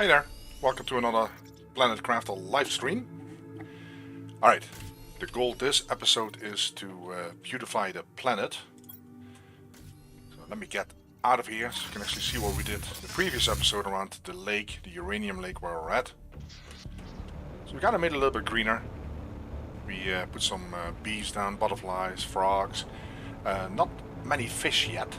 Hey there, welcome to another Planet Crafter live stream. Alright, the goal this episode is to beautify the planet. So let me get out of here so you can actually see what we did in the previous episode around the lake, the uranium lake where we're at. So we kind of made it a little bit greener. We put some bees down, butterflies, frogs, not many fish yet.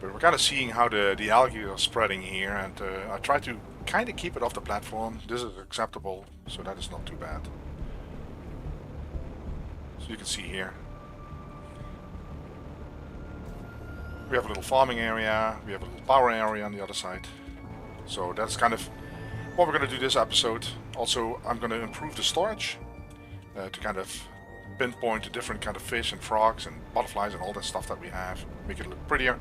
But we're kind of seeing how the algae are spreading here, and I try to kind of keep it off the platform. This is acceptable, so that is not too bad. So you can see here. We have a little farming area, we have a little power area on the other side. So that's kind of what we're going to do this episode. Also, I'm going to improve the storage to kind of pinpoint the different kind of fish and frogs and butterflies and all that stuff that we have. Make it look prettier.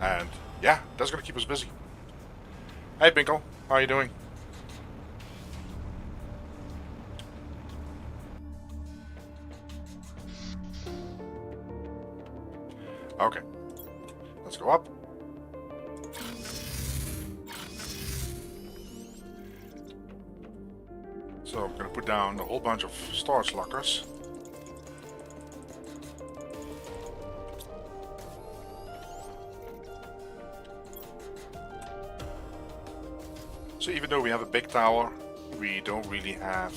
And yeah, that's going to keep us busy. Hey Binkle, how are you doing? Okay, let's go up. So I'm going to put down a whole bunch of storage lockers. So even though we have a big tower, we don't really have,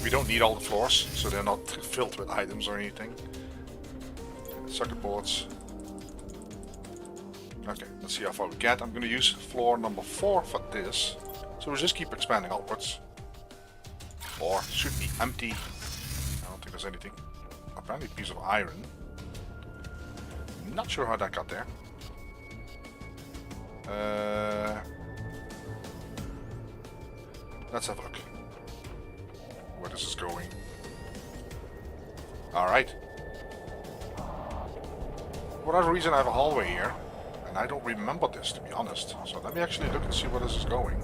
we don't need all the floors, so they're not filled with items or anything. Circuit boards. Okay, let's see how far we get. I'm going to use floor number 4 for this. So we'll just keep expanding upwards. Or it should be empty. I don't think there's anything. Apparently a piece of iron. Not sure how that got there. Let's have a look where this is going. Alright. For whatever reason I have a hallway here, and I don't remember this, to be honest. So let me actually look and see where this is going.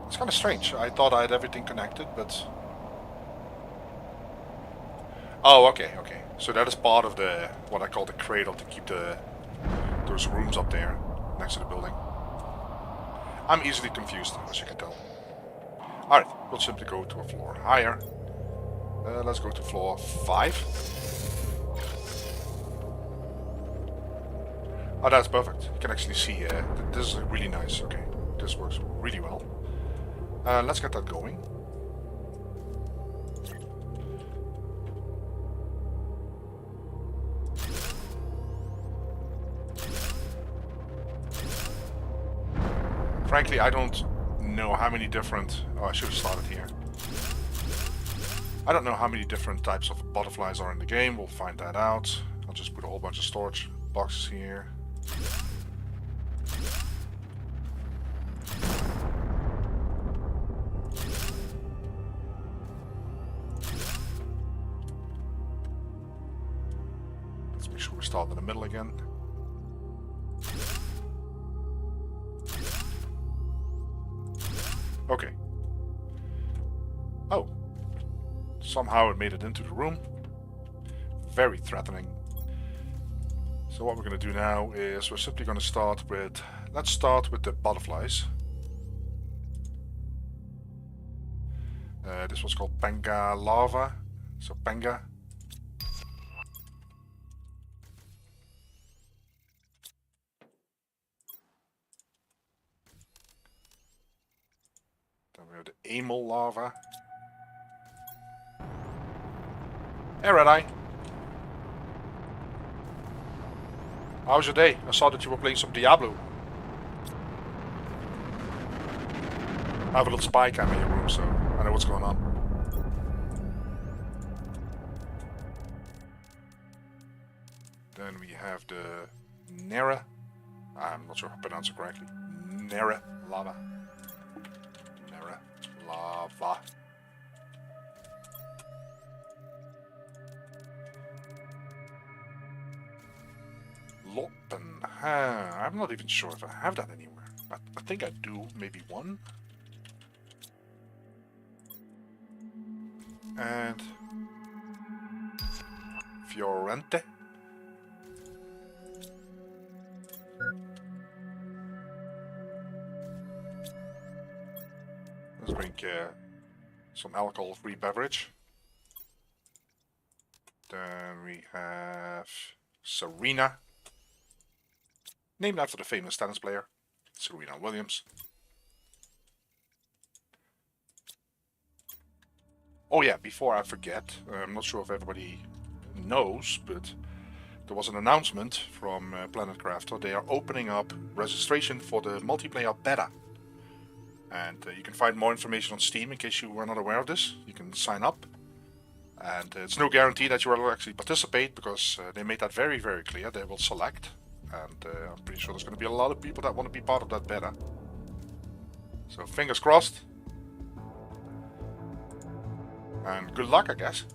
It's kind of strange. I thought I had everything connected, but... Oh, okay. So that is part of the, what I call the cradle, to keep those rooms up there next to the building. I'm easily confused, as you can tell. Alright, we'll simply go to a floor higher. Let's go to floor 5. Oh, that's perfect. You can actually see this is really nice. Okay, this works really well. Let's get that going. Frankly, I don't know how many different... Oh, I should have started here. I don't know how many different types of butterflies are in the game. We'll find that out. I'll just put a whole bunch of storage boxes here. Let's make sure we start in the middle again. Okay. Oh. Somehow it made it into the room. Very threatening. So what we're going to do now is we're simply going to start with... Let's start with the butterflies. This was called Panga Lava. So Panga. We have the Amel lava. Hey Red-Eye. How was your day? I saw that you were playing some Diablo. I have a little spy cam in your room, so I know what's going on. Then we have the Nera. I'm not sure if I pronounced it correctly. Nera lava. Lava. Loppen. I'm not even sure if I have that anywhere. I think I do. Maybe one. And Fiorente. Let's drink some alcohol-free beverage. Then we have Serena, named after the famous tennis player, Serena Williams. Oh yeah, before I forget, I'm not sure if everybody knows, but there was an announcement from Planet Crafter. They are opening up registration for the multiplayer beta. And you can find more information on Steam in case you were not aware of this. You can sign up. And it's no guarantee that you will actually participate, because they made that very, very clear. They will select. And I'm pretty sure there's going to be a lot of people that want to be part of that beta. So fingers crossed. And good luck, I guess.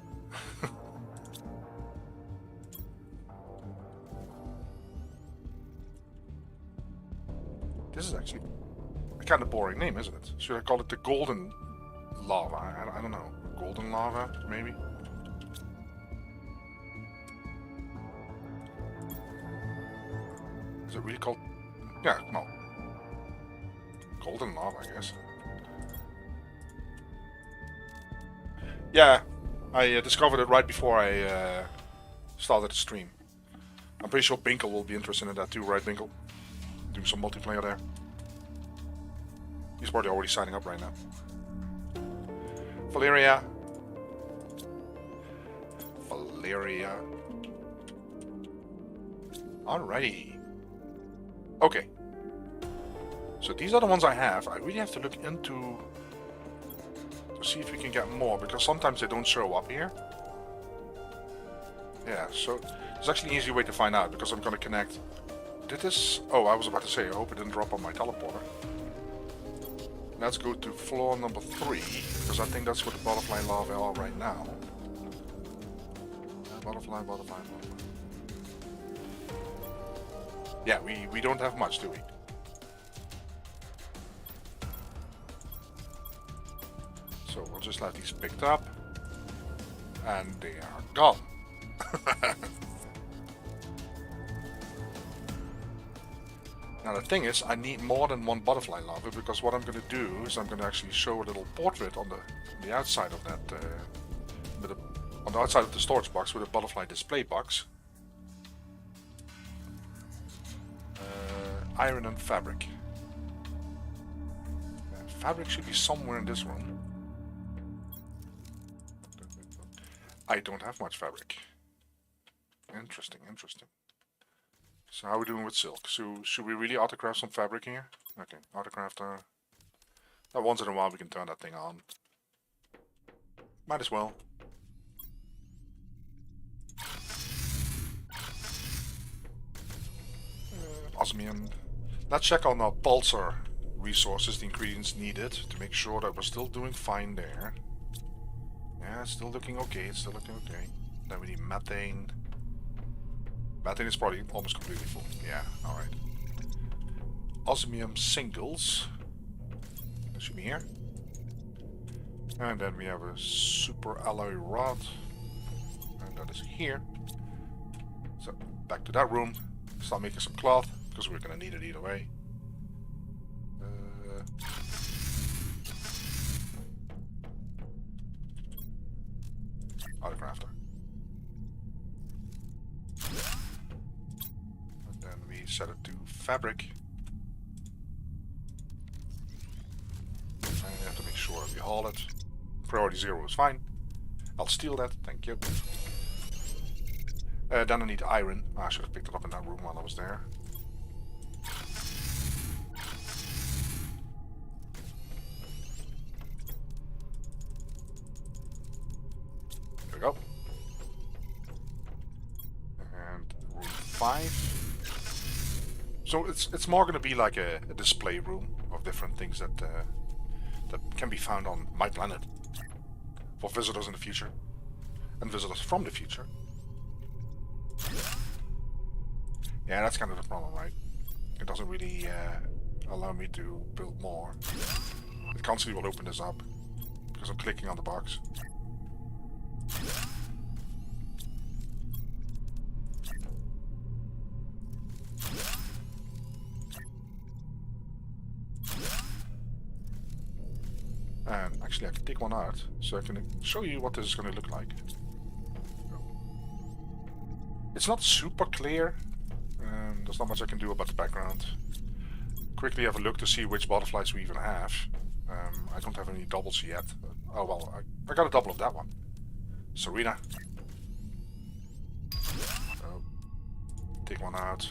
This is actually a kind of boring name, isn't it? Should I call it the Golden Lava? I don't know. Golden Lava, maybe? Is it really called... Yeah, no. Golden Lava, I guess. Yeah, I discovered it right before I started the stream. I'm pretty sure Binkle will be interested in that too, right, Binkle? Doing some multiplayer there. He's probably already signing up right now. Valeria. Alrighty. Okay. So these are the ones I have. I really have to look into... to see if we can get more, because sometimes they don't show up here. Yeah, so there's actually an easy way to find out, because I'm going to connect... Did this... Oh, I was about to say, I hope it didn't drop on my teleporter. Let's go to floor number 3, because I think that's where the butterfly larvae are right now. Butterfly. Yeah, we don't have much, do we? So we'll just let these picked up. And they are gone. Now the thing is, I need more than one butterfly larva, because what I'm going to do is I'm going to actually show a little portrait on the outside of that, on the outside of the storage box with a butterfly display box. Iron and fabric. Fabric should be somewhere in this room. I don't have much fabric. Interesting. So how are we doing with silk? So should we really autocraft some fabric here? Okay, autocraft. Once in a while we can turn that thing on. Might as well. Osmium. Let's check on our pulsar resources, the ingredients needed, to make sure that we're still doing fine there. Yeah, it's still looking okay. Then we need methane. Methane is probably almost completely full. Yeah, alright. Osmium singles. That should be here. And then we have a super alloy rod. And that is here. So, back to that room. Start making some cloth, because we're going to need it either way. Autocrafter. And then we set it to fabric. And we have to make sure we haul it. Priority 0 is fine. I'll steal that, thank you. Then I need iron. I should have picked it up in that room while I was there. There we go. And room 5. So it's more going to be like a display room of different things that can be found on my planet for visitors in the future and visitors from the future. Yeah, that's kind of the problem, right? It doesn't really allow me to build more. It constantly will open this up because I'm clicking on the box. one out so I can show you what this is going to look like. It's not super clear. There's not much I can do about the background. Quickly have a look to see which butterflies we even have. I don't have any doubles yet. Oh well, I got a double of that one. Serena. Oh, take one out.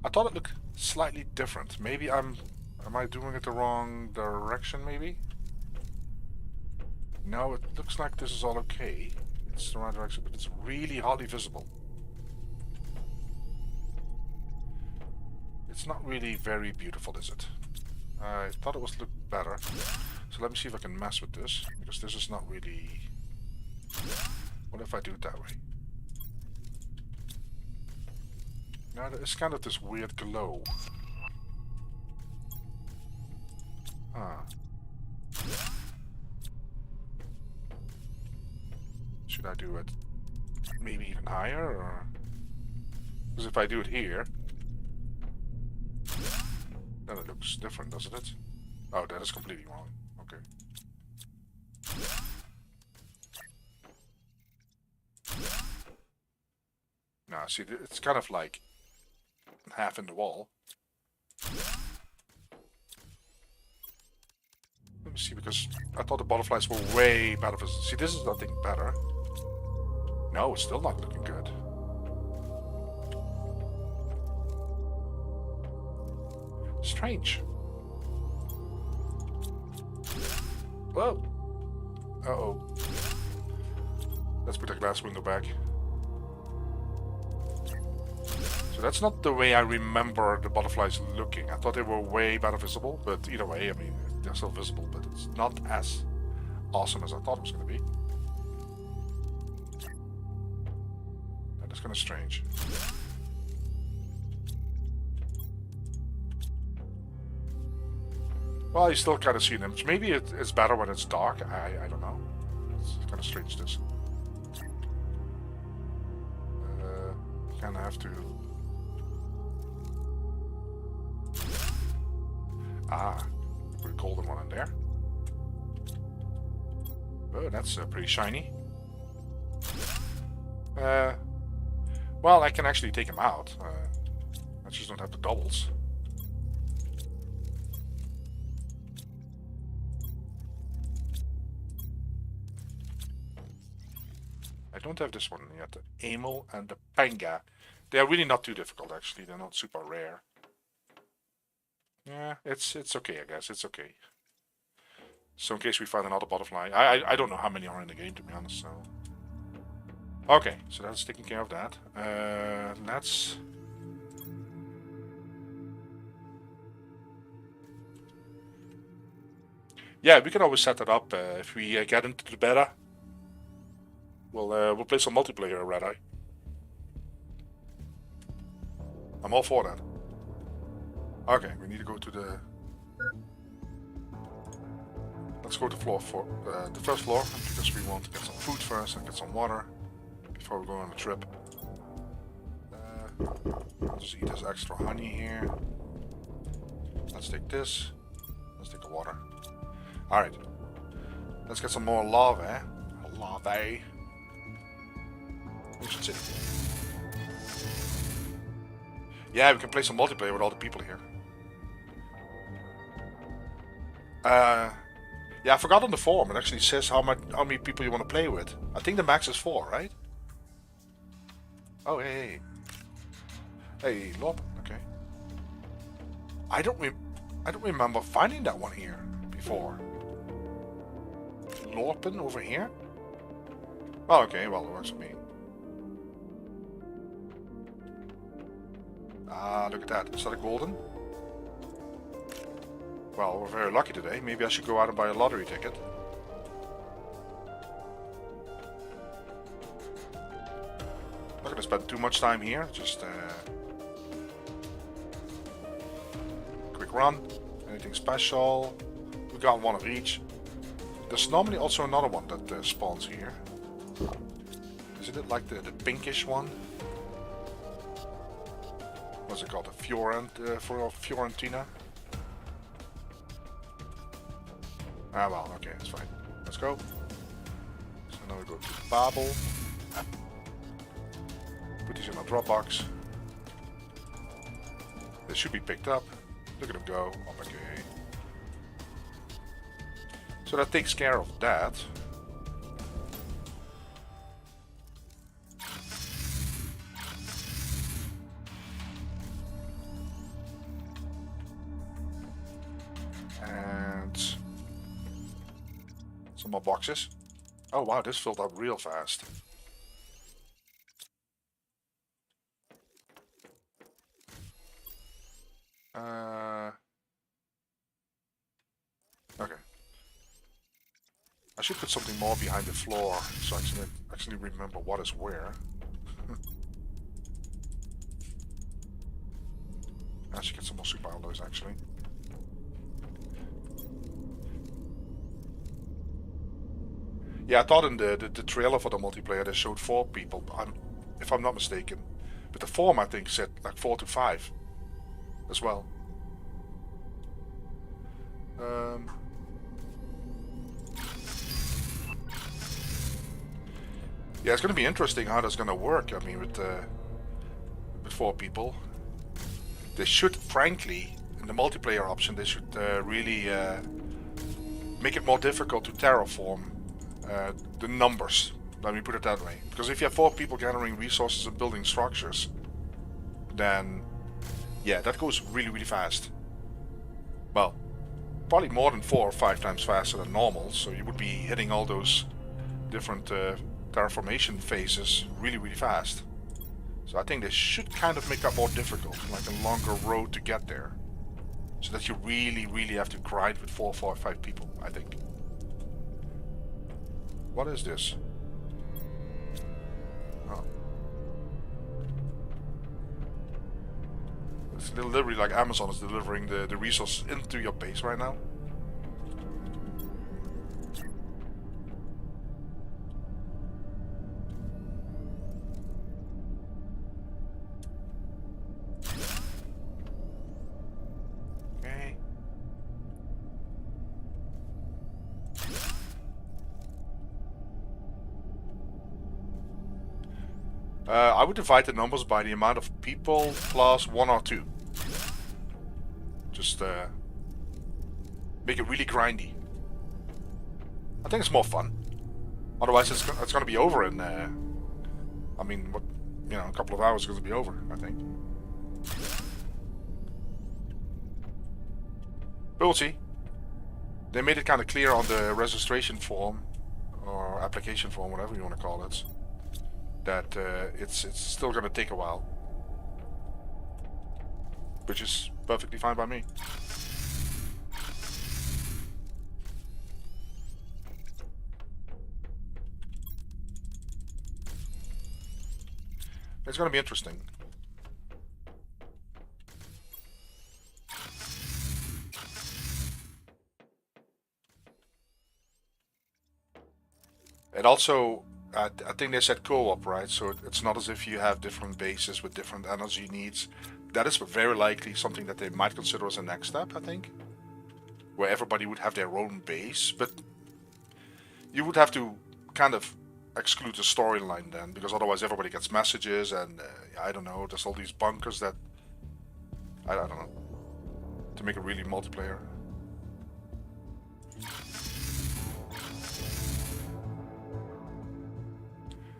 I thought it looked slightly different. Maybe am I doing it the wrong direction maybe? No, it looks like this is all okay. It's the right direction, but it's really hardly visible. It's not really very beautiful, is it? I thought it was look better. So let me see if I can mess with this, because this is not really... What if I do it that way? Now it's kind of this weird glow. Ah. Should I do it maybe even higher, or... Because if I do it here... Then it looks different, doesn't it? Oh, that is completely wrong. Okay. Now, see, it's kind of like half in the wall. Let me see, because I thought the butterflies were way better. See, this is nothing better. No, it's still not looking good. Strange. Whoa. Uh-oh. Let's put the glass window back. So that's not the way I remember the butterflies looking. I thought they were way better visible, but either way, I mean, they're still visible, but it's not as awesome as I thought it was going to be. That is kind of strange. Well, you still kind of see an image. Maybe it's better when it's dark. I don't know. It's kind of strange, this. Kind of have to... Ah, put a golden one in there. Oh, that's pretty shiny. Well, I can actually take him out. I just don't have the doubles. I don't have this one yet, the Emil and the Panga. They are really not too difficult, actually. They're not super rare. Yeah, it's okay, I guess. It's okay. So in case we find another butterfly. I don't know how many are in the game, to be honest, so... Okay, so that's taking care of that. Let's... Yeah, we can always set that up if we get into the beta. We'll play some multiplayer, Red Eye. I'm all for that. Okay, we need to go to the... Let's go to floor for the first floor, because we want to get some food first and get some water before we go on the trip. I'll just eat this extra honey here. Let's take this. Let's take the water. Alright. Let's get some more lava. Lava. We should sit. Yeah, we can play some multiplayer with all the people here. Yeah, I forgot on the forum. It actually says how many people you want to play with. I think the max is 4, right? Oh, hey. Hey, Lop. Okay. I don't remember finding that one here before. Lorpen over here? Oh, okay. Well, it works for me. Ah, look at that. Is that a golden? Well, we're very lucky today. Maybe I should go out and buy a lottery ticket. Not gonna spend too much time here. Just quick run. Anything special? We got one of each. There's normally also another one that spawns here. Isn't it like the pinkish one? What's it called? A Fiorentina? Ah, well, okay, that's fine. Let's go. So now we go to Babel. Put these in our Dropbox. They should be picked up. Look at them go. Oh, okay. So that takes care of that. And some more boxes. Oh wow, this filled up real fast. Okay. I should put something more behind the floor so I can actually remember what is where. I should get some more super alloys actually. Yeah, I thought in the trailer for the multiplayer they showed 4 people, if I'm not mistaken. But the form I think said like 4 to 5 as well. Yeah, it's going to be interesting how that's going to work. I mean, with 4 people, they should, frankly, in the multiplayer option, they should really make it more difficult to terraform the numbers. Let me put it that way. Because if you have 4 people gathering resources and building structures, then yeah, that goes really, really fast. Well, probably more than 4 or 5 times faster than normal. So you would be hitting all those different terraformation phases really, really fast. So I think they should kind of make that more difficult, like a longer road to get there. So that you really, really have to grind with 4, 5 people, I think. What is this? Oh. It's literally like Amazon is delivering the resources into your base right now. I would divide the numbers by the amount of people plus 1 or 2. Just make it really grindy. I think it's more fun. Otherwise, it's going to be over in. I mean, what, you know, a couple of hours is going to be over, I think. But we'll see. They made it kind of clear on the registration form or application form, whatever you want to call it, that it's still going to take a while, which is perfectly fine by me. It's going to be interesting. It also, I think they said co-op, right? So it's not as if you have different bases with different energy needs. That is very likely something that they might consider as a next step, I think. Where everybody would have their own base, but you would have to kind of exclude the storyline then, because otherwise everybody gets messages and I don't know, there's all these bunkers that, I don't know, to make it really multiplayer.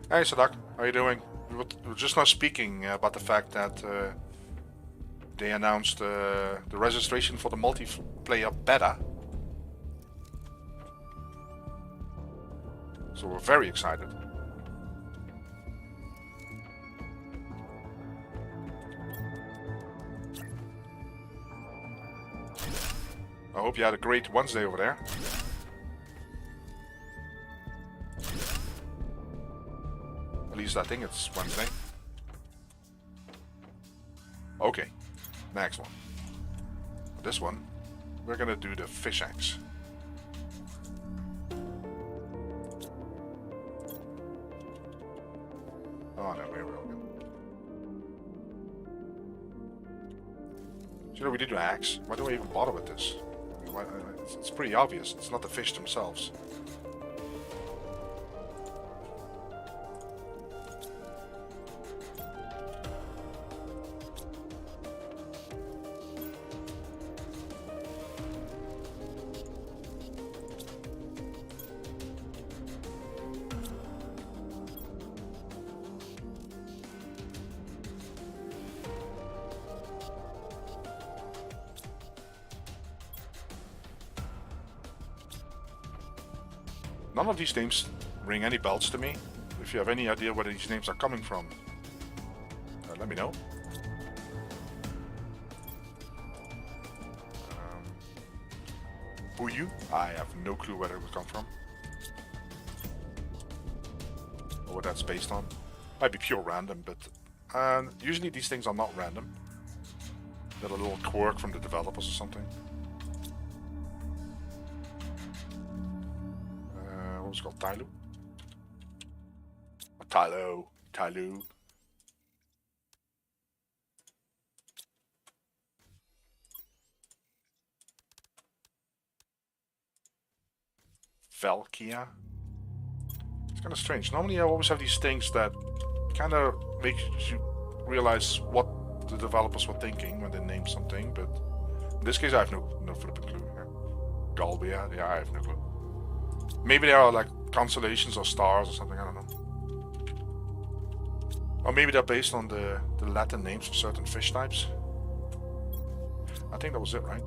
Hey Sadak, how you doing? We were just now speaking about the fact that they announced the registration for the multiplayer beta. So we're very excited. I hope you had a great Wednesday over there. At least I think it's Wednesday. Okay, next one. This one, we're gonna do the fish axe. Oh no, we're real good. Should we do the axe? Why do I even bother with this? it's pretty obvious. It's not the fish themselves. None of these names ring any bells to me. If you have any idea where these names are coming from, let me know. Buyu? I have no clue where it would come from. Or what that's based on. Might be pure random, but usually these things are not random. They're a little quirk from the developers or something. It's called Tylu. Or Tylu. Valkia. It's kind of strange. Normally I always have these things that kind of make you realize what the developers were thinking when they named something, but in this case I have no flipping clue. Galbia, yeah, I have no clue. Maybe they are like constellations or stars or something, I don't know. Or maybe they're based on the Latin names for certain fish types. I think that was it, right?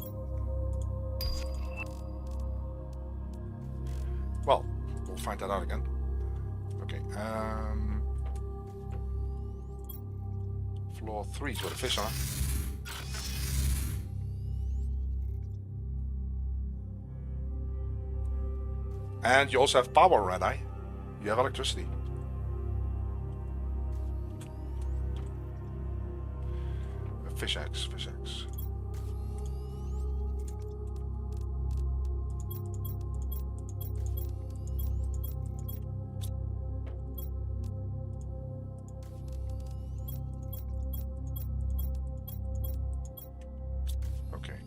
Well, we'll find that out again. Okay, floor 3 is where the fish are. And you also have power, Red Eye. You have electricity. Fish eggs. Okay.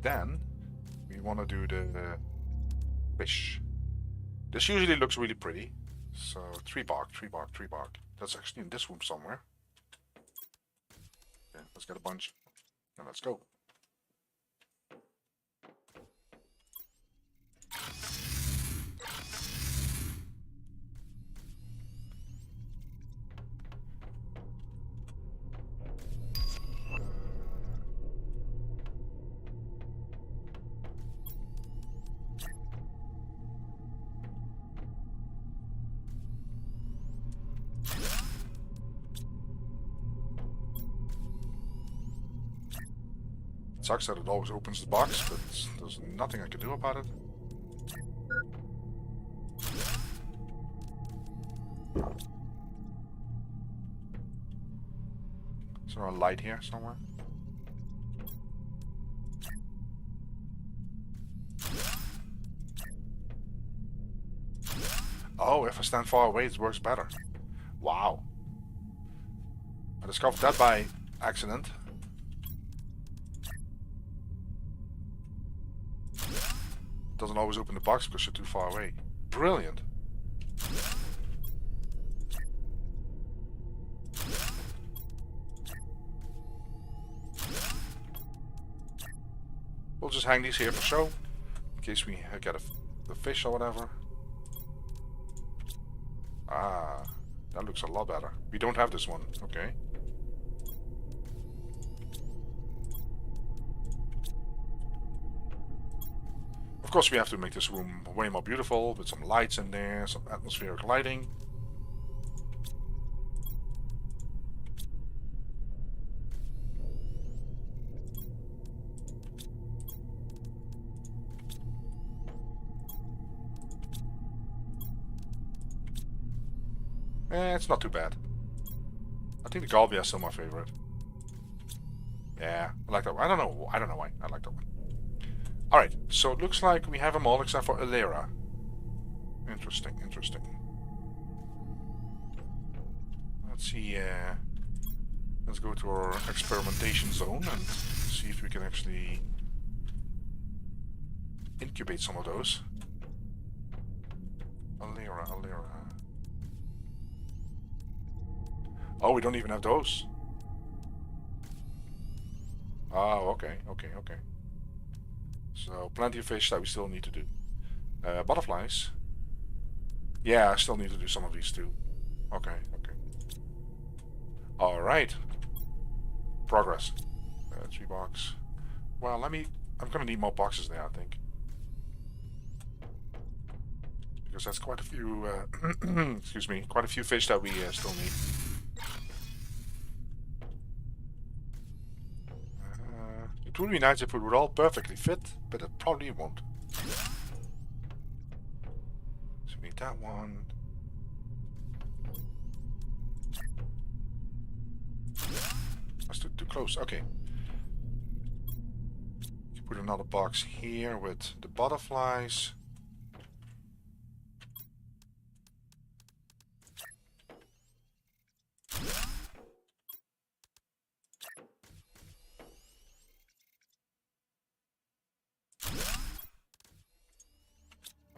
Then we want to do the fish. This usually looks really pretty. So 3 bark. That's actually in this room somewhere. Okay, let's get a bunch. And let's go. Sucks that it always opens the box, but there's nothing I can do about it. Is there a light here somewhere? Oh, if I stand far away, it works better. Wow. I discovered that by accident. Doesn't always open the box because you're too far away. Brilliant. We'll just hang these here for show, in case we get the fish or whatever. Ah, that looks a lot better. We don't have this one, okay. Of course we have to make this room way more beautiful, with some lights in there, some atmospheric lighting. It's not too bad. I think the Galbia is still my favorite. Yeah, I like that one. I don't know why. I like that one. Alright, so it looks like we have them all except for Elera. Interesting. Let's see, Let's go to our experimentation zone and see if we can actually incubate some of those. Alera. Oh, we don't even have those. Oh, okay. So, plenty of fish that we still need to do. Butterflies. Yeah, I still need to do some of these too. Okay. Alright. Progress. 3 box. Well, I'm gonna need more boxes there, I think. Because that's quite a few, excuse me, quite a few fish that we still need. It would be nice if it would all perfectly fit, but it probably won't. So we need that one. That's too close. Okay. You put another box here with the butterflies.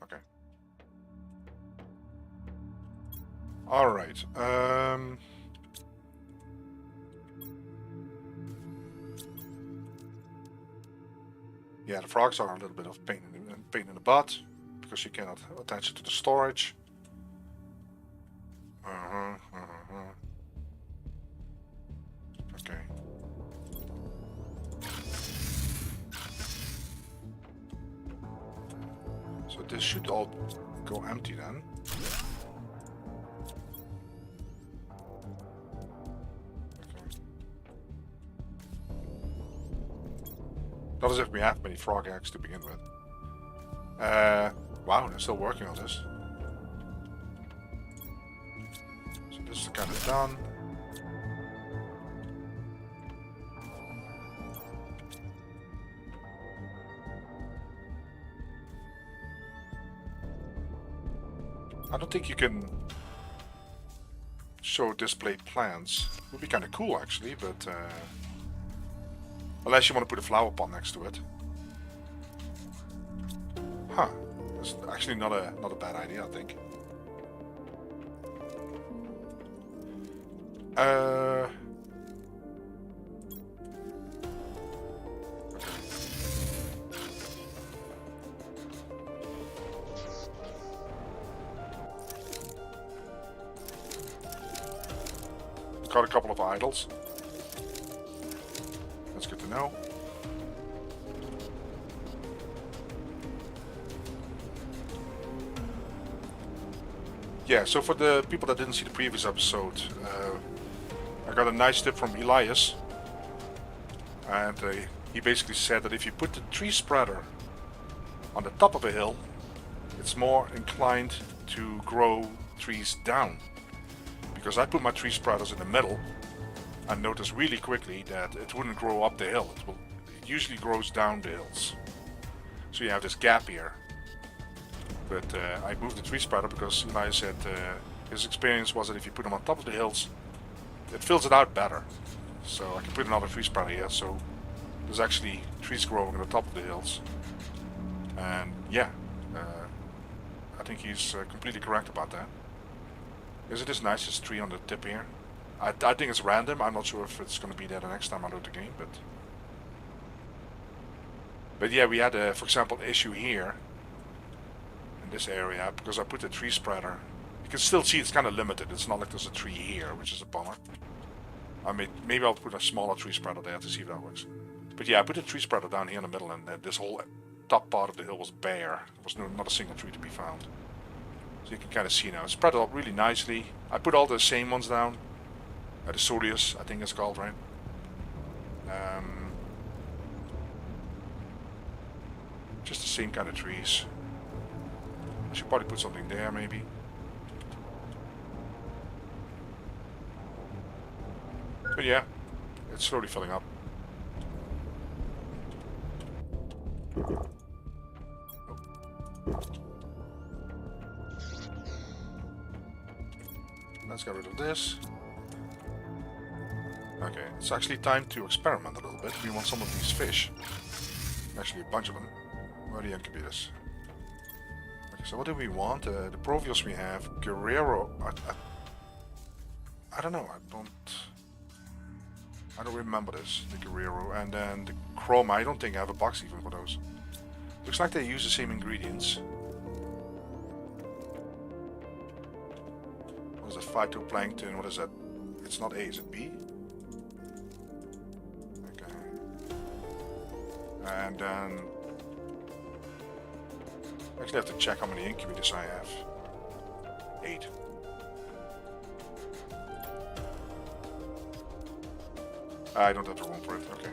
Okay. All right. Yeah, the frogs are a little bit of pain in the butt because you cannot attach it to the storage. Okay. So this should all go empty then. Not as if we have many frog eggs to begin with. Wow, they're still working on this. So this is kind of done. I don't think you can show display plants. It would be kind of cool actually, but unless you want to put a flower pot next to it. Huh. That's actually not a bad idea, I think. Got a couple of idols. That's good to know. Yeah, so for the people that didn't see the previous episode, I got a nice tip from Elias. And he basically said that if you put the tree spreader on the top of a hill, it's more inclined to grow trees down. Because I put my tree spreaders in the middle and noticed really quickly that it wouldn't grow up the hill. It usually grows down the hills. So you have this gap here. But I moved the tree spreader because Elias said his experience was that if you put them on top of the hills, it fills it out better. So I can put another tree spreader here. So there's actually trees growing on the top of the hills. And yeah, I think he's completely correct about that. Because it is nice, this tree on the tip here. I think it's random. I'm not sure if it's going to be there the next time I load the game, but yeah, we had, for example, an issue here in this area because I put the tree spreader. You can still see it's kind of limited. It's not like there's a tree here, which is a bummer. I mean, maybe I'll put a smaller tree spreader there to see if that works. But yeah, I put a tree spreader down here in the middle, and this whole top part of the hill was bare. There was not a single tree to be found. So you can kind of see now. It's spread out really nicely. I put all the same ones down. The Sorius, I think it's called, right? Just the same kind of trees. I should probably put something there, maybe. But yeah, it's slowly filling up. Let's get rid of this. Okay, it's actually time to experiment a little bit. We want some of these fish. Actually, a bunch of them. Where are the incubators? Okay, so what do we want? The Provios we have. Guerrero. I don't know. I don't remember this. The Guerrero. And then the Chroma. I don't think I have a box even for those. Looks like they use the same ingredients. What is that? Phytoplankton. What is that? It's not A, is it B? Okay. And then... Actually, I have to check how many incubators I have. 8. I don't have the room for it. Okay.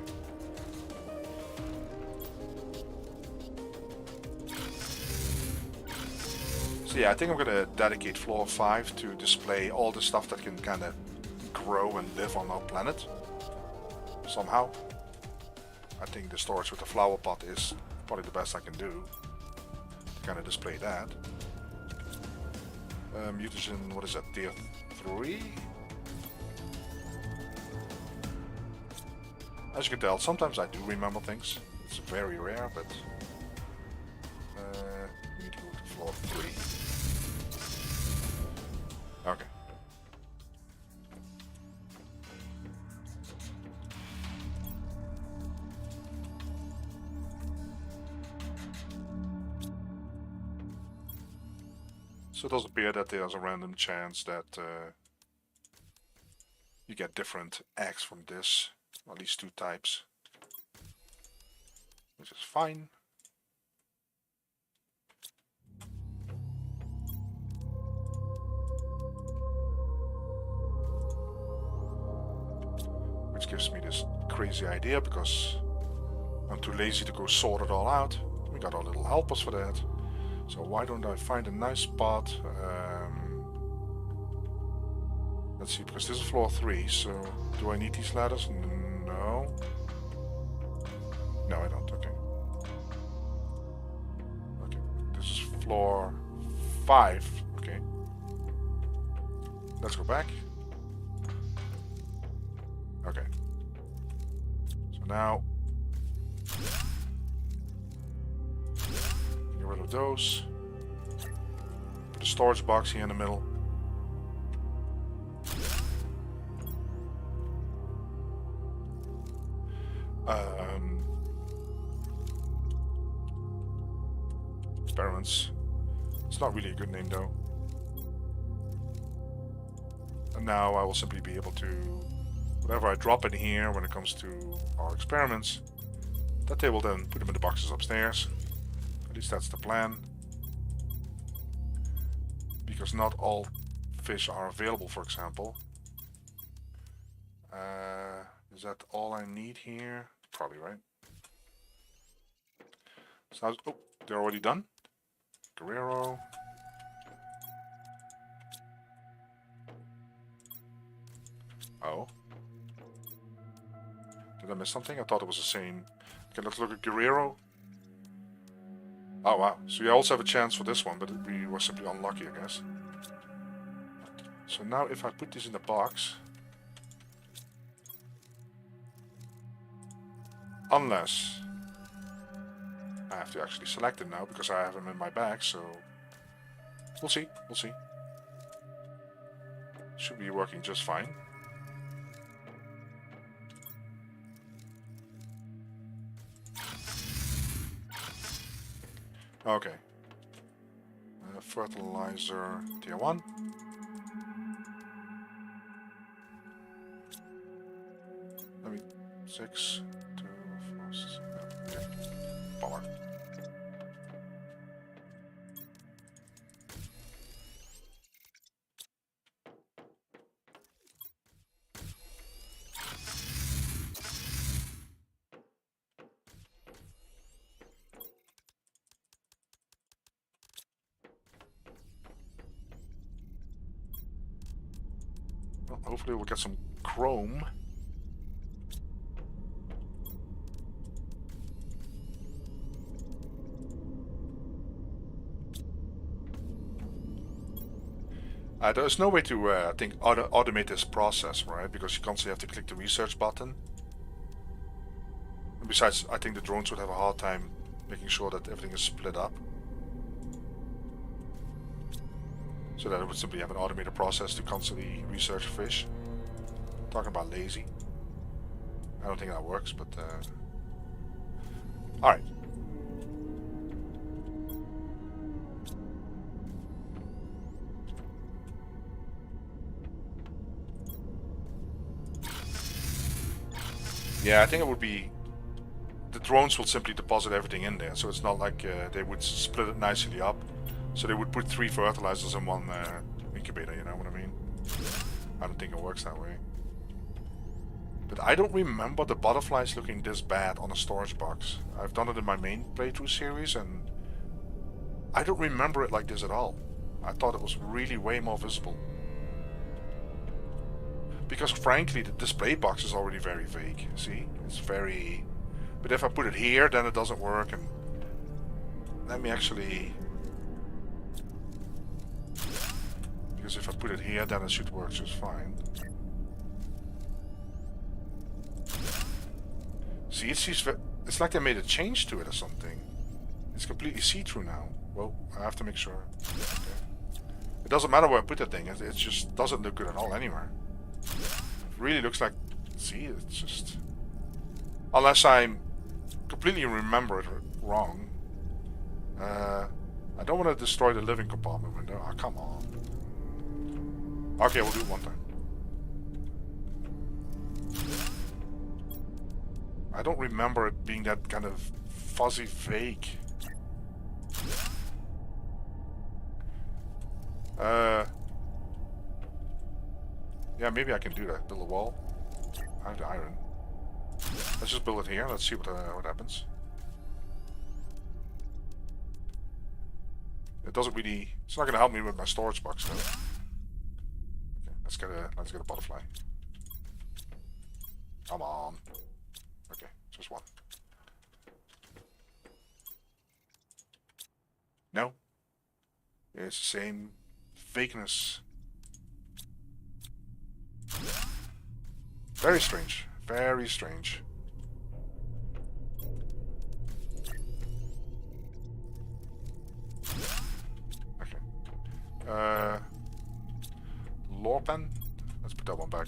So yeah, I think I'm gonna dedicate floor 5 to display all the stuff that can kind of grow and live on our planet. Somehow. I think the storage with the flower pot is probably the best I can do. To kind of display that. Mutagen, what is that? Tier 3? As you can tell, sometimes I do remember things. It's very rare, but we need to go to floor 3. Okay. So it does appear that there's a random chance that you get different eggs from this, at least 2 types, which is fine. Which gives me this crazy idea because I'm too lazy to go sort it all out. We got our little helpers for that. So why don't I find a nice spot? Let's see, because this is floor 3, so do I need these ladders? No. No, I don't. Okay. Okay. This is floor 5. Okay. Let's go back. Okay. So now get rid of those. Put a storage box here in the middle. Experiments. It's not really a good name though. And now I will simply be able to, whatever I drop in here when it comes to our experiments, that they will then put them in the boxes upstairs. At least that's the plan. Because not all fish are available, for example. Is that all I need here? Probably, right? So, oh, they're already done. Guerrero. Oh. Did I miss something? I thought it was the same. Okay, let's look at Guerrero. Oh wow, so you also have a chance for this one, but we were simply unlucky, I guess. So now if I put this in the box... Unless... I have to actually select him now, because I have him in my bag, so... We'll see, we'll see. Should be working just fine. Okay. Fertilizer tier 1. Let me 6, 2, 4, 6, okay. Power. Well, hopefully we'll get some chrome. There's no way to, I think, automate this process, right? Because you constantly have to click the research button. And besides, I think the drones would have a hard time making sure that everything is split up. So that it would simply have an automated process to constantly research fish. Talking about lazy. I don't think that works, but... Alright. Yeah, I think it would be... The drones will simply deposit everything in there, so it's not like they would split it nicely up. So they would put 3 fertilizers in one incubator, you know what I mean? I don't think it works that way. But I don't remember the butterflies looking this bad on a storage box. I've done it in my main playthrough series and I don't remember it like this at all. I thought it was really way more visible. Because frankly, the display box is already very vague. See? It's very... But if I put it here, then it doesn't work. And let me actually... Because if I put it here, then it should work just fine. See, it's like they made a change to it or something. It's completely see-through now. Well, I have to make sure. Okay. It doesn't matter where I put the thing. It just doesn't look good at all anywhere. It really looks like... See, it's just... Unless I completely remember it wrong. I don't want to destroy the living compartment window. Oh, come on. Okay, we'll do it one time. I don't remember it being that kind of fuzzy vague. Yeah, maybe I can do that. Build a wall. I have the iron. Let's just build it here. Let's see what happens. It doesn't really... It's not going to help me with my storage box though. Okay, let's get a butterfly. Come on. Okay, just one. No. It's the same vagueness. Very strange. Very strange. Okay. Lore pen? Let's put that one back.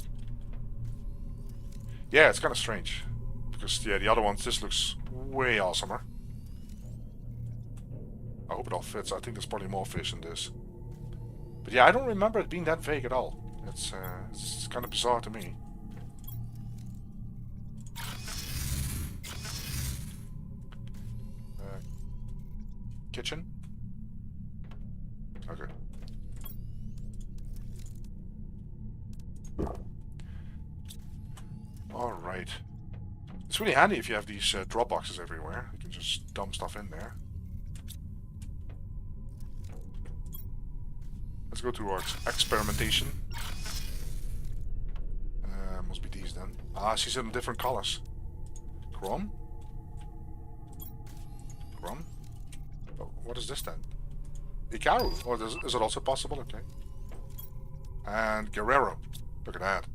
Yeah, it's kind of strange. Because, yeah, the other ones, this looks way awesomer. I hope it all fits. I think there's probably more fish in this. But yeah, I don't remember it being that vague at all. It's kind of bizarre to me. Kitchen? Okay. Alright. It's really handy if you have these drop boxes everywhere. You can just dump stuff in there. Let's go to our experimentation. Must be these then. Ah, she's in different colors. Chrome? Chrome? Oh, what is this then? Ikaru? Oh, is it also possible? Okay. And Guerrero. Look at that.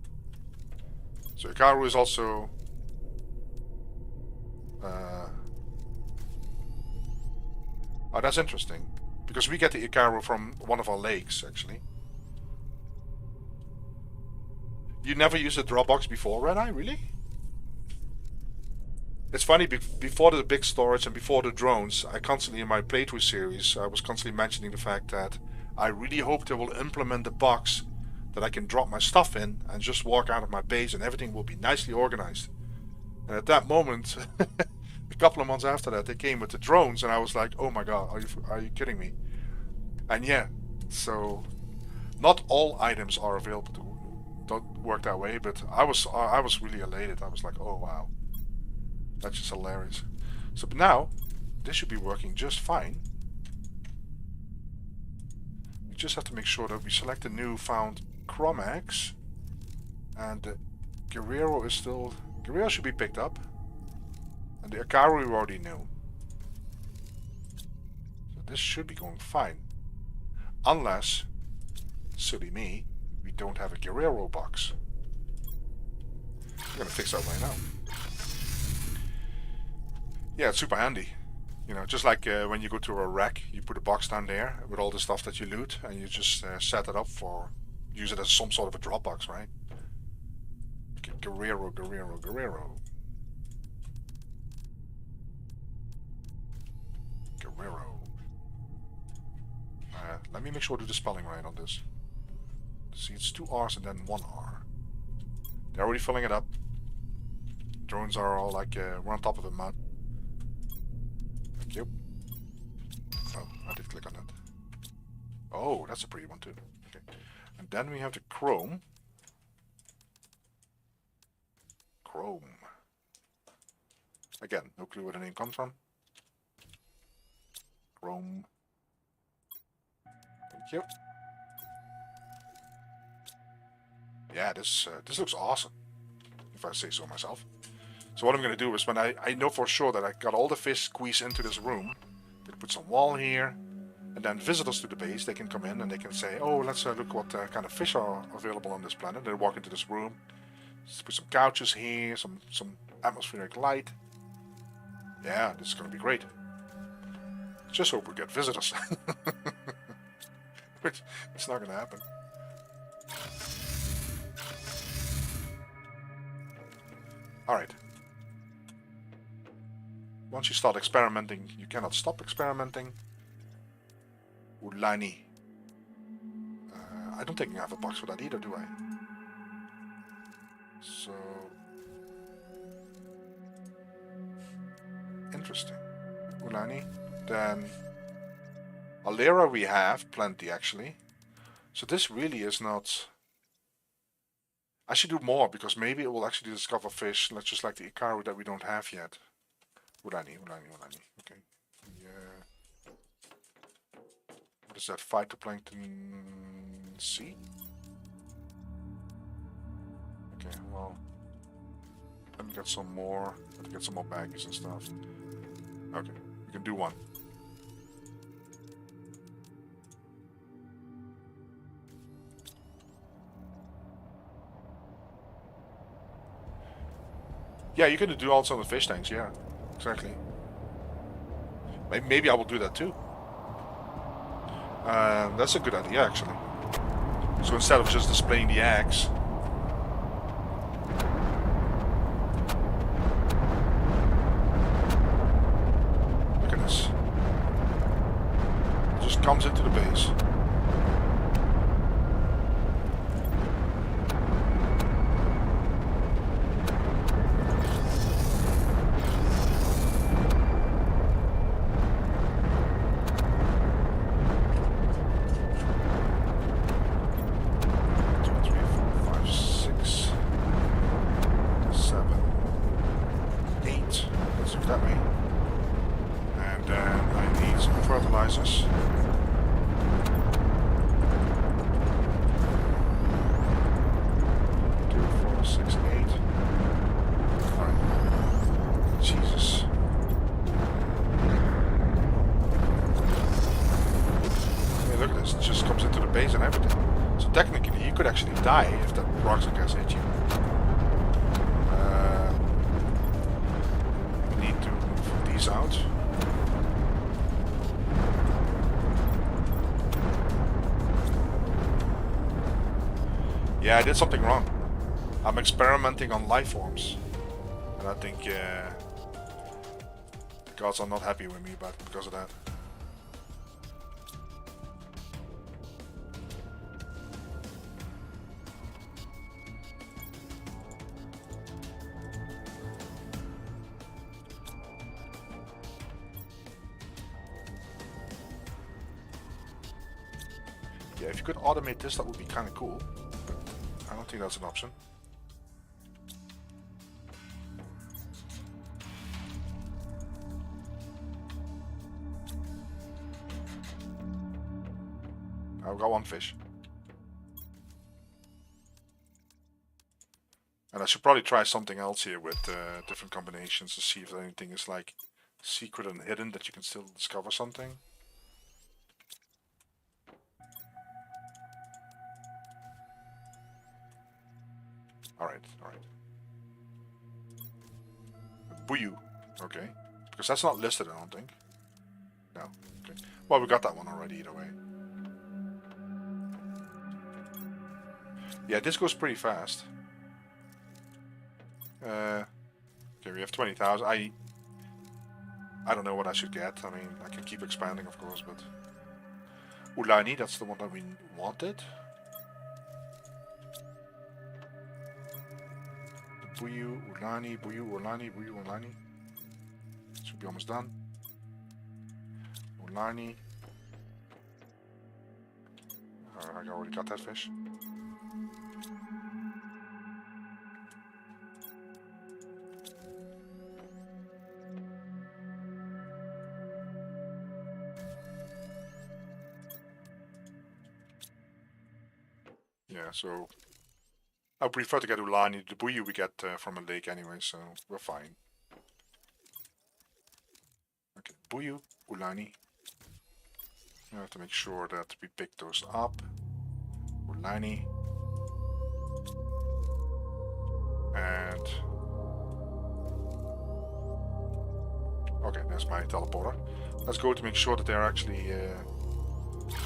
So Ikaru is also... Oh, that's interesting. Because we get the Ikaru from one of our lakes, actually. You never used a Dropbox before, Red Eye? Really? It's funny, before the big storage and before the drones, I constantly, in my playthrough series, I was constantly mentioning the fact that I really hope they will implement the box that I can drop my stuff in and just walk out of my base and everything will be nicely organized. And at that moment, a couple of months after that, they came with the drones and I was like, oh my god, are you kidding me? And yeah, so not all items are available to don't work that way, but I was really elated. I was like, oh wow, that's just hilarious. So but now this should be working just fine. We just have to make sure that we select the newfound Chromax, and the Guerrero is still... Guerrero should be picked up, and the Ikaru we already knew. So this should be going fine, unless silly me, we don't have a Guerrero box. I'm gonna fix that right now. Yeah, it's super handy. You know, just like when you go to a wreck, you put a box down there with all the stuff that you loot, and you just set it up for, use it as some sort of a drop box, right? Guerrero, Guerrero, Guerrero. Guerrero. Let me make sure I do the spelling right on this. See, it's 2 R's and then 1 R. They're already filling it up. Drones are all like, we're on top of it, man. Thank you. Oh, I did click on that. Oh, that's a pretty one too. Okay. And then we have the chrome. Chrome. Again, no clue where the name comes from. Chrome. Thank you. Yeah, this looks awesome, if I say so myself. So what I'm going to do is, when I know for sure that I got all the fish squeezed into this room, they put some wall here, and then visitors to the base, they can come in and they can say, oh, let's look what kind of fish are available on this planet. They walk into this room, let's put some couches here, some atmospheric light. Yeah, this is going to be great. Just hope we get visitors. Which, it's not going to happen. Alright. Once you start experimenting, you cannot stop experimenting. Ulani. I don't think I have a box for that either, do I? So... interesting. Ulani. Then... Alera we have plenty, actually. So this really is not... I should do more, because maybe it will actually discover fish, just like the Ikaru that we don't have yet. Ulani. Okay. Yeah. What is that? Phytoplankton C? Okay, well... let me get some more. Let me get some more baggies and stuff. Okay, we can do one. Yeah, you can do also the fish tanks, yeah. Exactly. Maybe I will do that too. That's a good idea, actually. So instead of just displaying the eggs... look at this. It just comes into the base. Die if that rocks and gas hit you. We need to move these out. Yeah, I did something wrong. I'm experimenting on life forms, and I think the gods are not happy with me because of that. Yeah, if you could automate this, that would be kind of cool. But I don't think that's an option. I've got one fish. And I should probably try something else here with different combinations to see if anything is like secret and hidden that you can still discover something. Alright, alright. Buyu. Okay. Because that's not listed, I don't think. No. Okay. Well, we got that one already either way. Yeah, this goes pretty fast. Okay, we have 20,000. I don't know what I should get. I mean, I can keep expanding, of course, but... Ulani, that's the one that we wanted. Buyu, Ulani, Buyu, Ulani, Buyu, Ulani. Should be almost done. Ulani. I already got that fish. Yeah, so I prefer to get Ulani. The Buyu we get from a lake anyway, so we're fine. Okay, Buyu, Ulani. I have to make sure that we pick those up. Ulani. And... okay, there's my teleporter. Let's go to make sure that they're actually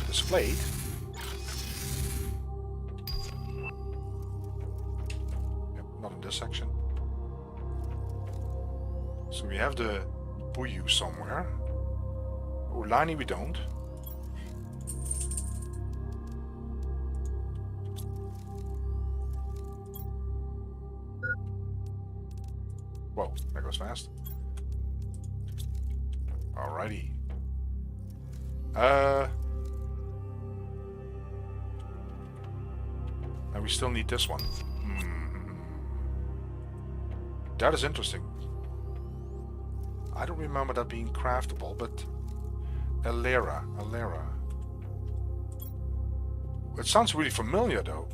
displayed. Yep, not in this section. So we have the Buyu somewhere. Ulani we don't. Whoa, that goes fast. Alrighty. And we still need this one. That is interesting. I don't remember that being craftable, but... Alera. It sounds really familiar, though.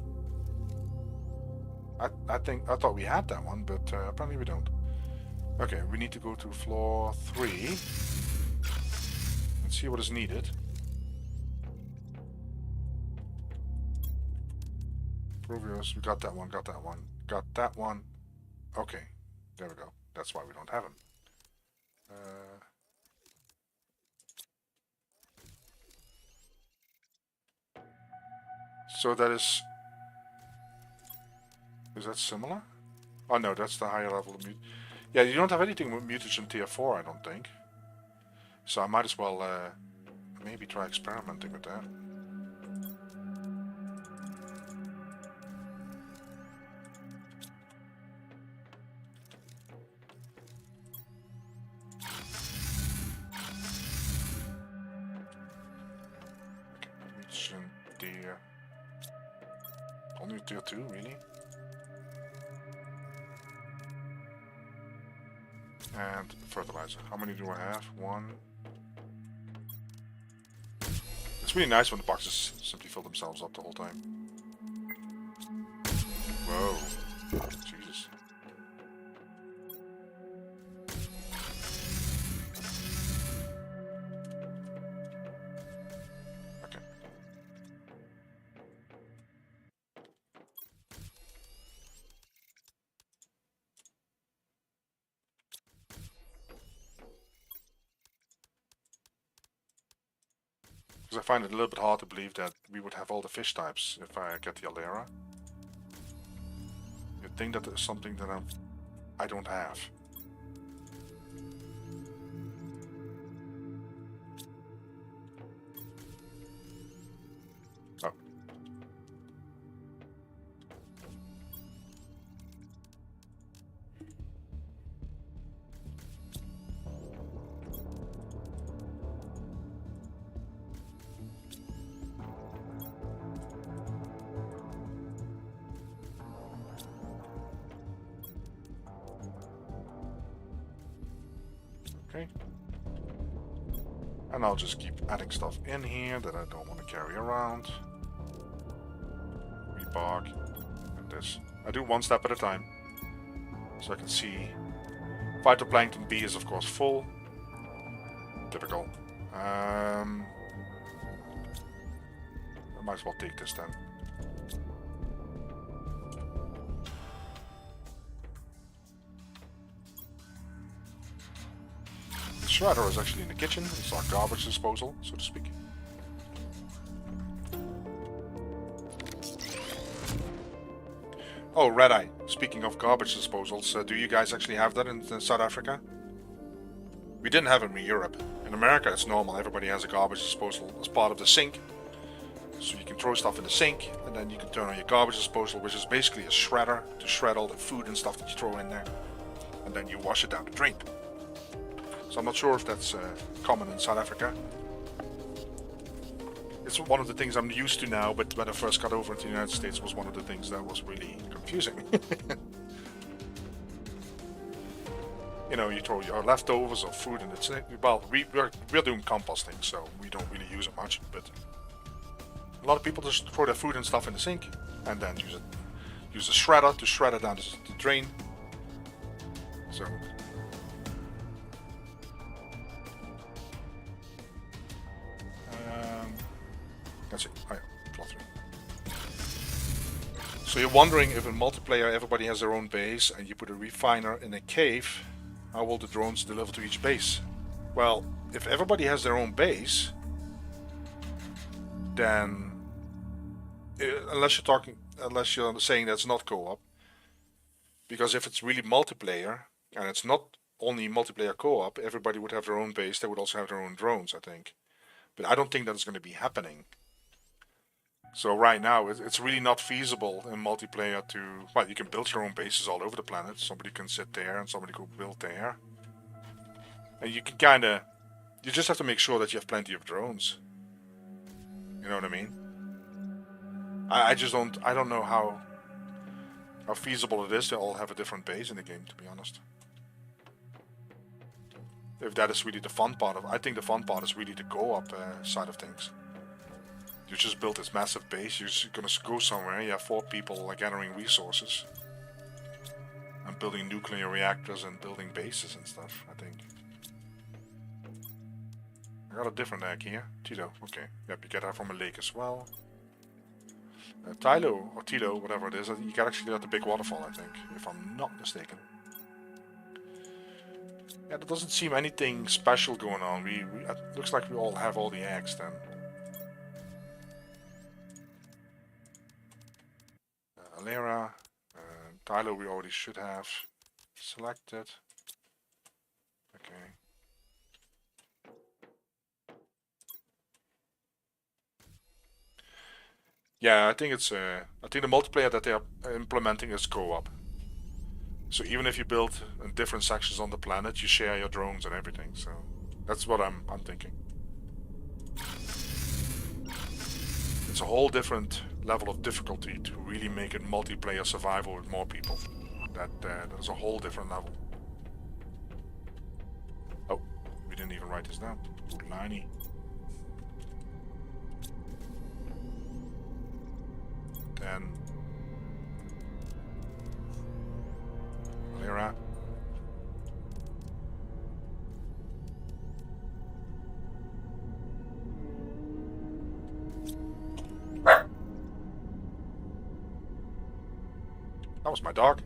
I thought we had that one, but apparently we don't. Okay, we need to go to floor 3. Let's see what is needed. Provios, we got that one. Got that one. Okay, there we go. That's why we don't have them. So that is... Is that similar? Oh no, that's the higher level of yeah, you don't have anything with mutation tier 4, I don't think. So I might as well maybe try experimenting with that. Okay, mutation tier... Only tier 2, really? And fertilizer. How many do I have? 1. It's really nice when the boxes simply fill themselves up the whole time. Whoa. Jesus. Okay. Because I find it a little bit hard to believe that we would have all the fish types if I get the Alera. You'd think that there's something that I don't have. Oh. Okay. And I'll just keep adding stuff in here that I don't want to carry around. Rebark. And this. I do one step at a time. So I can see. Phytoplankton B is of course full. Typical. I might as well take this then. shredder is actually in the kitchen. It's our garbage disposal, so to speak. Oh, Red Eye. Speaking of garbage disposals, do you guys actually have that in South Africa? We didn't have it in Europe. In America, it's normal. Everybody has a garbage disposal as part of the sink. So you can throw stuff in the sink, and then you can turn on your garbage disposal, which is basically a shredder to shred all the food and stuff that you throw in there. And then you wash it down the drain. So I'm not sure if that's common in South Africa. It's one of the things I'm used to now, but when I first got over to the United States, it was one of the things that was really confusing. You know, you throw your leftovers of food in the sink. Well, we're doing composting, so we don't really use it much, but a lot of people just throw their food and stuff in the sink and then use a shredder to shred it down the drain. So let's see. Oh yeah, plot 3. So you're wondering if in multiplayer everybody has their own base and you put a refiner in a cave, how will the drones deliver to each base? Well, if everybody has their own base, then unless you're saying that's not co-op, because if it's really multiplayer and it's not only multiplayer co-op, everybody would have their own base. They would also have their own drones, I think. But I don't think that's going to be happening. So right now, it's really not feasible in multiplayer to... Well, you can build your own bases all over the planet. Somebody can sit there and somebody could build there. And you can kind of... You just have to make sure that you have plenty of drones. You know what I mean? I just don't... I don't know how feasible it is to all have a different base in the game, to be honest. If that is really the fun part of... I think the fun part is really the co-op side of things. You just build this massive base, you're just gonna go somewhere, you have 4 people gathering resources. And building nuclear reactors and building bases and stuff, I think. I got a different egg here. Tito, okay. Yep, you get that from a lake as well. Tylo, or Tito, whatever it is, you can actually get the big waterfall, I think, if I'm not mistaken. Yeah, there doesn't seem anything special going on. It looks like we all have all the eggs then. Alera, Tylo we already should have selected. Okay. Yeah, I think it's I think the multiplayer that they are implementing is co-op. So even if you build in different sections on the planet, you share your drones and everything. So that's what I'm thinking. It's a whole different level of difficulty to really make it multiplayer survival with more people. That is a whole different level. Oh, we didn't even write this down. Liney. Then Lyra. That was my dog.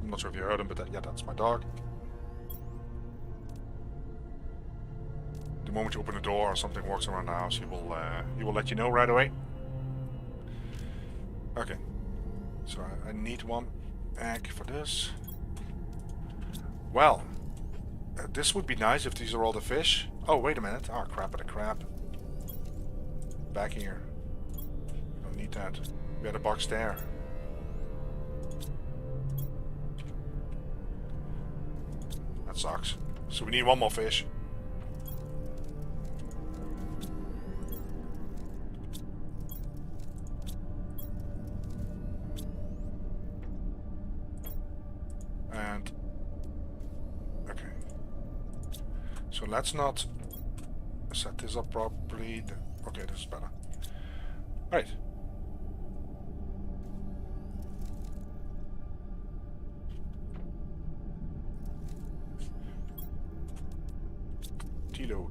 I'm not sure if you heard him, but yeah, that's my dog. The moment you open the door or something walks around the house, he will let you know right away. Okay, so I need 1 egg for this. Well, this would be nice if these are all the fish. Oh, wait a minute. Oh, crap of the crap. Back here. Don't need that. We had a box there. That sucks. So we need 1 more fish. And okay. So let's not set this up properly. Okay, this is better. Right.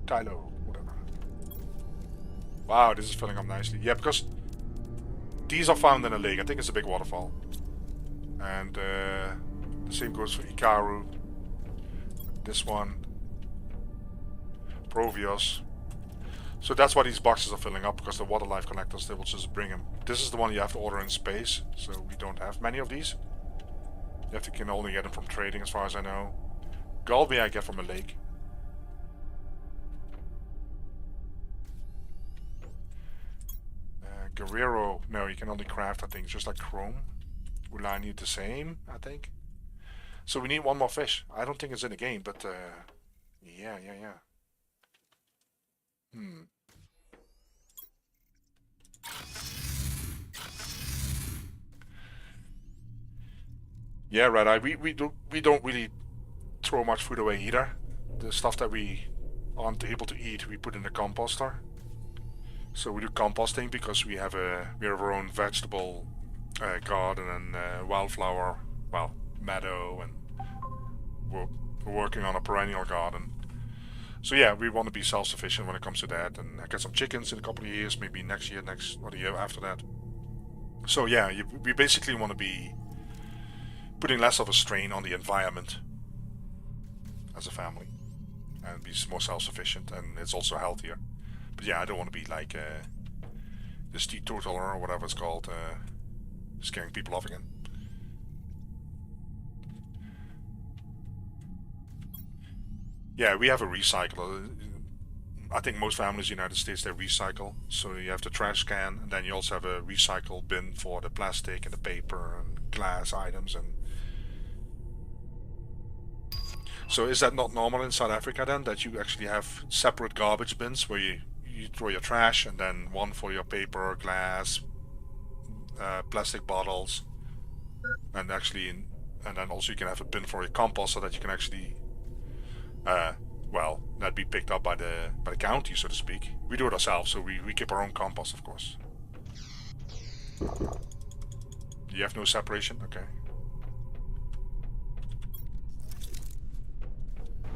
Tylo, whatever. Wow, this is filling up nicely. Yeah, because these are found in a lake. I think it's a big waterfall. And the same goes for Ikaru. this one, Provios. So that's why these boxes are filling up, because the water life connectors, they will just bring them. This is the one you have to order in space, so we don't have many of these. You can only get them from trading, as far as I know. Galbi I get from a lake. Guerrero, no, you can only craft, I think, just like Chrome. Will I need the same, I think? So we need one more fish. I don't think it's in the game, but yeah. Yeah, right. We don't really throw much food away either. The stuff that we aren't able to eat, we put in the composter. So we do composting because we have our own vegetable garden and wildflower, well, meadow, and we're working on a perennial garden. So yeah, we want to be self-sufficient when it comes to that, and get some chickens in a couple of years, maybe next year, or the year after that. So yeah, we basically want to be putting less of a strain on the environment as a family, and be more self-sufficient, and it's also healthier. But yeah, I don't want to be like this teetotaler or whatever it's called, scaring people off again. Yeah, we have a recycler. I think most families in the United States, they recycle. So you have the trash can, and then you also have a recycle bin for the plastic and the paper and glass items. And so is that not normal in South Africa then, that you actually have separate garbage bins where you throw your trash, and then one for your paper, glass, plastic bottles, and then also you can have a bin for your compost, so that you can actually well, that'd be picked up by the county, so to speak. We do it ourselves, so we keep our own compost, of course. You have no separation? Okay.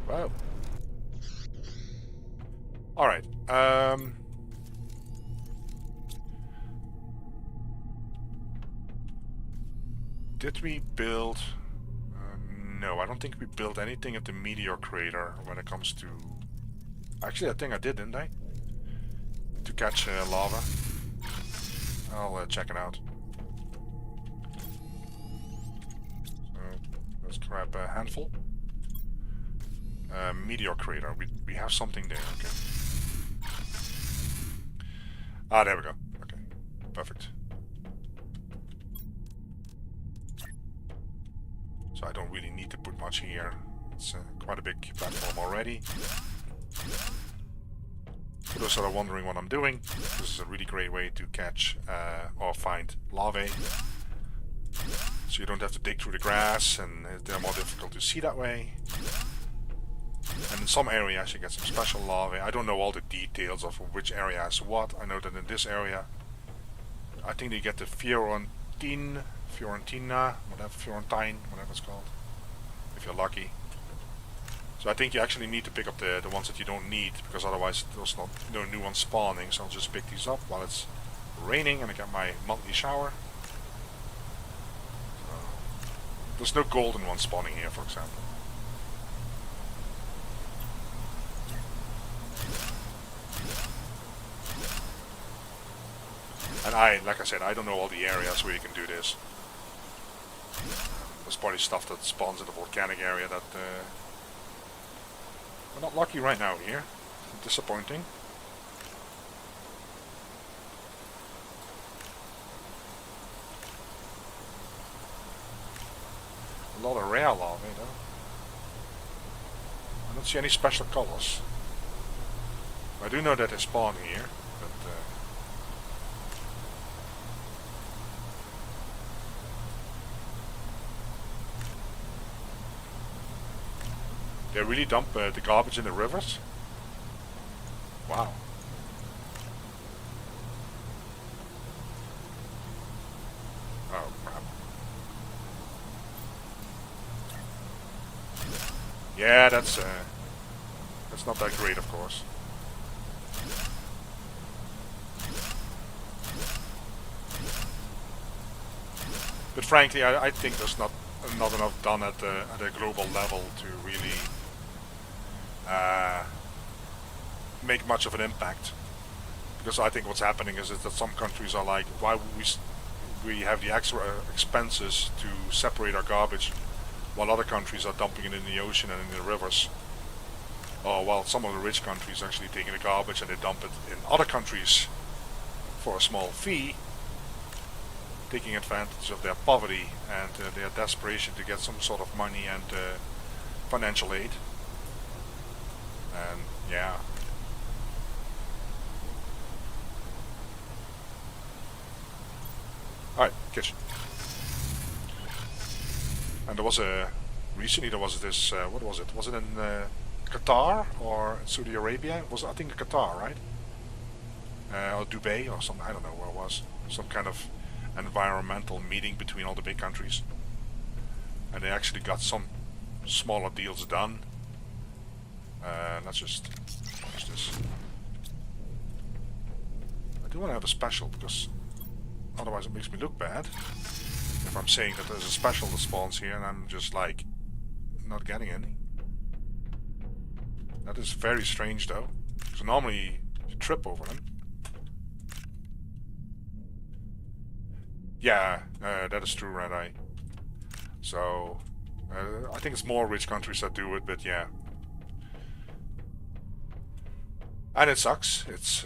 Wow. Alright. Did we build... no, I don't think we built anything at the meteor crater when it comes to... Actually, I think I did, didn't I? To catch lava. I'll check it out. So, let's grab a handful. Meteor crater. We have something there, okay. Ah, there we go. Okay, perfect. So I don't really need to put much here. It's quite a big platform already. For those that are wondering what I'm doing, this is a really great way to catch or find larvae. So you don't have to dig through the grass, and they're more difficult to see that way. And in some areas you get some special larvae. I don't know all the details of which area has what. I know that in this area, I think you get the Florentine, Florentine, whatever it's called, if you're lucky. So I think you actually need to pick up the ones that you don't need, because otherwise there's no new ones spawning. So I'll just pick these up while it's raining and I get my monthly shower. So, there's no golden ones spawning here, for example. And like I said, I don't know all the areas where you can do this. There's probably stuff that spawns in the volcanic area that we're not lucky right now here. Disappointing. A lot of rare larvae though. I don't see any special colors. I do know that they spawn here, but they really dump the garbage in the rivers? Wow. Oh crap. Yeah, that's not that great, of course. But frankly, I think there's not enough done at a global level to really make much of an impact. Because I think what's happening is that some countries are like, why would we have the extra expenses to separate our garbage, while other countries are dumping it in the ocean and in the rivers. Or while some of the rich countries are actually taking the garbage and they dump it in other countries for a small fee, taking advantage of their poverty and their desperation to get some sort of money and financial aid. And yeah. Alright, kitchen. And there was recently there was this, what was it? Was it in Qatar or Saudi Arabia? It was, I think, Qatar, right? Or Dubai or something, I don't know where it was. Some kind of environmental meeting between all the big countries. And they actually got some smaller deals done. Let's just finish this. I do want to have a special because otherwise it makes me look bad. If I'm saying that there's a special that spawns here and I'm just like not getting any. That is very strange though. Because normally you trip over them. Yeah, that is true, Red Eye. So I think it's more rich countries that do it, but yeah. And it sucks. It's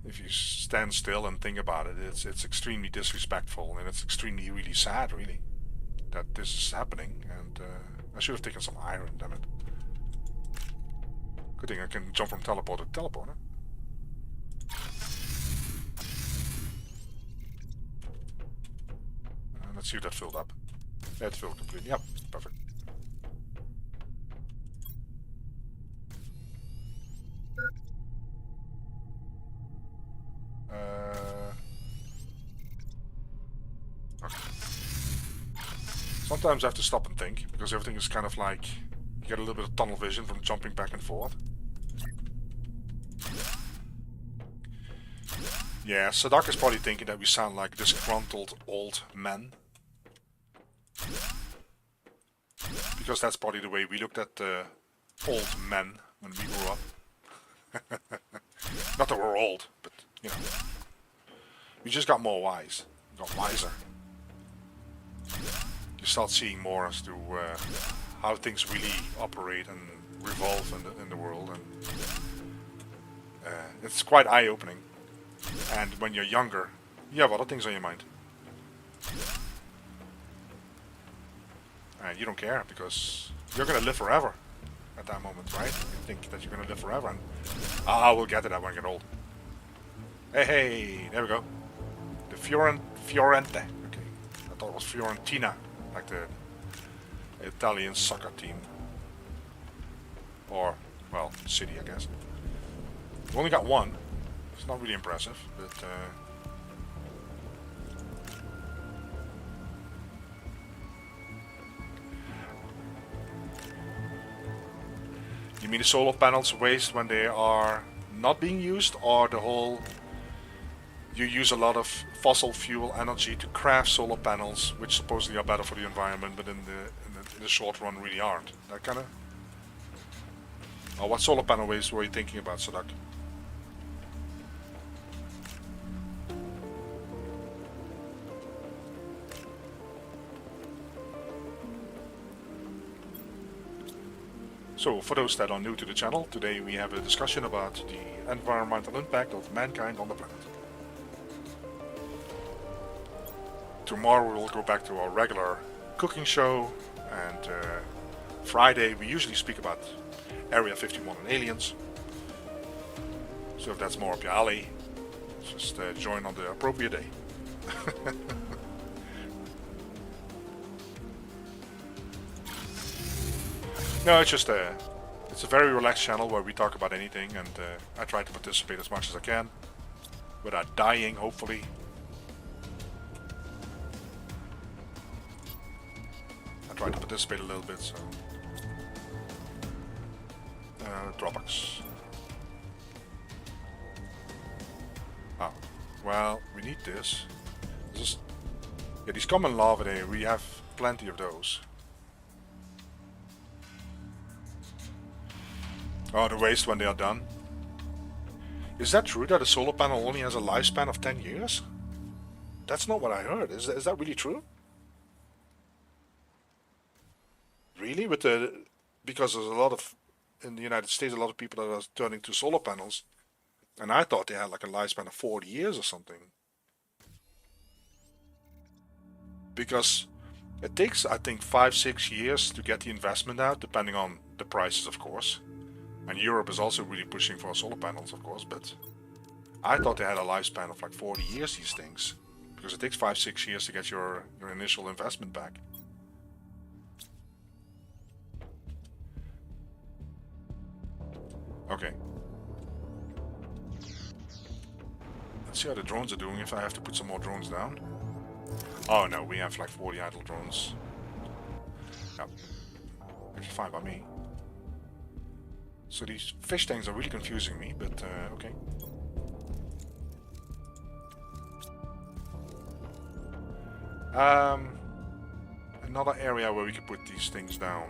if you stand still and think about it, it's extremely disrespectful, and it's extremely really sad, really, that this is happening. And I should have taken some iron, damn it. Good thing I can jump from teleporter to teleporter. Let's see if that filled up. Yeah, it filled completely. Yep, perfect. Okay. Sometimes I have to stop and think, because everything is kind of like, you get a little bit of tunnel vision from jumping back and forth. Yeah, Sadak is probably thinking that we sound like disgruntled old men. Because that's probably the way we looked at old men when we grew up. Not that we're old, but, you know. We just got more wise. We got wiser. You start seeing more as to how things really operate and revolve in the world. And it's quite eye-opening. And when you're younger, you have other things on your mind. And you don't care because you're going to live forever at that moment, right? You think that you're going to live forever and we'll get to that when I get old. Hey, there we go. The Fiorente. Okay, I thought it was Fiorentina, like the Italian soccer team. Or, well, city, I guess. We only got one. It's not really impressive, but you mean the solar panels waste when they are not being used, or the whole you use a lot of fossil fuel energy to craft solar panels which supposedly are better for the environment, but in the short run really aren't? That kind of... Or what solar panel waste were you thinking about, Sadak? So, for those that are new to the channel, today we have a discussion about the environmental impact of mankind on the planet. Tomorrow we'll go back to our regular cooking show, and Friday we usually speak about Area 51 and aliens. So if that's more up your alley, just join on the appropriate day. No, it's just it's a very relaxed channel where we talk about anything, and I try to participate as much as I can without dying, hopefully. I try to participate a little bit, so Dropbox. Oh, well, we need this. Yeah, these common larvae, we have plenty of those. Oh, the waste when they are done. Is that true that a solar panel only has a lifespan of 10 years? That's not what I heard. Is that really true? Really? Because there's a lot of, in the United States, a lot of people that are turning to solar panels, and I thought they had like a lifespan of 40 years or something. Because it takes, I think, 5-6 years to get the investment out, depending on the prices, of course. And Europe is also really pushing for solar panels, of course, but I thought they had a lifespan of like 40 years, these things. Because it takes 5-6 years to get your initial investment back. Okay. Let's see how the drones are doing, if I have to put some more drones down. Oh no, we have like 40 idle drones. Yeah. Actually fine by me. So these fish tanks are really confusing me, but okay. Another area where we could put these things down.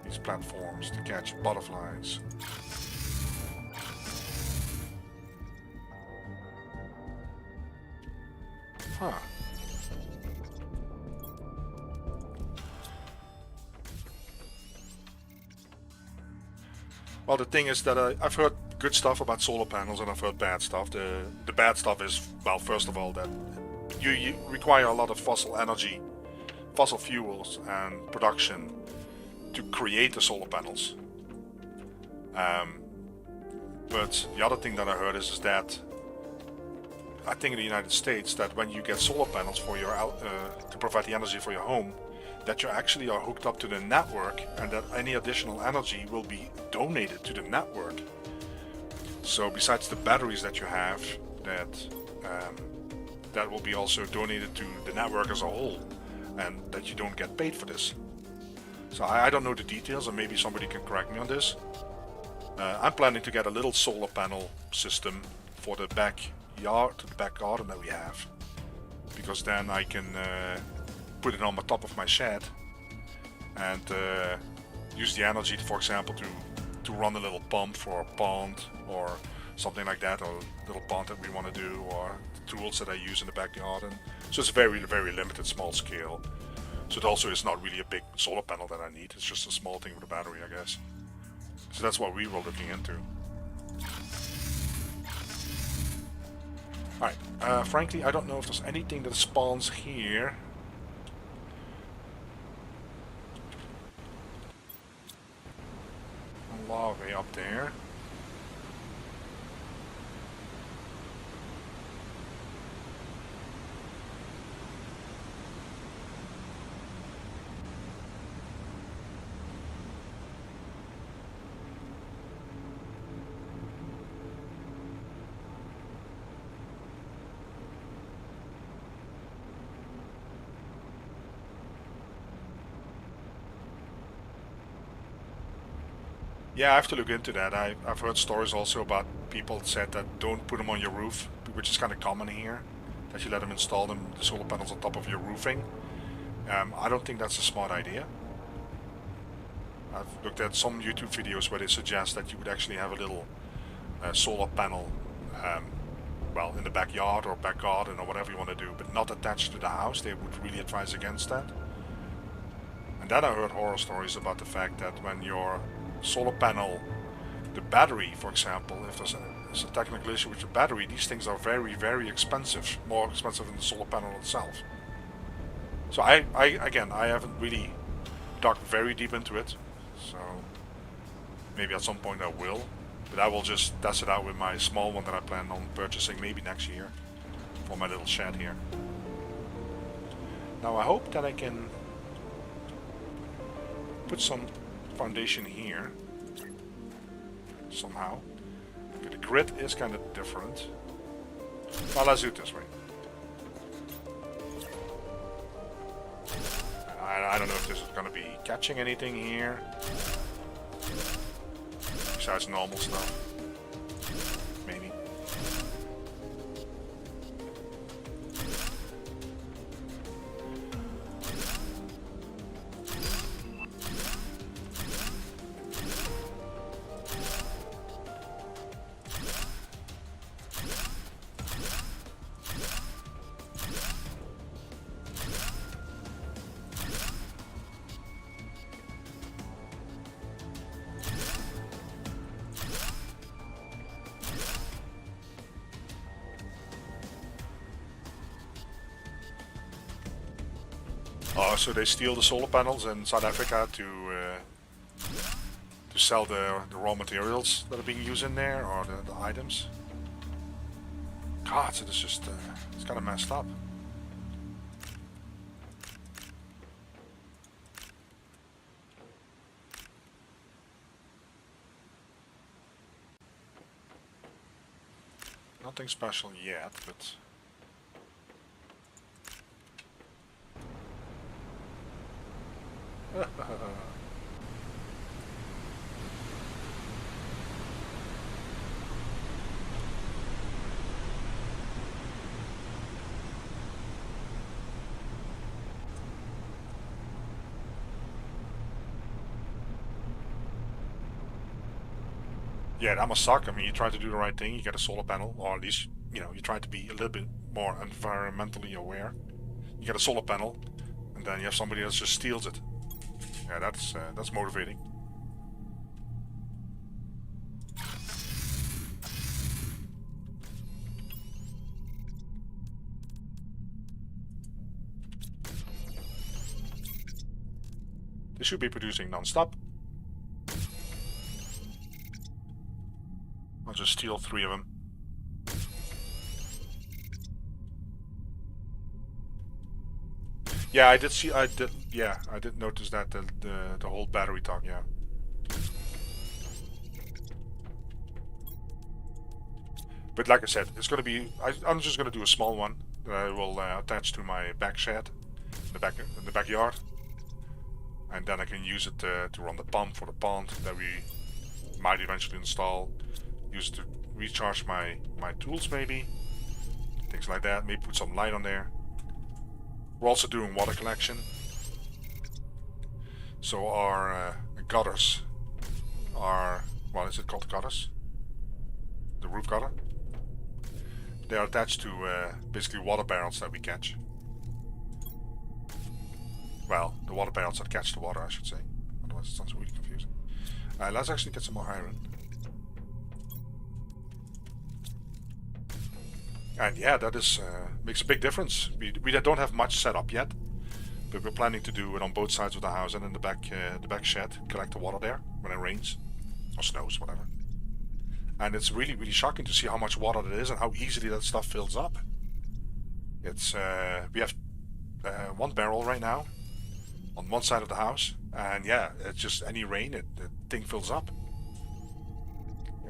These platforms to catch butterflies. Huh. Well, the thing is that I've heard good stuff about solar panels and I've heard bad stuff. The bad stuff is, well, first of all, that you require a lot of fossil energy, fossil fuels and production to create the solar panels. But the other thing that I heard is that I think in the United States that when you get solar panels for your to provide the energy for your home, that you actually are hooked up to the network and that any additional energy will be donated to the network. So besides the batteries that you have, that will be also donated to the network as a whole, and that you don't get paid for this. So I don't know the details, and maybe somebody can correct me on this. I'm planning to get a little solar panel system for the backyard, the back garden that we have, because then I can put it on the top of my shed and use the energy, for example, to run a little pump for a pond or something like that, or a little pond that we want to do, or the tools that I use in the backyard. And so it's very, very limited, small scale. So it also is not really a big solar panel that I need. It's just a small thing with a battery, I guess. So that's what we were looking into. Alright, frankly, I don't know if there's anything that spawns here. A larvae up there. Yeah, I have to look into that. I've heard stories also about people said that don't put them on your roof, which is kind of common here, that you let them install the solar panels on top of your roofing. I don't think that's a smart idea. I've looked at some YouTube videos where they suggest that you would actually have a little solar panel, well, in the backyard or back garden or whatever you want to do, but not attached to the house. They would really advise against that. And then I heard horror stories about the fact that when your solar panel, the battery, for example, if there's a technical issue with the battery, these things are very, very expensive, more expensive than the solar panel itself. So I haven't really dug very deep into it, so maybe at some point I will, but I will just test it out with my small one that I plan on purchasing maybe next year for my little shed here. Now I hope that I can put some foundation here somehow. Okay, the grid is kind of different. Well, let's do it this way. I don't know if this is going to be catching anything here besides normal stuff. Maybe. Oh, so they steal the solar panels in South Africa to sell the raw materials that are being used in there, or the items. God, so it's just it's kind of messed up. Nothing special yet, but yeah, that must suck. I mean, you try to do the right thing, you get a solar panel, or at least, you know, you try to be a little bit more environmentally aware. You get a solar panel, and then you have somebody else just steals it. Yeah, that's motivating. They should be producing non-stop. I'll just steal 3 of them. Yeah, I did notice that the whole battery talk, yeah. But like I said, it's gonna be, I'm just gonna do a small one that I will attach to my back shed, in the backyard. And then I can use it to run the pump for the pond that we might eventually install. Use it to recharge my tools maybe. Things like that. Maybe put some light on there. We're also doing water collection. So our gutters are, what is it called, gutters? The roof gutter? They are attached to basically water barrels that we catch. Well, the water barrels that catch the water, I should say. Otherwise it sounds really confusing. Let's actually get some more iron. And yeah, that is makes a big difference. We don't have much set up yet, but we're planning to do it on both sides of the house and in the back shed. Collect the water there when it rains or snows, whatever. And it's really, really shocking to see how much water there is and how easily that stuff fills up. It's we have 1 barrel right now on one side of the house, and yeah, it's just any rain, the thing fills up.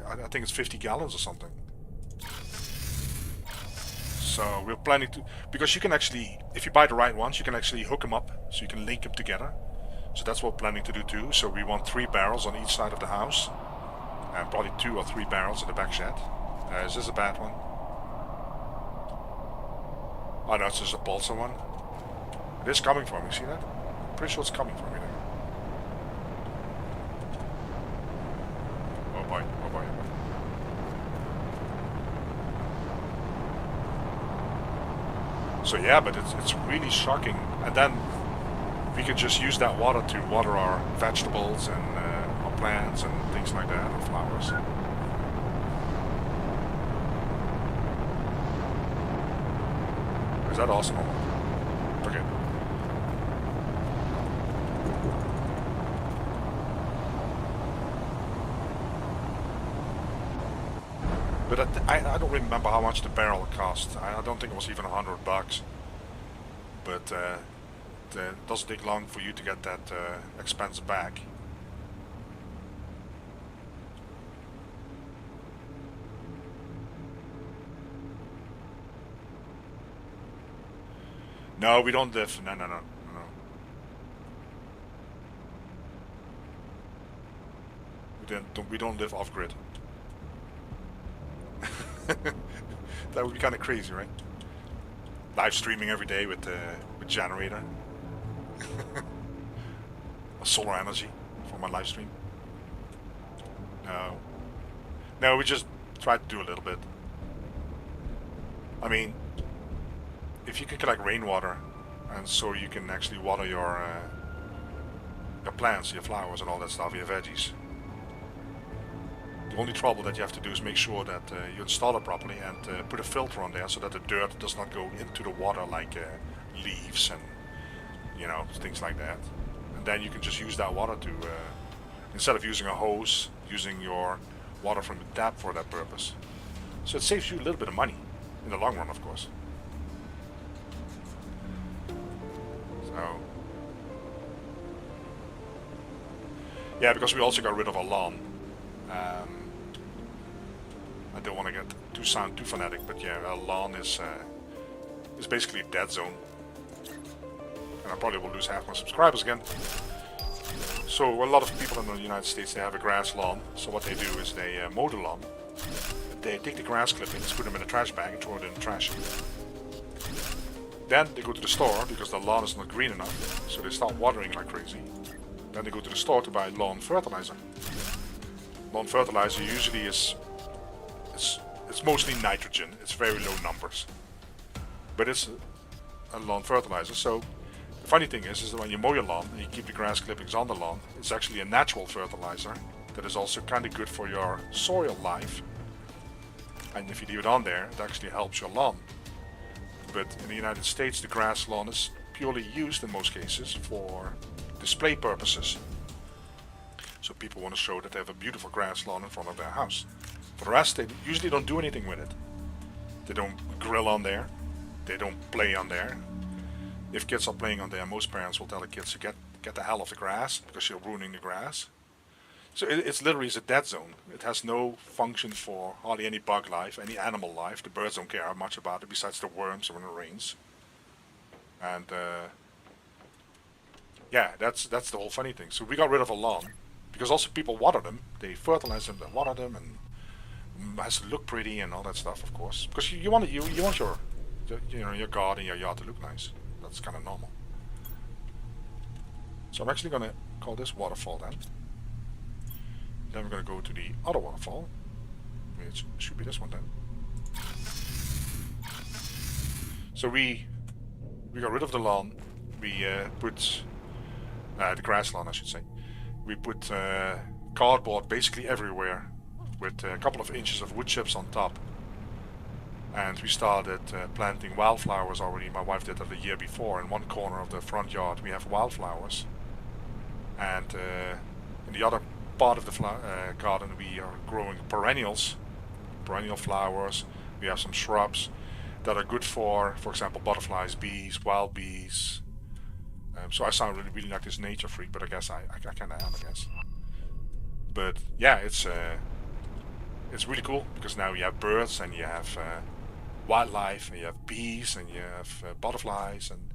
I think it's 50 gallons or something. So we're planning to, because you can actually, if you buy the right ones, you can actually hook them up, so you can link them together. So that's what we're planning to do too. So we want 3 barrels on each side of the house, and probably 2 or 3 barrels in the back shed. Is this a bad one? Oh no, it's just a balsa one. It is coming from me, see that? I'm pretty sure it's coming from me there. Oh boy, oh boy, oh boy. So yeah, but it's really shocking. And then we can just use that water to water our vegetables and our plants and things like that, or flowers. Is that awesome? Okay. But I don't remember how much the barrel cost. I don't think it was even $100. But it doesn't take long for you to get that expense back. No, we don't live. No. We don't live off grid. That would be kind of crazy, right? Live streaming every day with generator, solar energy for my live stream. No, we just try to do a little bit. I mean, if you can collect rainwater, and so you can actually water your plants, your flowers, and all that stuff, your veggies. The only trouble that you have to do is make sure that you install it properly and put a filter on there so that the dirt does not go into the water like leaves and you know, things like that. And then you can just use that water to, instead of using a hose, using your water from the tap for that purpose. So it saves you a little bit of money in the long run, of course. So yeah, because we also got rid of our lawn. I don't want to sound too fanatic, but yeah, our lawn is basically a dead zone, and I probably will lose half my subscribers again. So a lot of people in the United States, they have a grass lawn. So what they do is they mow the lawn. They take the grass clippings, put them in a trash bag, and throw it in the trash. Then they go to the store because the lawn is not green enough, so they start watering like crazy. Then they go to the store to buy lawn fertilizer. Lawn fertilizer usually it's mostly nitrogen. It's very low numbers, but it's a lawn fertilizer. So the funny thing is that when you mow your lawn and you keep the grass clippings on the lawn, it's actually a natural fertilizer that is also kind of good for your soil life. And if you leave it on there, it actually helps your lawn. But in the United States, the grass lawn is purely used in most cases for display purposes. So people want to show that they have a beautiful grass lawn in front of their house. For the rest, they usually don't do anything with it. They don't grill on there. They don't play on there. If kids are playing on there, most parents will tell the kids to get the hell off the grass because you're ruining the grass. So it's literally a dead zone. It has no function for hardly any bug life, any animal life. The birds don't care much about it besides the worms when it rains. And yeah, that's the whole funny thing. So we got rid of a lawn because also people water them. They fertilize them, they water them, and it has to look pretty and all that stuff, of course. Because you want your your garden, your yard to look nice. That's kind of normal. So I'm actually gonna call this waterfall then. Then we're going to go to the other waterfall. It should be this one then. So we got rid of the lawn. We put the grass lawn, I should say. We put cardboard basically everywhere with a couple of inches of wood chips on top. And we started planting wildflowers already. My wife did that the year before. In one corner of the front yard we have wildflowers. And in the other part of the garden we are growing perennial flowers. We have some shrubs that are good for example, butterflies, bees, wild bees. So I sound really like this nature freak, but I guess I kind of am, I guess. But yeah, it's really cool because now you have birds and you have wildlife and you have bees and you have butterflies, and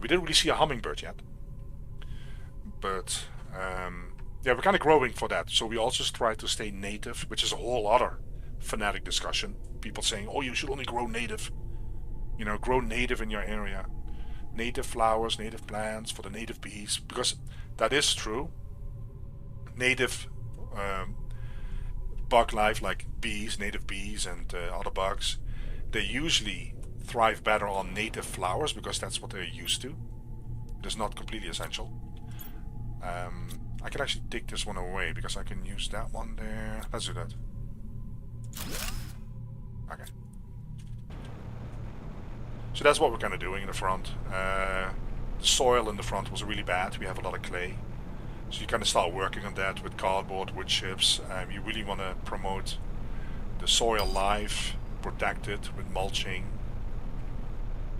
we didn't really see a hummingbird yet, but yeah, we're kind of growing for that. So we also try to stay native, which is a whole other fanatic discussion. People saying, oh, you should only grow native. You know, grow native in your area. Native flowers, native plants for the native bees. Because that is true. Native bug life like bees, native bees and other bugs, they usually thrive better on native flowers because that's what they're used to. It is not completely essential. I can actually take this one away because I can use that one there. Let's do that. Okay. So that's what we're kind of doing in the front. The soil in the front was really bad. We have a lot of clay. So you kind of start working on that with cardboard, wood chips. You really want to promote the soil life, protect it with mulching.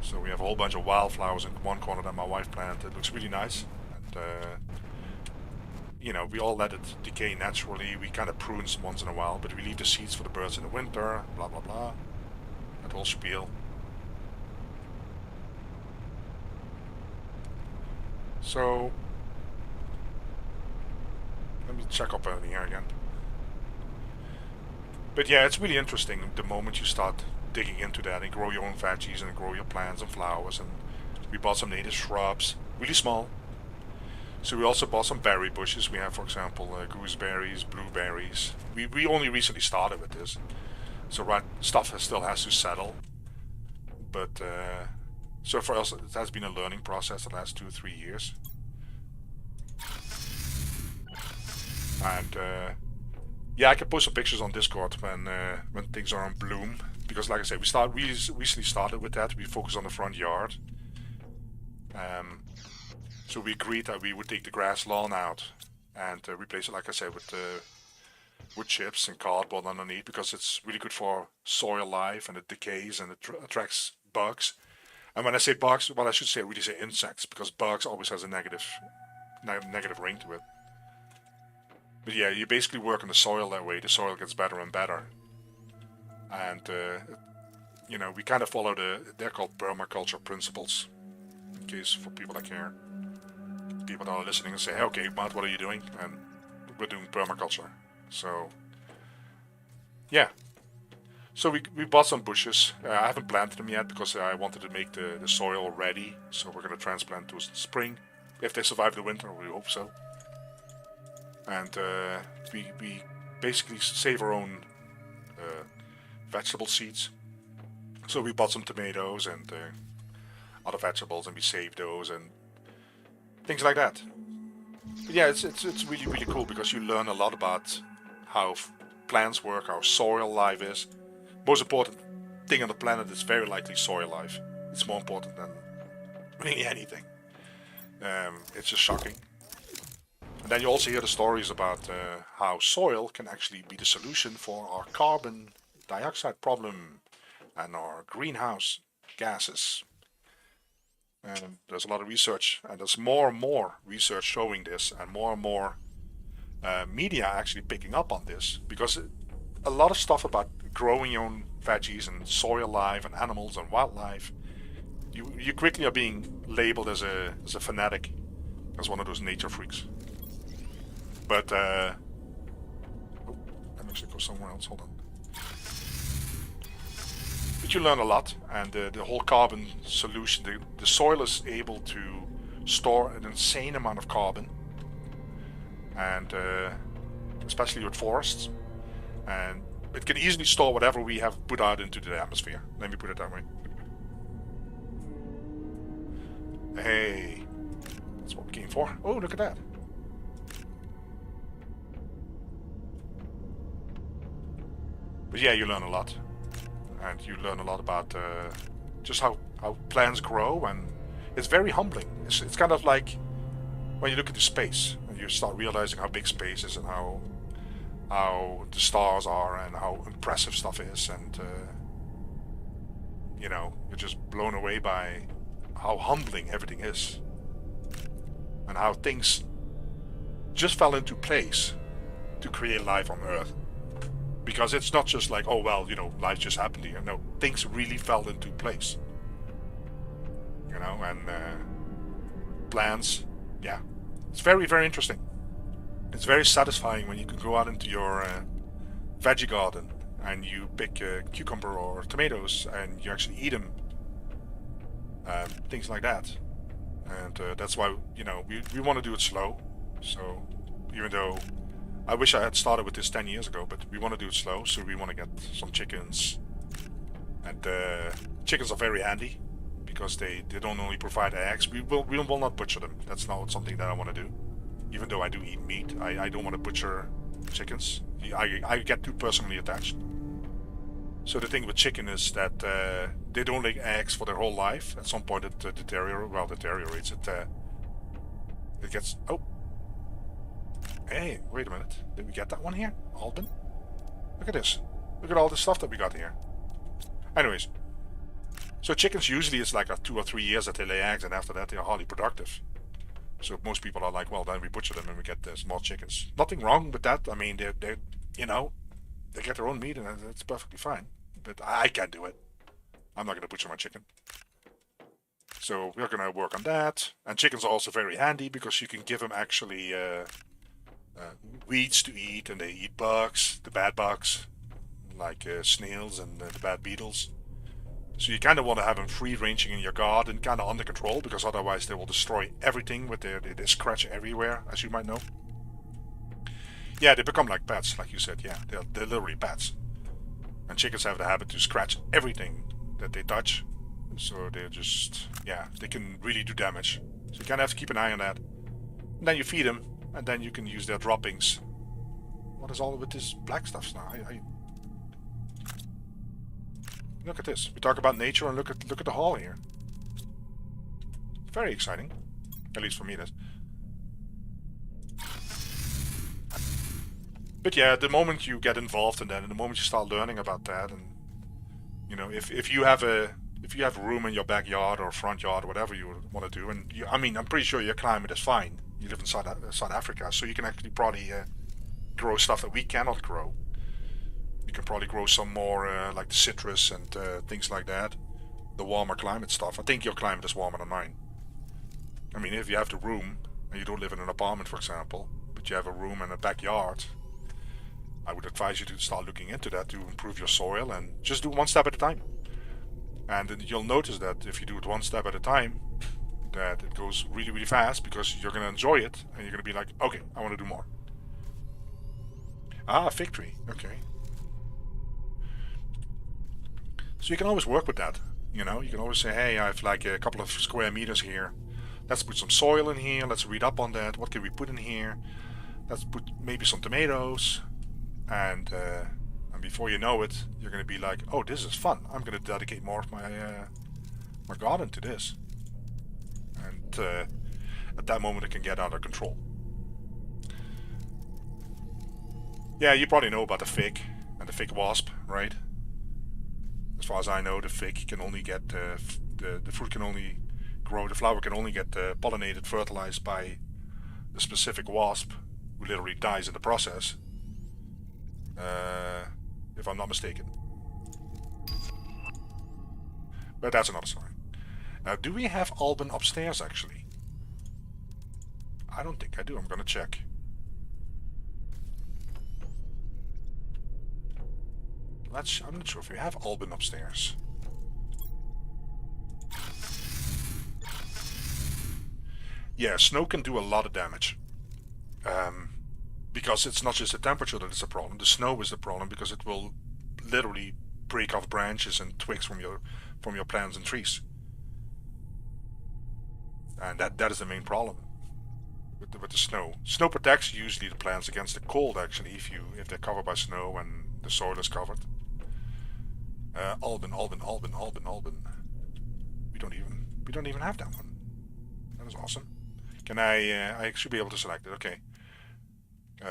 So we have a whole bunch of wildflowers in one corner that my wife planted. It looks really nice. And you know, we all let it decay naturally. We kind of prune some once in a while, but we leave the seeds for the birds in the winter, blah blah blah. That whole spiel. So let me check up over here again. But yeah, it's really interesting the moment you start digging into that and grow your own veggies and grow your plants and flowers. And we bought some native shrubs, really small. So we also bought some berry bushes. We have, for example, gooseberries, blueberries. We only recently started with this, so stuff still has to settle. But so for us, it has been a learning process the last 2 or 3 years. And yeah, I can post some pictures on Discord when things are in bloom. Because, like I said, we recently started with that. We focus on the front yard. So we agreed that we would take the grass lawn out and replace it, like I said, with wood chips and cardboard underneath, because it's really good for soil life, and it decays and it attracts bugs. And when I say bugs, well, I should say really say insects, because bugs always has a negative ring to it. But yeah, you basically work on the soil that way. The soil gets better and better. And, you know, we kind of follow they're called permaculture principles. In case for people that care. People that are listening and say, hey, okay, Matt, what are you doing? And we're doing permaculture. So, yeah. So we bought some bushes. I haven't planted them yet because I wanted to make the soil ready. So we're going to transplant those in spring. If they survive the winter, we hope so. And we basically save our own vegetable seeds. So we bought some tomatoes and other vegetables, and we saved those and things like that. But yeah, it's really, really cool, because you learn a lot about how plants work, how soil life is. Most important thing on the planet is very likely soil life. It's more important than really anything. It's just shocking. And then you also hear the stories about how soil can actually be the solution for our carbon dioxide problem and our greenhouse gases. And there's a lot of research, and there's more and more research showing this, and more media actually picking up on this, because a lot of stuff about growing your own veggies and soil life and animals and wildlife, you quickly are being labeled as a fanatic, as one of those nature freaks. But let me actually go somewhere else. Hold on. But you learn a lot, and the whole carbon solution, the soil is able to store an insane amount of carbon, and especially with forests, and it can easily store whatever we have put out into the atmosphere. Let me put it that way. Hey, that's what we came for. Oh, look at that. But yeah, you learn a lot. And you learn a lot about just how plants grow, and it's very humbling. It's kind of like when you look into space and you start realizing how big space is, and how the stars are, and how impressive stuff is, and you know, you're just blown away by how humbling everything is, and how things just fell into place to create life on Earth. Because it's not just like, oh, well, you know, life just happened here. No, things really fell into place. You know, and plants, yeah. It's very, very interesting. It's very satisfying when you can go out into your veggie garden and you pick a cucumber or tomatoes and you actually eat them. Things like that. And that's why, you know, we want to do it slow. So, even though I wish I had started with this 10 years ago, but we want to do it slow, so we want to get some chickens. And chickens are very handy, because they don't only provide eggs. We will not butcher them. That's not something that I want to do. Even though I do eat meat, I don't want to butcher chickens. I get too personally attached. So the thing with chicken is that they don't lay eggs for their whole life. At some point it deteriorates. It gets... Oh! Hey, wait a minute. Did we get that one here? Alden? Look at this. Look at all the stuff that we got here. Anyways. So chickens usually it's like 2 or 3 years that they lay eggs, and after that they are hardly productive. So most people are like, well, then we butcher them and we get the small chickens. Nothing wrong with that. I mean, they you know, they get their own meat, and it's perfectly fine. But I can't do it. I'm not going to butcher my chicken. So we're going to work on that. And chickens are also very handy, because you can give them actually... weeds to eat, and they eat bugs, the bad bugs, like snails and the bad beetles. So you kind of want to have them free ranging in your garden, kind of under control, because otherwise they will destroy everything with they scratch everywhere, as you might know. Yeah, they become like pets, like you said. Yeah, they're literally pets. And chickens have the habit to scratch everything that they touch, so they're just, yeah, they can really do damage. So you kind of have to keep an eye on that. And then you feed them, and then you can use their droppings. What is all with this black stuff now? Look at this. We talk about nature, and look at the hall here. Very exciting. At least for me it is. But yeah, the moment you get involved in that, and the moment you start learning about that, and you know, if you have a room in your backyard or front yard or whatever you want to do, and I mean, I'm pretty sure your climate is fine. You live in South Africa, so you can actually probably grow stuff that we cannot grow. You can probably grow some more like the citrus and things like that. The warmer climate stuff. I think your climate is warmer than mine. I mean, if you have the room and you don't live in an apartment, for example, but you have a room and a backyard, I would advise you to start looking into that to improve your soil and just do one step at a time. And then you'll notice that if you do it one step at a time, that it goes really, really fast because you're going to enjoy it and you're going to be like, okay, I want to do more. Ah, fig tree. Okay. So you can always work with that. You know, you can always say, hey, I have like a couple of square meters here. Let's put some soil in here. Let's read up on that. What can we put in here? Let's put maybe some tomatoes. And before you know it, you're going to be like, oh, this is fun. I'm going to dedicate more of my garden to this. And at that moment, it can get out of control. Yeah, you probably know about the fig and the fig wasp, right? As far as I know, the fig can only get the fruit can only grow, the flower can only get pollinated, fertilized by the specific wasp, who literally dies in the process. If I'm not mistaken. But that's another story. Now, do we have Alban upstairs, actually? I don't think I do. I'm gonna check. I'm not sure if we have Alban upstairs. Yeah, snow can do a lot of damage. Because it's not just the temperature that is a problem. The snow is the problem because it will literally break off branches and twigs from your plants and trees. And that is the main problem with the snow. Snow protects usually the plants against the cold, actually, if they're covered by snow and the soil is covered. Alban. We don't even have that one. That is awesome. Can I should be able to select it. Okay.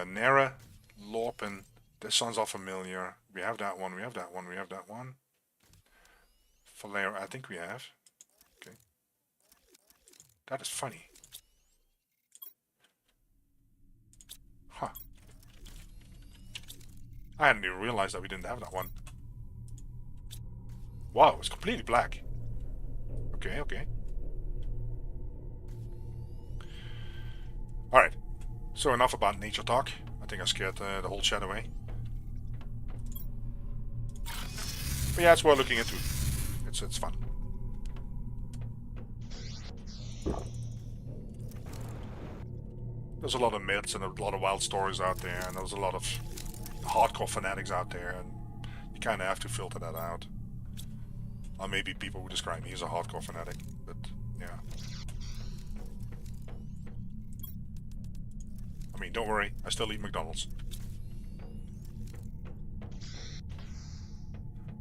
Nera, Lorpen. This sounds all familiar. We have that one. We have that one. We have that one. Valera, I think we have. Okay. That is funny. Huh. I hadn't even realized that we didn't have that one. Wow, it's completely black. Okay, okay. Alright. So enough about nature talk. I think I scared the whole chat away. But yeah, it's worth looking into. It's fun. There's a lot of myths and a lot of wild stories out there, and there's a lot of hardcore fanatics out there, and you kind of have to filter that out. Or maybe people would describe me as a hardcore fanatic, but yeah. I mean, don't worry, I still eat McDonald's.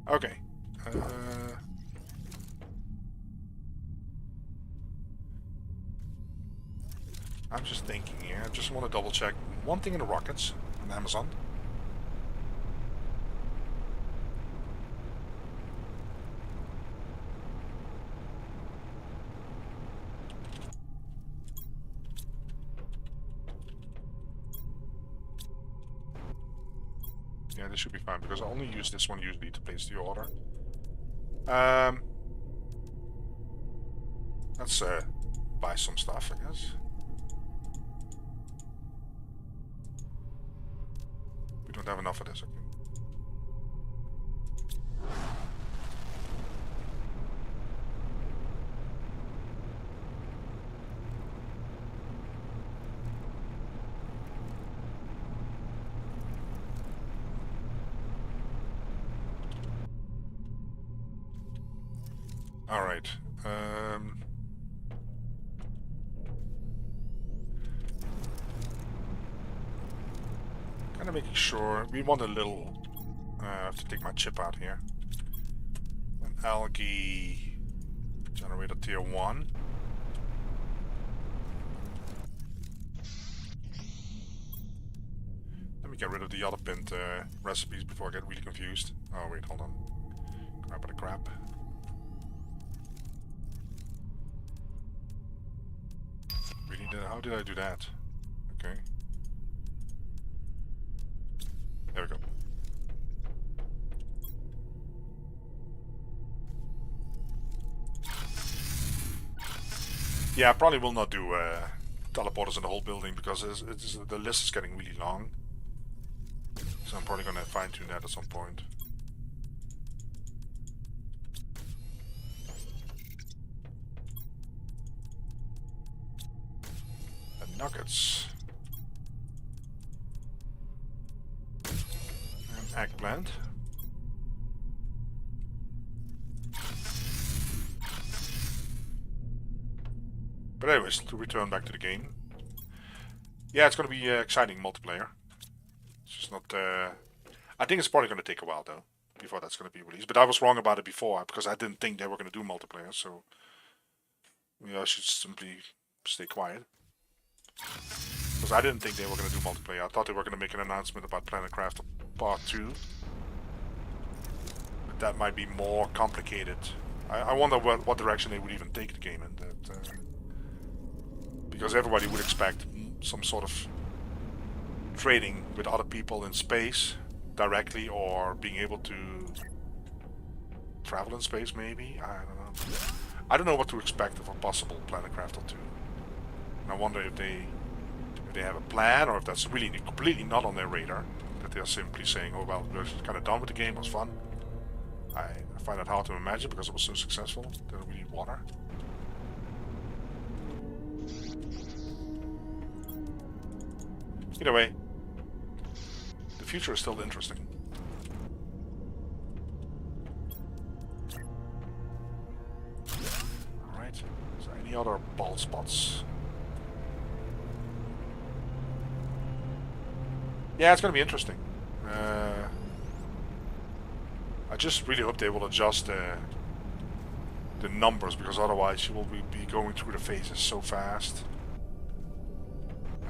Okay. I'm just thinking here. I just want to double check one thing in the rockets on Amazon. Yeah, this should be fine because I only use this one usually to place the order. Let's buy some stuff, I guess. We don't have enough of this, okay. Alright. Kind of making sure we want a little. I have to take my chip out here. An algae generator tier 1. me get rid of the other pinned recipes before I get really confused. Oh wait, hold on. Crap of the crap. Really? How did I do that? Okay. There we go. Yeah, I probably will not do teleporters in the whole building because the list is getting really long. So I'm probably going to fine-tune that at some point. And nuggets. And eggplant. But anyways, to return back to the game. Yeah, it's going to be exciting multiplayer. It's just not... I think it's probably going to take a while though, before that's going to be released. But I was wrong about it before, because I didn't think they were going to do multiplayer, so... I should simply stay quiet. Because I didn't think they were going to do multiplayer. I thought they were going to make an announcement about Planet Crafter Part 2. But that might be more complicated. I wonder what direction they would even take the game in. Because everybody would expect some sort of trading with other people in space directly, or being able to travel in space maybe? I don't know. I don't know what to expect of a possible Planet Crafter 2. And I wonder if they have a plan, or if that's really completely not on their radar. That they're simply saying, oh well, we're kind of done with the game, it was fun. I find it hard to imagine because it was so successful. They don't really need water. Either way, the future is still interesting. Alright, is there any other bald spots? Yeah, it's going to be interesting. I just really hope they will adjust the numbers, because otherwise you will be going through the phases so fast.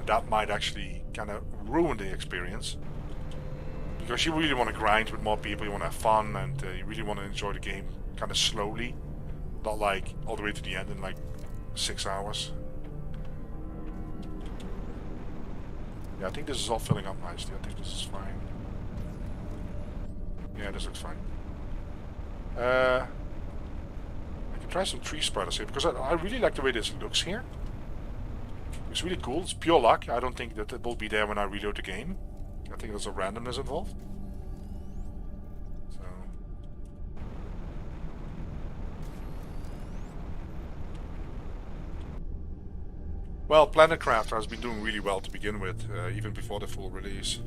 That might actually kind of ruin the experience, because you really want to grind with more people, you want to have fun, and you really want to enjoy the game kind of slowly, not like all the way to the end in like 6 hours. Yeah, I think this is all filling up nicely. I think this is fine. Yeah, this looks fine. I can try some tree spreaders here, because I really like the way this looks here. It's really cool. It's pure luck. I don't think that it will be there when I reload the game. I think there's a randomness involved. So. Well, Planet Crafter has been doing really well to begin with, even before the full release.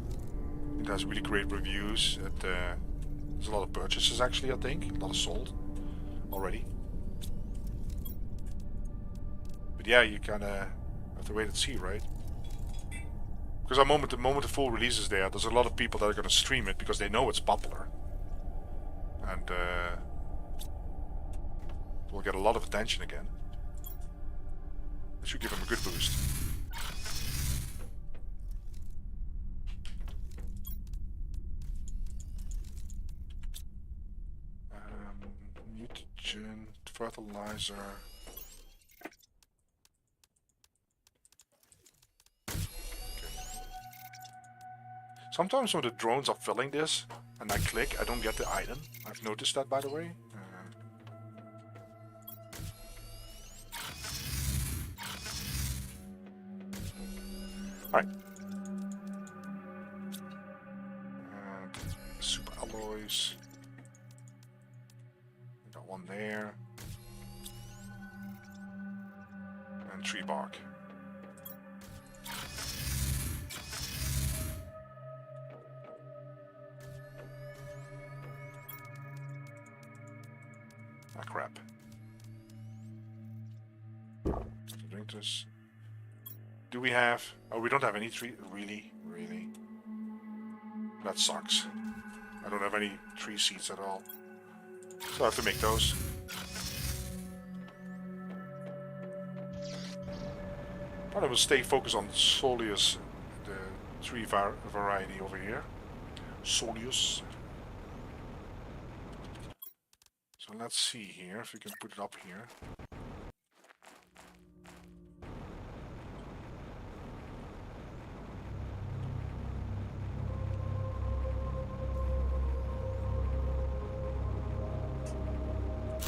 It has really great reviews. There's a lot of purchases actually, I think. A lot of sold already. But yeah, you kind of have to wait and see, right? Because the moment the full release is there's a lot of people that are going to stream it because they know it's popular. And we'll get a lot of attention again. It should give them a good boost. Mutagen, fertilizer. Sometimes when the drones are filling this and I click, I don't get the item. I've noticed that, by the way. Alright. And super alloys. Got one there. And tree bark. Ah, crap. Drink this. Do we have... Oh, we don't have any tree... Really? Really? That sucks. I don't have any tree seeds at all. So I have to make those. But I will stay focused on solely as the tree variety over here. Solius. So let's see here if we can put it up here.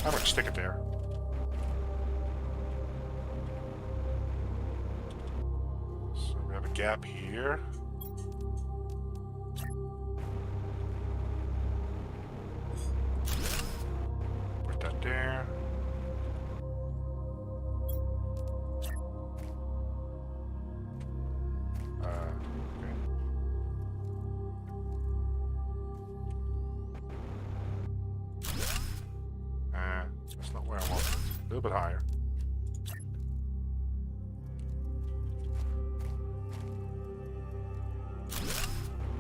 I'm going to stick it there. So we have a gap here. Put that there. That's not where I want it. A little bit higher.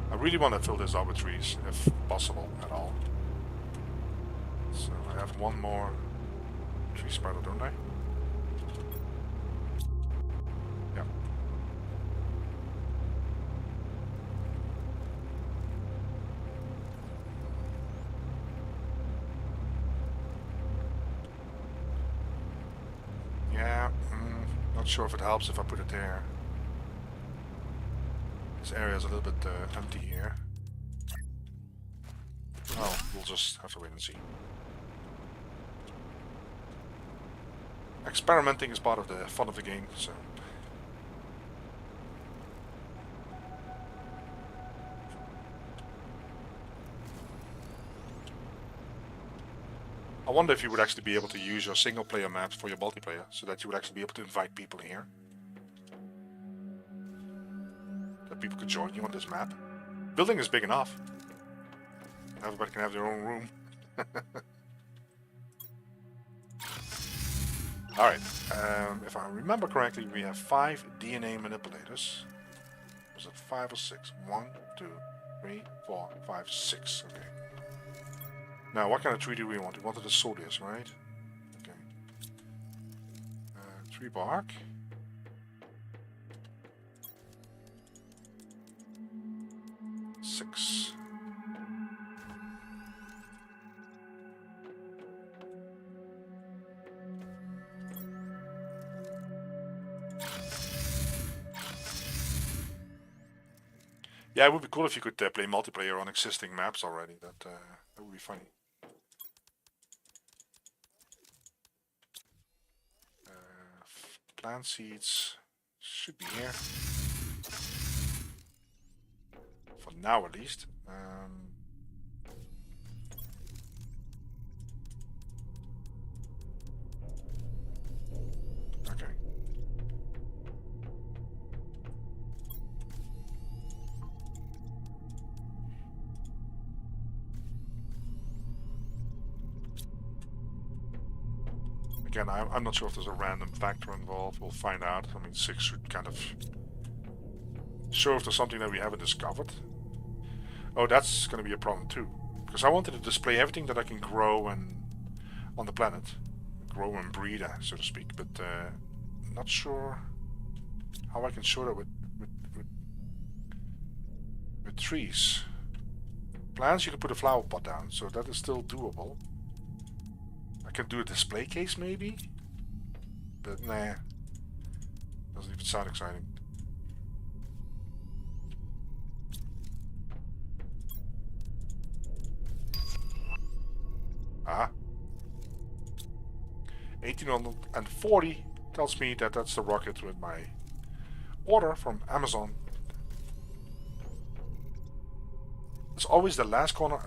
I really want to fill this up with trees, if possible at all. So I have one more tree spider, don't I? Yeah. Yeah, not sure if it helps if I put it there. This area is a little bit empty here. Well, we'll just have to wait and see. Experimenting is part of the fun of the game, so... I wonder if you would actually be able to use your single player maps for your multiplayer, so that you would actually be able to invite people here. That people could join you on this map. Building is big enough. Everybody can have their own room. Alright, if I remember correctly, we have 5 DNA manipulators. Was it 5 or 6? 1, 2, 3, 4, 5, 6. Okay. Now, what kind of tree do we want? We wanted a Solius, right? Okay. 3 bark. Six. Yeah, it would be cool if you could play multiplayer on existing maps already. That would be funny. Plant seeds should be here. For now, at least. Okay. Again, I'm not sure if there's a random factor involved. We'll find out. I mean, 6 should kind of show if there's something that we haven't discovered. Oh, that's going to be a problem too. Because I wanted to display everything that I can grow and on the planet. Grow and breed, so to speak. But not sure how I can show that with trees. Plants, you can put a flower pot down, so that is still doable. I can do a display case maybe, but nah, doesn't even sound exciting. Ah, 1840 tells me that that's the rocket with my order from Amazon. It's always the last corner.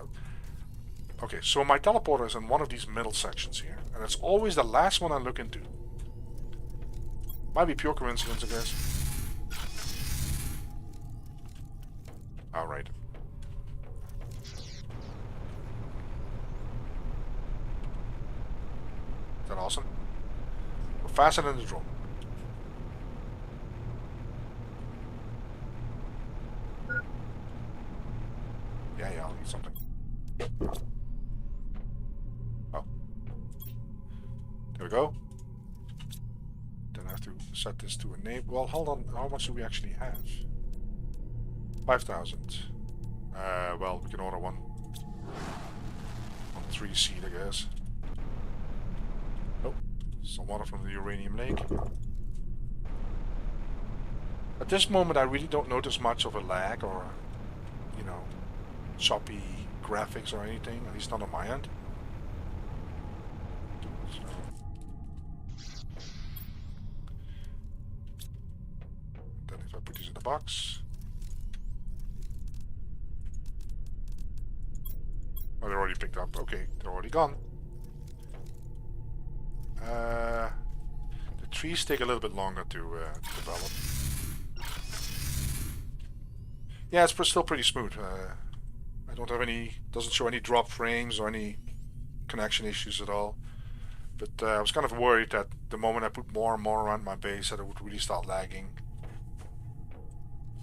Okay, so my teleporter is in one of these middle sections here, and it's always the last one I look into. Might be pure coincidence, I guess. Alright. Is that awesome? We're faster than the drone. Yeah, I'll need something. Oh. There we go. Then I have to set this to enable. Well, hold on. How much do we actually have? 5,000. Well, we can order one. On 3 seed, I guess. Oh, some water from the uranium lake. At this moment, I really don't notice much of a lag or, you know, choppy graphics or anything, at least not on my end. So. Then if I put these in the box. Oh, they're already picked up. Okay, they're already gone. The trees take a little bit longer to develop. Yeah, it's still pretty smooth. I don't have any, doesn't show any drop frames or any connection issues at all. But I was kind of worried that the moment I put more and more around my base that it would really start lagging.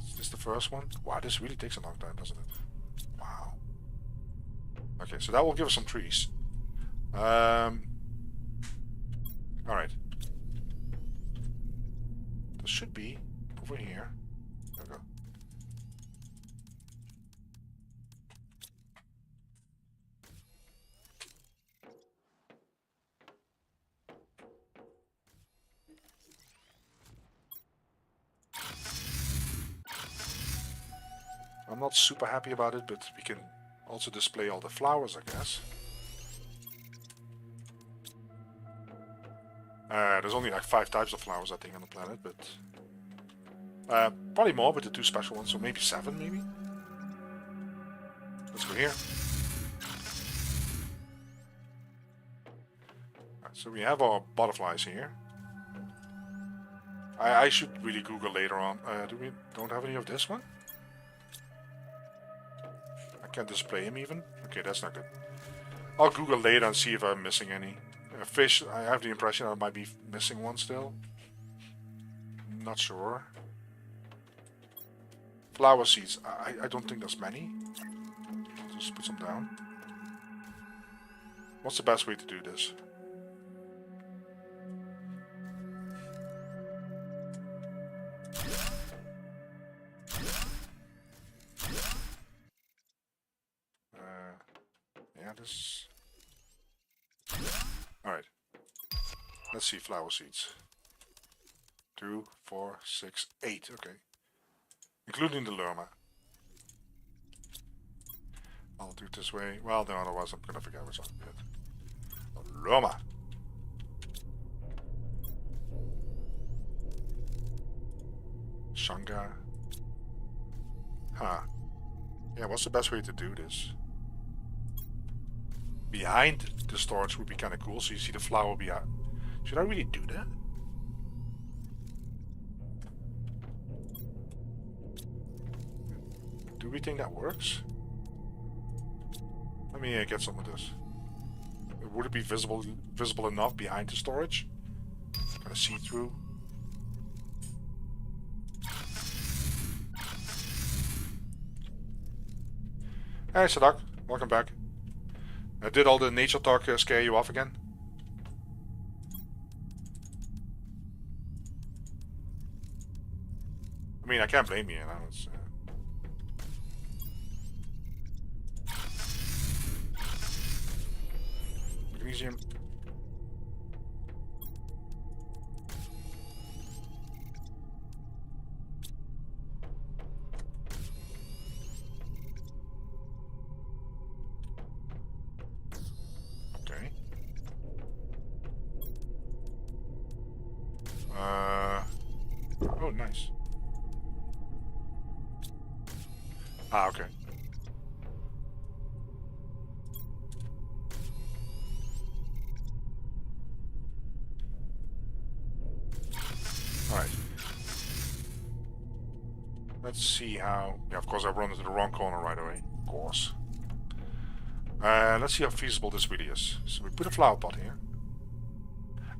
Is this the first one? Wow, this really takes a long time, doesn't it? Wow. Okay, so that will give us some trees. Alright. This should be over here. There we go. I'm not super happy about it, but we can also display all the flowers, I guess. There's only like 5 types of flowers, I think, on the planet, but probably more with the 2 special ones, so maybe 7, maybe. Let's go here. Right, so we have our butterflies here. I should really Google later on. Don't have any of this one? I can't display him even. Okay, that's not good. I'll Google later and see if I'm missing any. Fish, I have the impression I might be missing one still. Not sure. Flower seeds, I don't think there's many. I'll just put some down. What's the best way to do this? Yeah, this... Alright. Let's see, flower seeds. 2, 4, 6, 8. Okay. Including the lerma. I'll do it this way. Well, then otherwise I'm gonna forget what's on it. Lerma! Shanga. Huh. Yeah, what's the best way to do this? Behind the storage would be kind of cool, so you see the flower behind. Should I really do that? Do we think that works? Let me get some of this. Would it be visible enough behind the storage? Kind of see through. Hey, Sadak, welcome back. Did all the nature talk scare you off again? I mean, I can't blame you, you know. It's, magnesium. Oh, nice. Ah, okay. Alright. Let's see how... Yeah, of course I run into the wrong corner right away. Of course. Let's see how feasible this really is. So we put a flower pot here.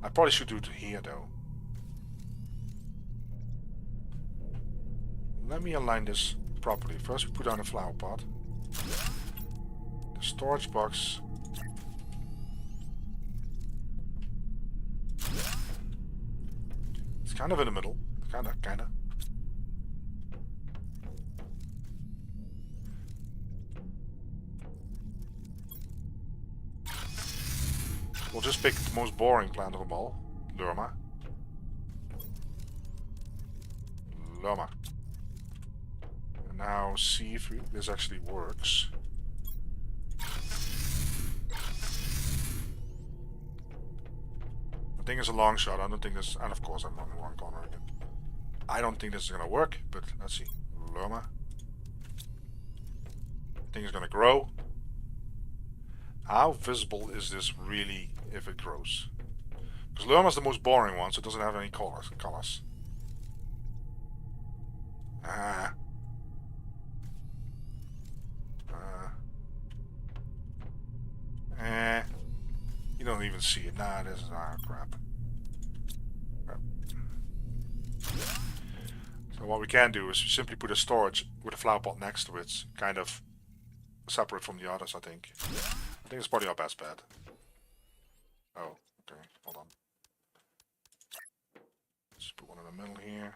I probably should do it here though. Let me align this properly. First we put down a flower pot. The storage box. It's kind of in the middle. Kinda. We'll just pick the most boring plant of them all. Lerma. Lerma. And now see if this actually works. I think it's a long shot. I don't think this... And of course I'm on the wrong corner again. I don't think this is going to work, but let's see. Lerma. I think it's going to grow. How visible is this really if it grows? Because Lerma is the most boring one, so it doesn't have any colors. You don't even see it. Nah, this is crap. So what we can do is simply put a storage with a flower pot next to it, kind of separate from the others, I think. I think it's probably our best bet. Oh, okay, hold on. Let's put one in the middle here.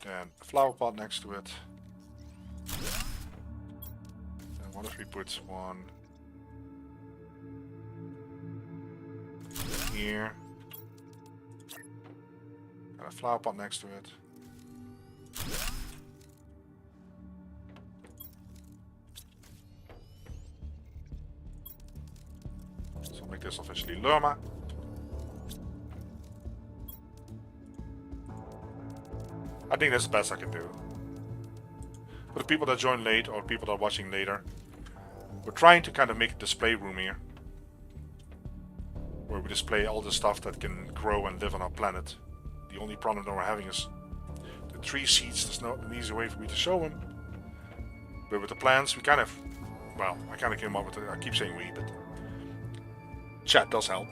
Then a flower pot next to it. And what if we put one here? And a flower pot next to it. So make this officially Lerma. I think that's the best I can do. For the people that join late or people that are watching later, we're trying to kind of make a display room here. Where we display all the stuff that can grow and live on our planet. The only problem that we're having is the tree seeds. There's not an easy way for me to show them. But with the plants, we kind of... Well, I kind of came up with it. I keep saying we, but... Chat does help.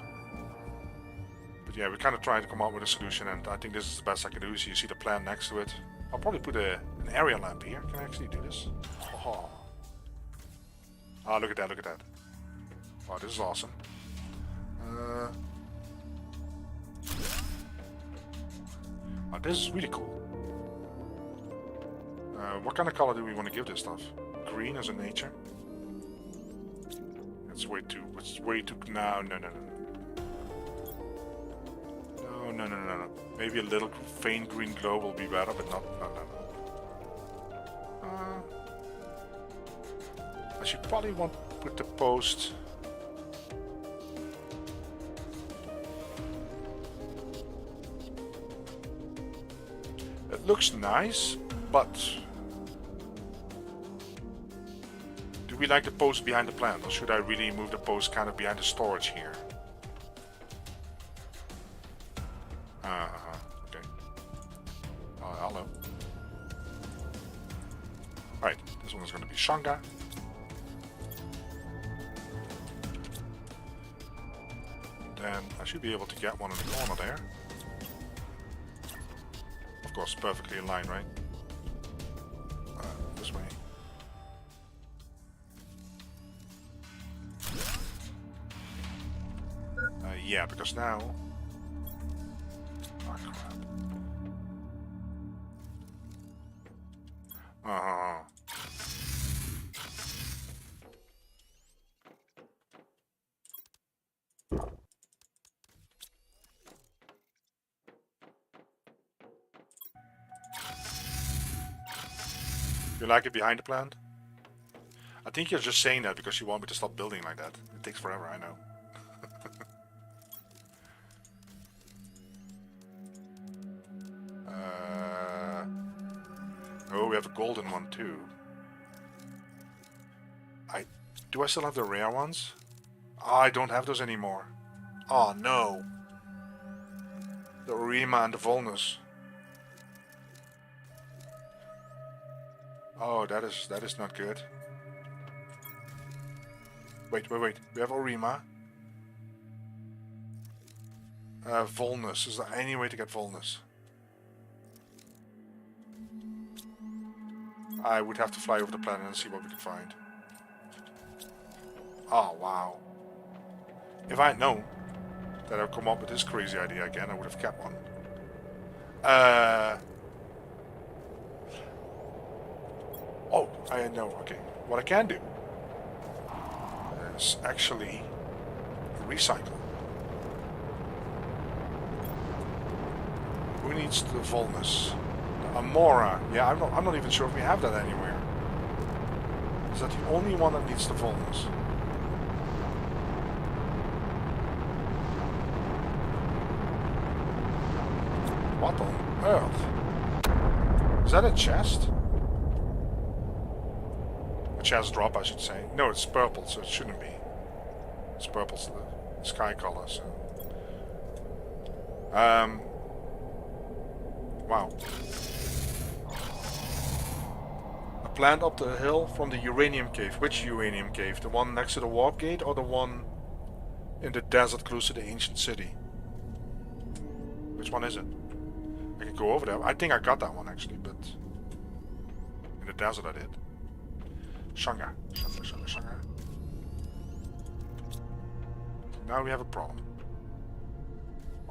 But yeah, we're kind of trying to come up with a solution, and I think this is the best I can do. So you see the plant next to it. I'll probably put an area lamp here. Can I actually do this? Oh, look at that, look at that. Oh, this is awesome. Oh, this is really cool. What kind of color do we want to give this stuff? Green as a nature? It's way too... No. No. Maybe a little faint green glow will be better, but not... No. I should probably want to put the post... It looks nice, but... Do we like the post behind the plant, or should I really move the post kind of behind the storage here? Okay. Hello. Alright, this one is going to be Shanga. Then I should be able to get one in the corner there. Of course, perfectly in line, right? This way. Yeah, because now... Oh, crap. You like it behind the plant? I think you're just saying that because you want me to stop building like that. It takes forever, I know. Oh, we have a golden one too. Do I still have the rare ones? Oh, I don't have those anymore. Oh no. The Orima and the Volnus. Oh, that is not good. Wait. We have Orima. Volnus. Is there any way to get Volnus? I would have to fly over the planet and see what we can find. Oh, wow. If I had known that I'd come up with this crazy idea again, I would have kept one. Oh, I know. Okay. What I can do is actually recycle. Who needs the Volnus? The Amora. Yeah, I'm not even sure if we have that anywhere. Is that the only one that needs the Volnus? What on earth? Is that a chest? A chest drop, I should say. No, it's purple, so it shouldn't be. It's purple's the sky color, so... Wow. A plant up the hill from the uranium cave. Which uranium cave? The one next to the warp gate or the one in the desert close to the ancient city? Which one is it? I can go over there. I think I got that one actually, but in the desert I did. Shanga. Now we have a problem.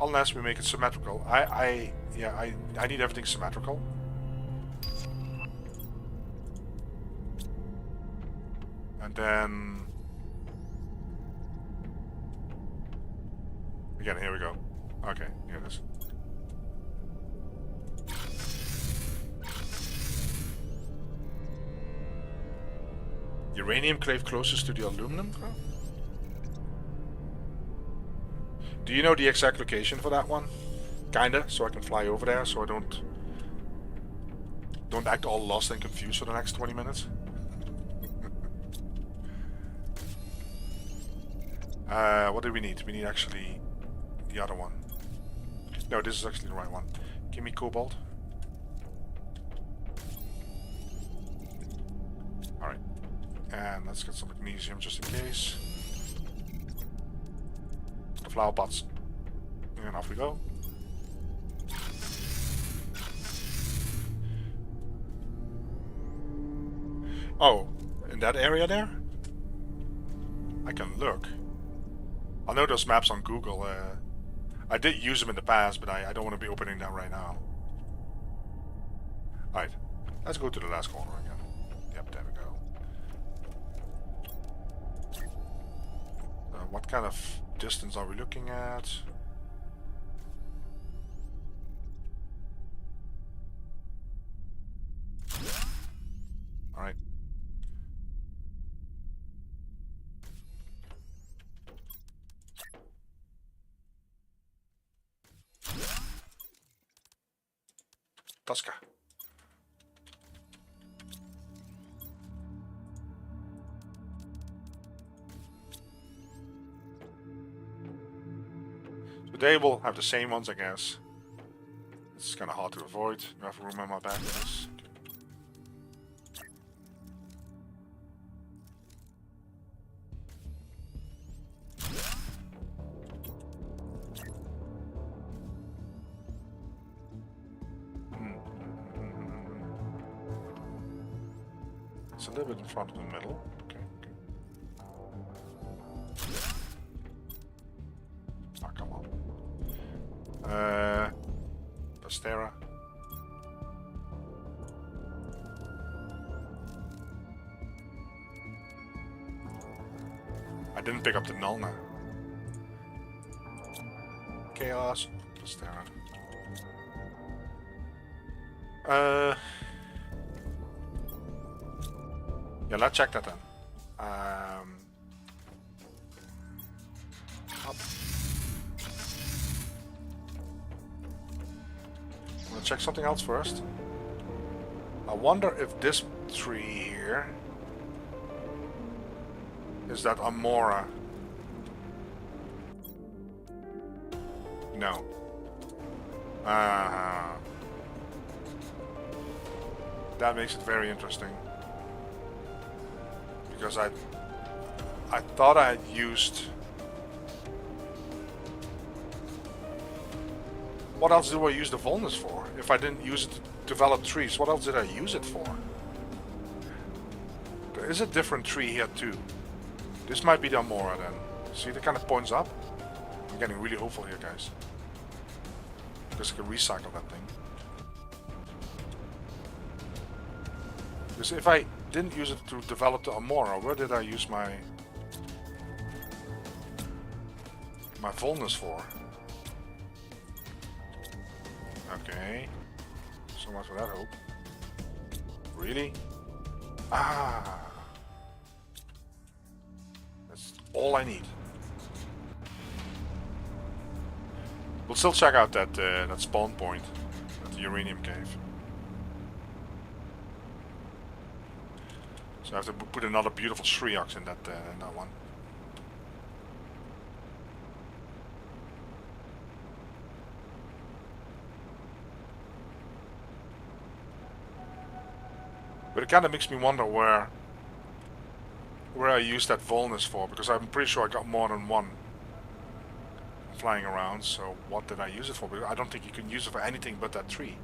Unless we make it symmetrical. I need everything symmetrical. And then again, here we go. Okay, here it is. Uranium clave closest to the aluminum clave? Do you know the exact location for that one? Kinda, so I can fly over there so I don't act all lost and confused for the next 20 minutes. What do we need? We need actually the other one. No, this is actually the right one. Give me cobalt. Alright. And let's get some magnesium just in case. The flower pots. And off we go. Oh, in that area there? I can look. I know those maps on Google. I did use them in the past, but I don't want to be opening them right now. Alright, let's go to the last corner again. Yep, there we go. What kind of distance are we looking at? Alright. Tosca. So they will have the same ones, I guess. It's kind of hard to avoid. I have room in my bag for this. It's a little bit in front of the middle. Okay. Oh, come on. Pastera. I didn't pick up the Nulna. Chaos. Pastera. Yeah, let's check that then. Up. I'm gonna check something else first. I wonder if this tree here is that Amora. No. That makes it very interesting. Because I thought I had used... What else do I use the Volnus for? If I didn't use it to develop trees, what else did I use it for? There is a different tree here too. This might be the Amora then. See, that kind of points up. I'm getting really hopeful here, guys. Because I can recycle that thing. Because if I didn't use it to develop the Amora, where did I use my my fullness for? Okay. So much for that hope. Really? Ah. That's all I need. We'll still check out that that spawn point at the uranium cave. So I have to put another beautiful Shriox in that one. But it kind of makes me wonder where I used that Volnus for, because I'm pretty sure I got more than one flying around. So what did I use it for? Because I don't think you can use it for anything but that tree.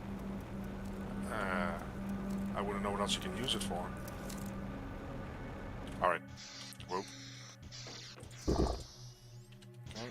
I wouldn't know what else you can use it for. Alright. Whoa. Okay.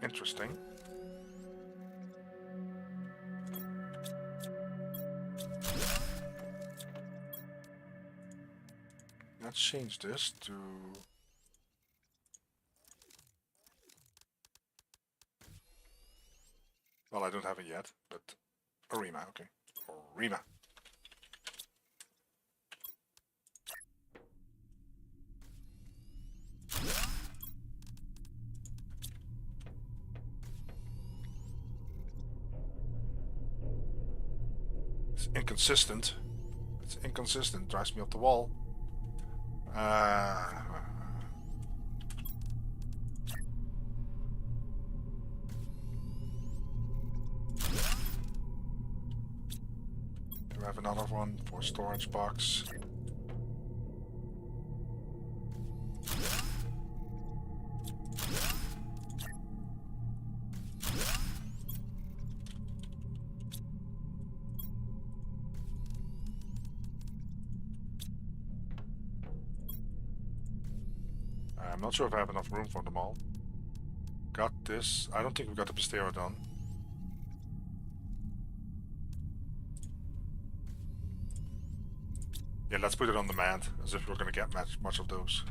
Interesting. Let's change this to... Well, I don't have it yet, but... Arima, okay. Arima. It's inconsistent. It's inconsistent. Drives me up the wall. Do I have another one for storage box? I'm not sure if I have enough room for them all. Got this. I don't think we got the Pistero done. Yeah, let's put it on demand, as if we're going to get much of those.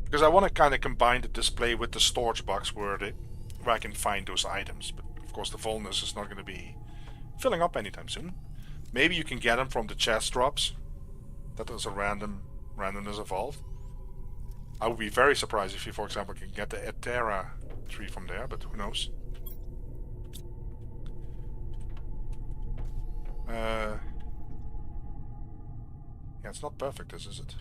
Because I want to kind of combine the display with the storage box where I can find those items. But of course the Volnus is not going to be filling up anytime soon. Maybe you can get them from the chest drops. That is a randomness involved. I would be very surprised if you, for example, can get the Etera tree from there, but who knows. Yeah, it's not perfect, this is it?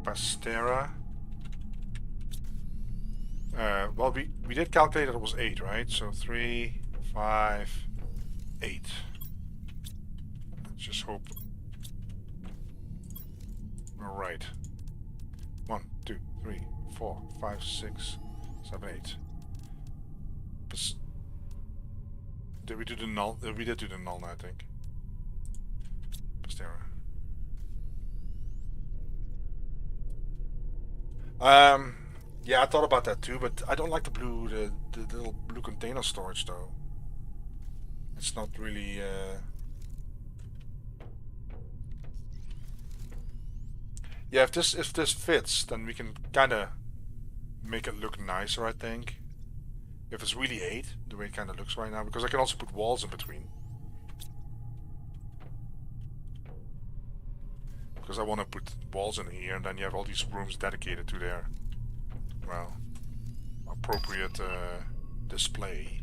Pastera. Well, we did calculate that it was 8, right? So 3, 5, 8. Let's just hope we're right. 1, 2, 3, 4, 5, 6, 7, 8. Did we do the null? We did do the null, I think. Pastera. Yeah, I thought about that too, but I don't like the little blue container storage though. It's not really, Yeah, if this fits, then we can kinda make it look nicer, I think. If it's really 8, the way it kinda looks right now, because I can also put walls in between. Because I want to put walls in here, and then you have all these rooms dedicated to their, well, appropriate display.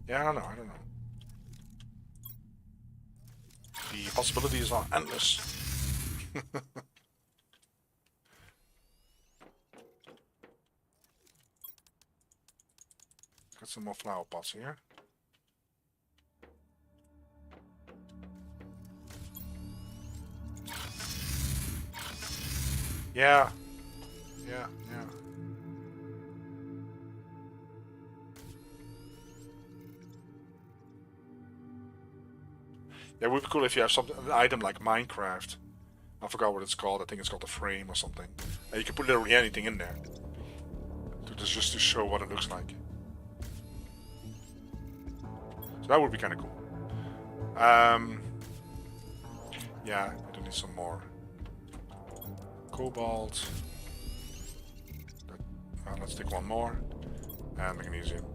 Yeah, I don't know. The possibilities are endless. Got some more flower pots here. Yeah. Yeah, it would be cool if you have something, an item like Minecraft. I forgot what it's called. I think it's called a frame or something. And you can put literally anything in there. Just to show what it looks like. So that would be kind of cool. Yeah, I do need some more cobalt. Let's take one more. And magnesium.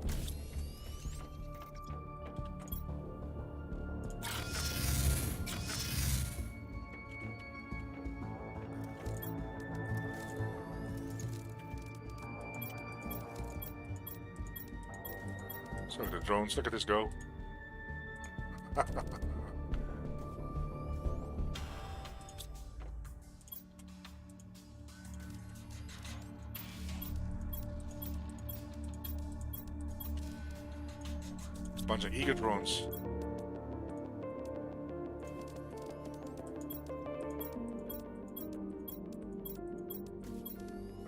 So the drones, look at this go. Bunch of eager drones.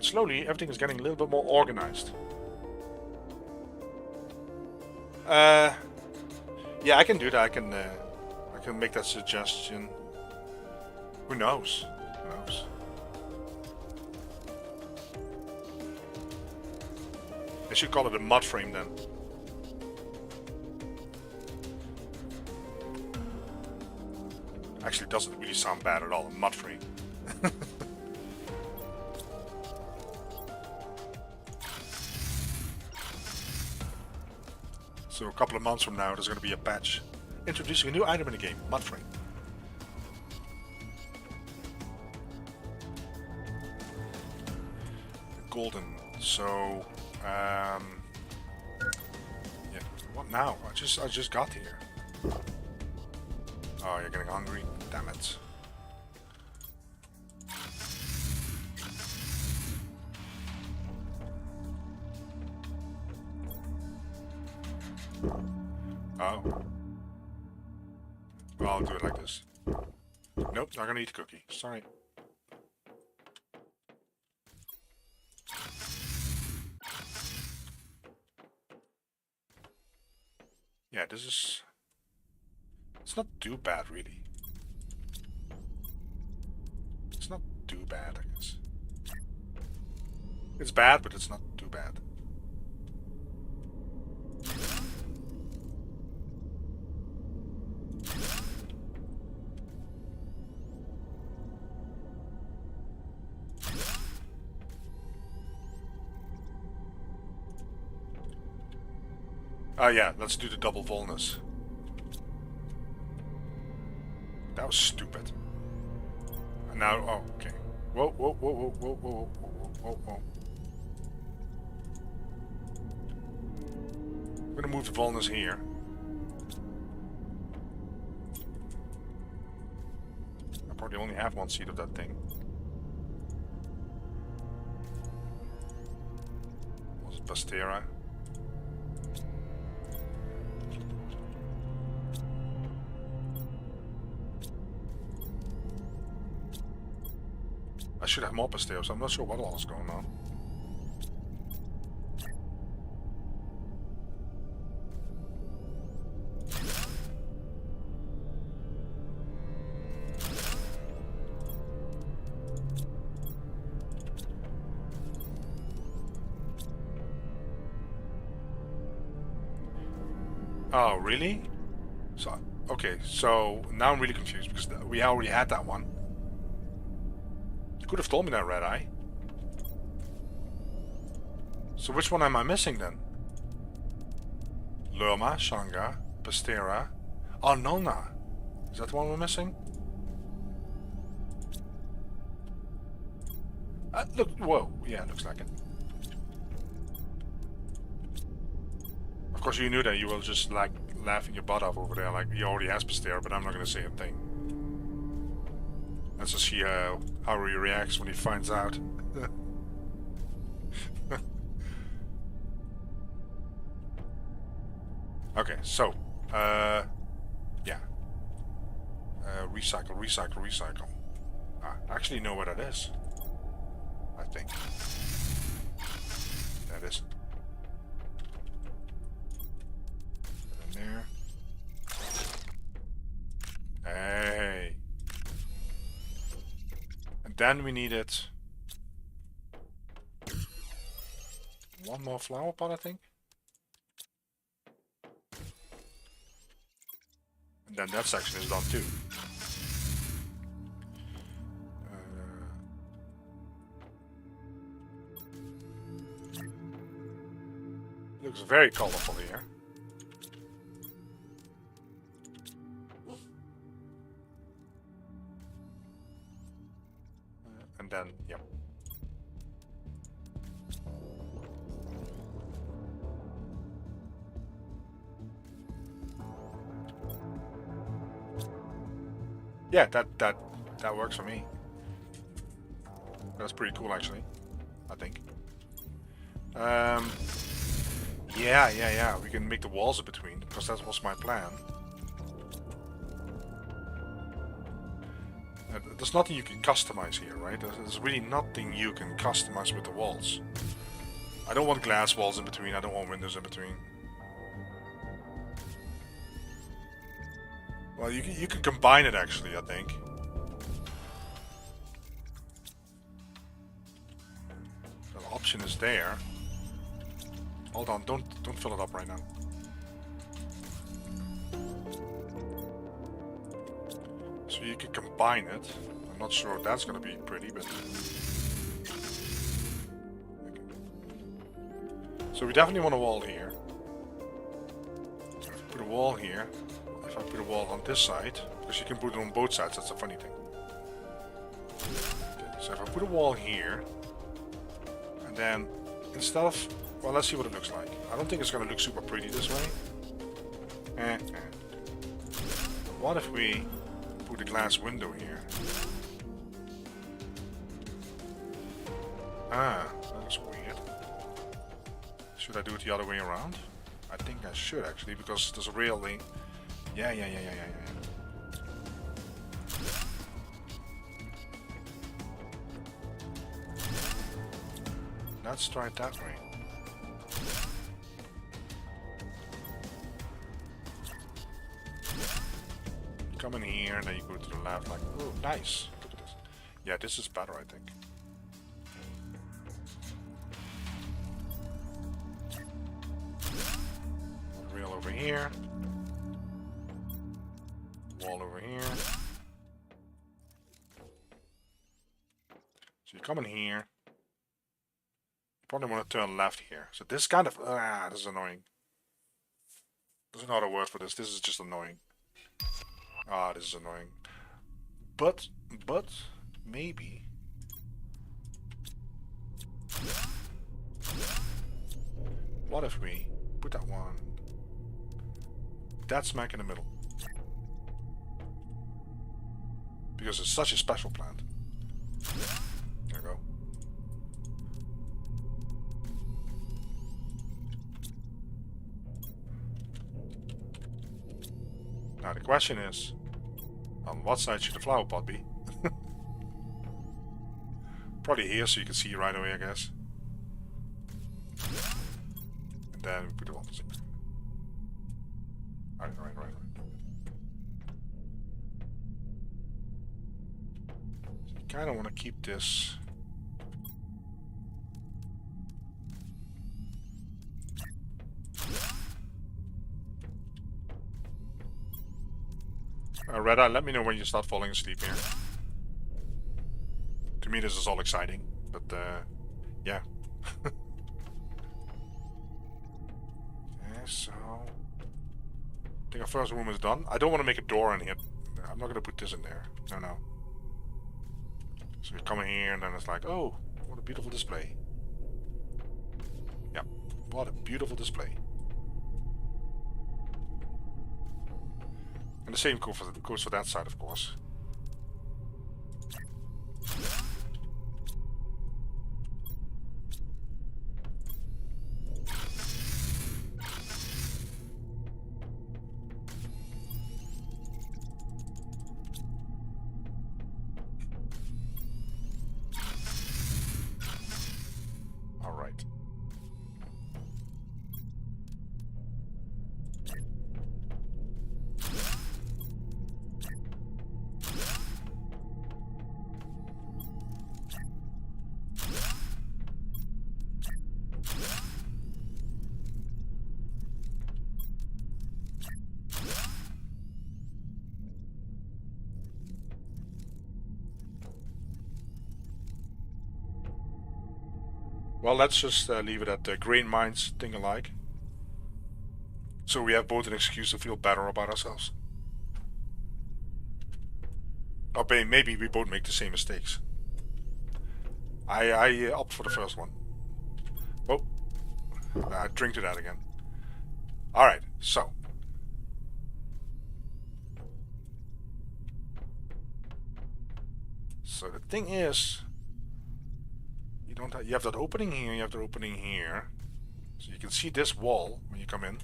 Slowly, everything is getting a little bit more organized. Yeah, I can do that. I can make that suggestion. Who knows? Who knows? I should call it a mud frame then. Actually, it doesn't really sound bad at all. A mud frame. So a couple of months from now, there's going to be a patch introducing a new item in the game, mud frame. Golden. So, yeah. What now? I just got here. Oh, you're getting hungry? Damn it. Oh. Well, I'll do it like this. Nope, not gonna eat a cookie. Sorry. Yeah, this is... It's not too bad, really. It's not too bad, I guess. It's bad, but it's not too bad. Oh yeah, let's do the double volness. That was stupid. And now, oh, okay. Whoa, whoa, whoa, whoa, whoa, whoa, whoa, whoa, whoa. I'm gonna move the volness here. I probably only have one seed of that thing. Was it Pastera? I should have more Pastera, so I'm not sure what all is going on. Oh, really? So, okay, so now I'm really confused because we already had that one. You could have told me that, Red Eye. So which one am I missing then? Lerma, Shanga, Pastera. Oh, Nona. Is that the one we're missing? Look, whoa, yeah, looks like it. Of course, you knew that you will just like laughing your butt off over there, like he already has there, but I'm not gonna say a thing. Let's just see how he reacts when he finds out. Okay, so, yeah. Recycle, recycle, recycle. I actually know what that is. I think. That is. Put in there. Hey. And then we needed one more flower pot, I think. And then that section is done too. Looks very colorful here. And then, yep. Yeah, that works for me. That's pretty cool, actually. I think. Yeah. We can make the walls in between, because that was my plan. There's nothing you can customize here, right? There's really nothing you can customize with the walls. I don't want glass walls in between. I don't want windows in between. Well, you can combine it actually, I think. The option is there. Hold on, don't fill it up right now. So you can combine it. I'm not sure if that's gonna be pretty, but okay. So we definitely want a wall here. So if I put a wall here, if I put a wall on this side, because you can put it on both sides, that's a funny thing. Okay, so if I put a wall here, and then instead of, well, let's see what it looks like. I don't think it's gonna look super pretty this way. What if we put a glass window here? Ah, that's weird. Should I do it the other way around? I think I should actually, because there's a railing. Yeah. Let's try it that way. Come in here and then you go to the left, like, oh, nice. Look at this. Yeah, this is better, I think. Rail over here. Wall over here. So you come in here. You probably want to turn left here. So this kind of, this is annoying. There's no other word for this. This is just annoying. This is annoying. But, maybe. What if we put that one, that smack in the middle? Because it's such a special plant. There we go. Now the question is, on what side should the flower pot be? Probably here, so you can see right away, I guess. And then we put it on the same. Right. So you kind of want to keep this. Reda, let me know when you start falling asleep here. To me this is all exciting, but yeah. Okay, so I think our first room is done. I don't want to make a door in here. I'm not going to put this in there. No. So we come in here and then it's like, oh, what a beautiful display. Yeah, what a beautiful display. And the same goes for that side, of course. All right. Well, let's just leave it at grain mines thing alike. So we have both an excuse to feel better about ourselves. Or maybe we both make the same mistakes. I opt for the first one. Oh, I drink to that again. Alright, so. So the thing is, you have that opening here, you have that opening here. So you can see this wall when you come in.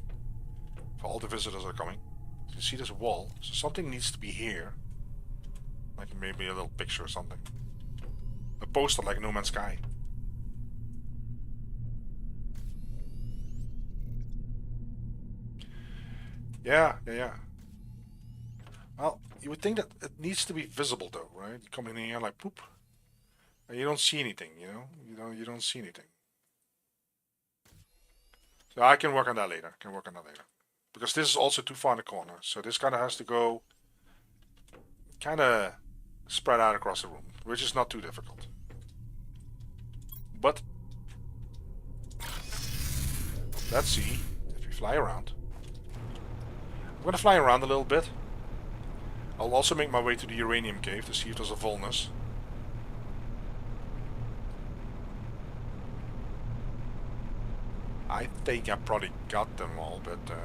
For all the visitors that are coming. So you see this wall. So something needs to be here. Like maybe a little picture or something. A poster like No Man's Sky. Yeah. Well, you would think that it needs to be visible though, right? You come in here like poop. And you don't see anything, you know? You don't see anything. So I can work on that later. Because this is also too far in the corner. So this kind of has to go kind of spread out across the room, which is not too difficult. But let's see if we fly around. I'm going to fly around a little bit. I'll also make my way to the uranium cave to see if there's a vulnus. I think I probably got them all, but the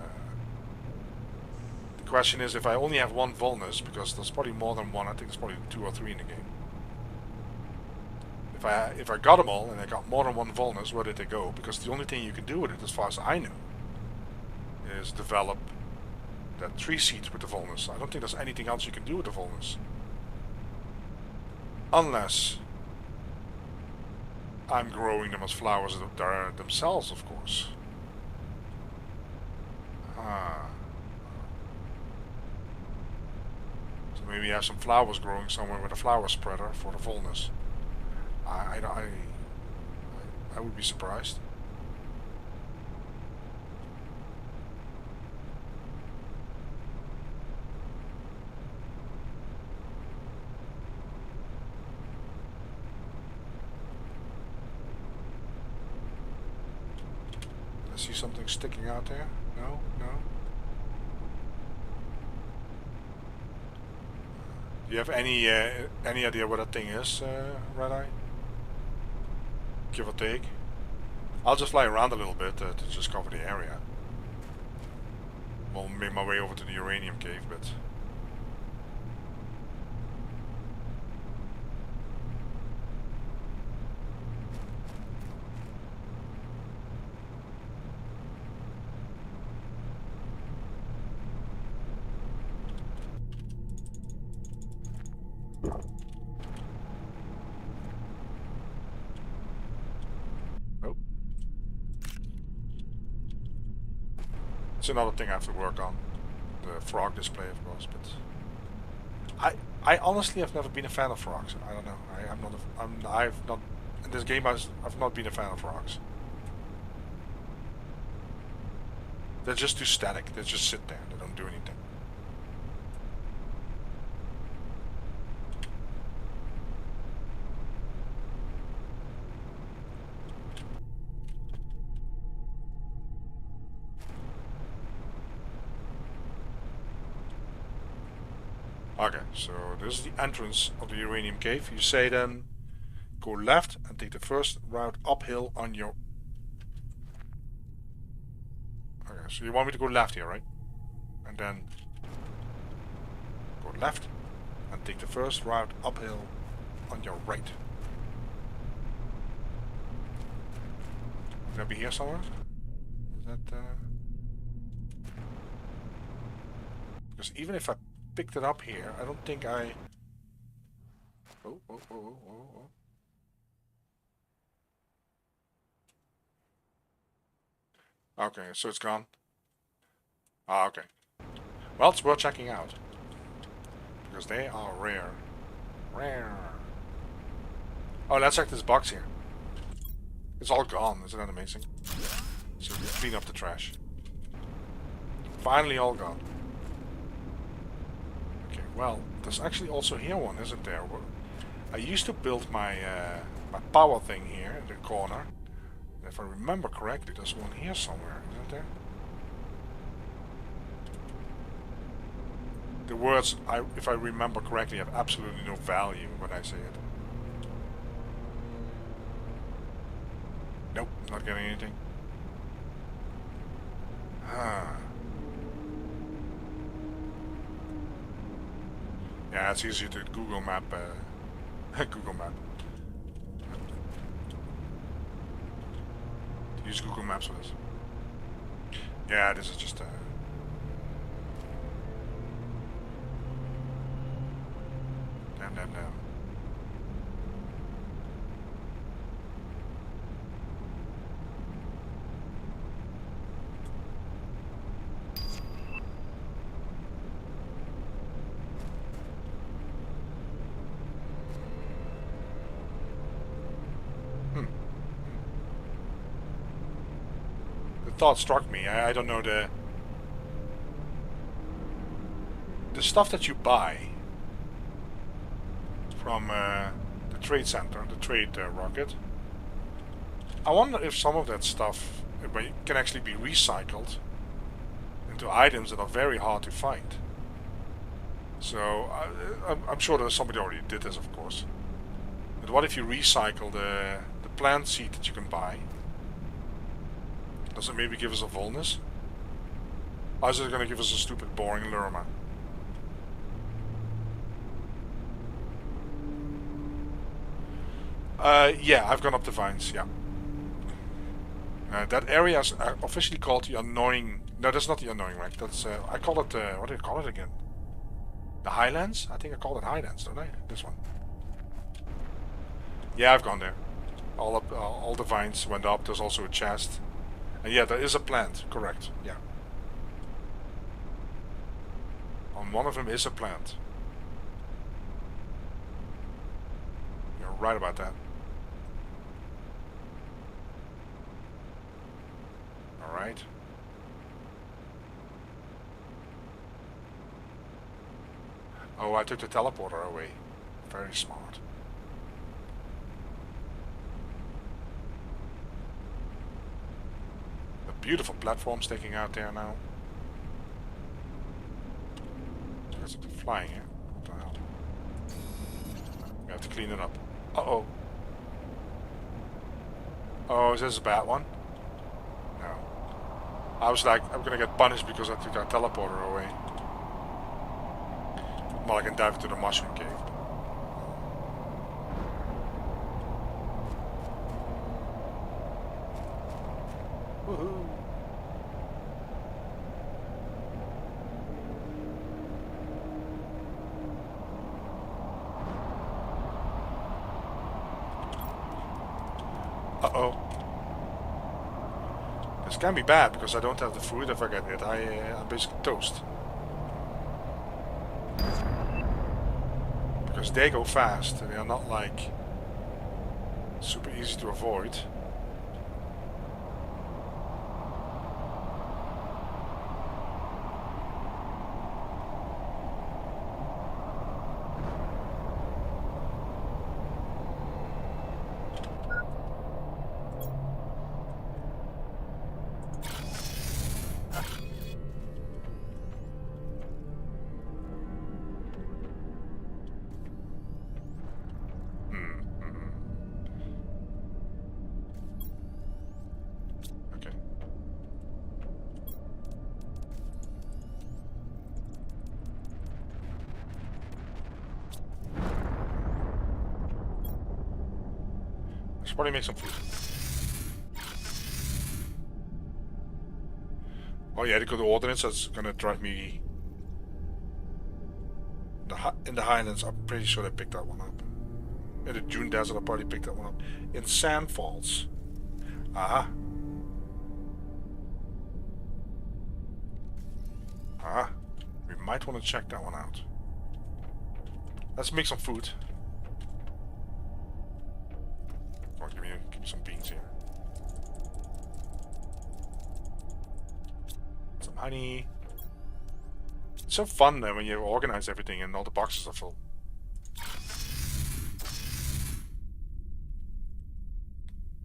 question is if I only have one vulnus, because there's probably more than one. I think there's probably 2 or 3 in the game. If I got them all and I got more than one vulnus, where did they go? Because the only thing you can do with it, as far as I know, is develop that tree seed with the vulnus. I don't think there's anything else you can do with the vulnus. Unless I'm growing them as flowers themselves, of course. So maybe I have some flowers growing somewhere with a flower spreader for the vulnus. I would be surprised. I see something sticking out there. No. Do you have any idea what that thing is, Red Eye? Give or take. I'll just fly around a little bit to just cover the area. I'll make my way over to the uranium cave, but it's another thing I have to work on. The frog display, of course, but I honestly have never been a fan of frogs. I don't know. I've not in this game. I've not been a fan of frogs. They're just too static. They just sit there. They don't do anything. Okay, so this is the entrance of the uranium cave. You say then, go left and take the first route uphill on your... Okay, so you want me to go left here, right? And then go left and take the first route uphill on your right. Can I be here somewhere? Is that... Because even if I picked it up here, I don't think I... Oh. Okay, so it's gone. Ah, okay. Well, it's worth checking out. Because they are rare. Rare. Oh, let's check this box here. It's all gone, isn't that amazing? So we clean up the trash. Finally all gone. Okay, well, there's actually also here one, isn't there? I used to build my my power thing here in the corner. And if I remember correctly, there's one here somewhere, isn't there? The words, if I remember correctly, have absolutely no value when I say it. Nope, not getting anything. Yeah, it's easier to Google Map. Google Map. Use Google Maps for this. Yeah, this is just damn. Thought struck me. I don't know the stuff that you buy from the trade center, the trade rocket. I wonder if some of that stuff can actually be recycled into items that are very hard to find. So I'm sure that somebody already did this, of course. But what if you recycle the plant seed that you can buy? Does it maybe give us a vulnus? Or is it going to give us a stupid boring Lerma? Yeah, I've gone up the vines, yeah. That area is officially called the annoying... No, that's not the annoying wreck. That's, I call it, what do I call it again? The Highlands? I think I call it Highlands, don't I? This one. Yeah, I've gone there. All the vines went up. There's also a chest. And yeah, there is a plant, correct, yeah. On one of them is a plant. You're right about that. Alright. Oh, I took the teleporter away. Very smart. Beautiful platform sticking out there now. There's it flying here. What the hell? We have to clean it up. Uh-oh. Oh, is this a bad one? No. I was like, I'm gonna get punished because I took our teleporter away. Well, I can dive into the mushroom cave. Woohoo! Uh-oh. This can be bad because I don't have the fruit. If I get hit, I'm basically toast. Because they go fast and they are not like super easy to avoid. Should probably make some food. Oh yeah, they got the ordnance. That's gonna drive me. In the Highlands, I'm pretty sure they picked that one up. In the Dune Desert, I probably picked that one up. In Sand Falls. Aha. Ah. We might want to check that one out. Let's make some food. Oh, give me some beans here. Some honey. It's so fun when you organize everything and all the boxes are full.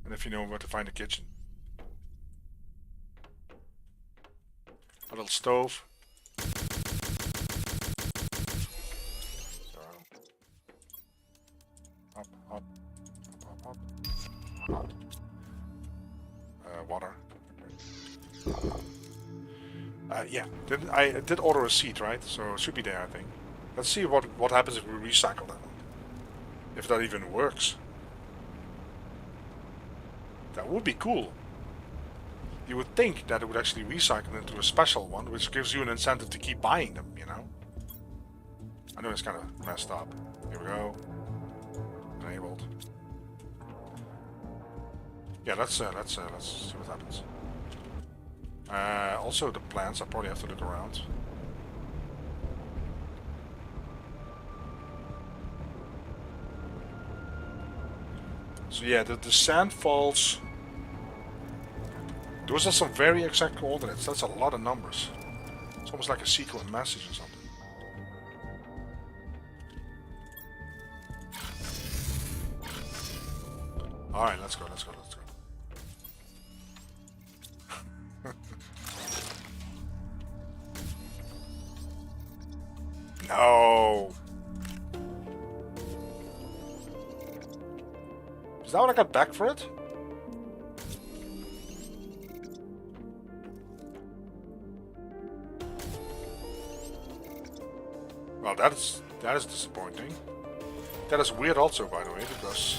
And if you know where to find the kitchen. A little stove. So, up. Water. Yeah, I did order a seat, right? So it should be there, I think. Let's see what happens if we recycle that one. If that even works. That would be cool. You would think that it would actually recycle into a special one, which gives you an incentive to keep buying them, you know? I know it's kind of messed up. Here we go. Enabled. Yeah, let's see what happens. Also the plants, I probably have to look around. So yeah, the sand falls. Those are some very exact coordinates. That's a lot of numbers. It's almost like a sequence message or something. Alright, let's go. No! Is that what I got back for it? Well, that is disappointing. That is weird also, by the way, because...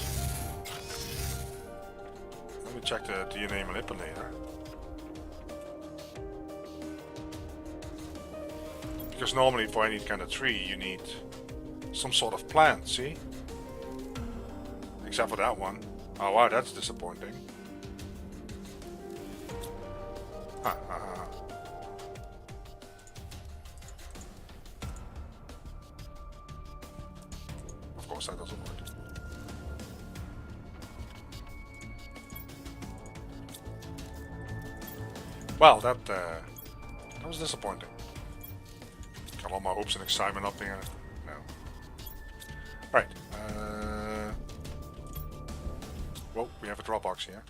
Let me check the DNA manipulator. Because normally for any kind of tree you need some sort of plant, see? Except for that one. Oh wow, that's disappointing. Of course that doesn't work. Well, that was disappointing. Got all my hopes and excitement up there. No. Right. Well, we have a drop box here.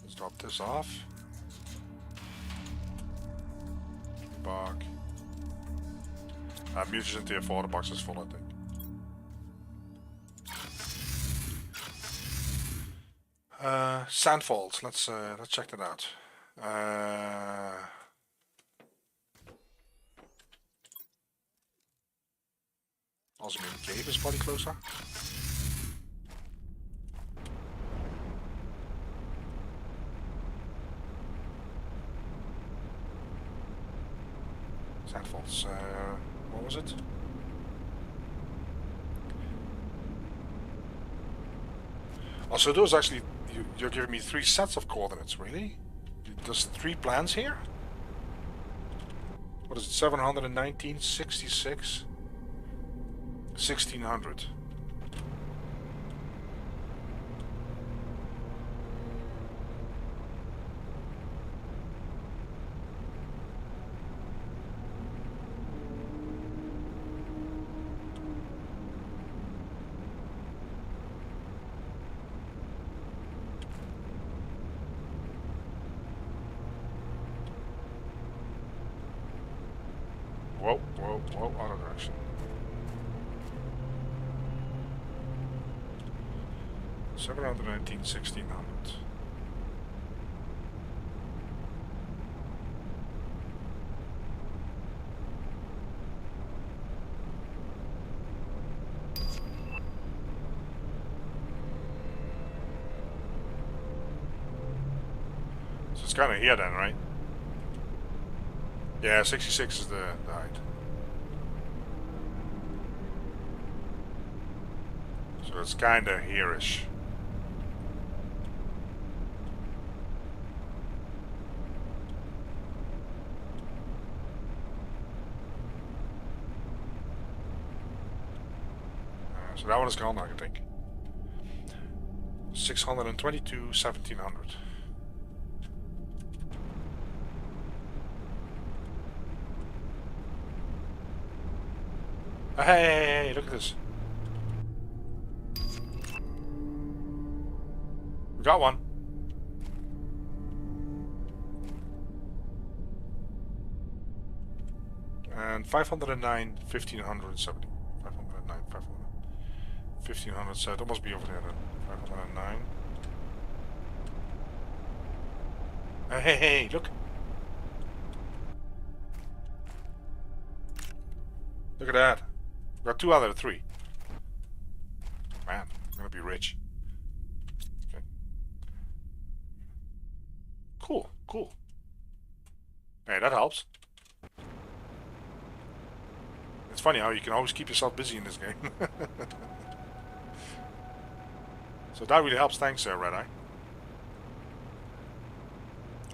Let's drop this off. Bug. Mutagen tier 4, the box is full, I think. Sandfalls. Let's check that out. Also, maybe cave is probably closer. Sandfalls. What was it? Oh, so those actually, you're giving me 3 sets of coordinates, really? There's 3 plans here? What is it, 719, 66, 1600. Whoa, out of direction. 719, 1600. So it's kind of here then, right? Yeah, 66 is the height. So it's kind of here-ish. So that one is gone, I think. 622, 1700. Hey, look at this. We got one. And 509, 1570. 509, 500. 1500, so that must be over there then. 509. Hey, look. Look at that. We got 2 out of 3. Man, I'm gonna be rich. Okay. Cool. Hey, that helps. It's funny how you can always keep yourself busy in this game. So that really helps, thanks Red Eye.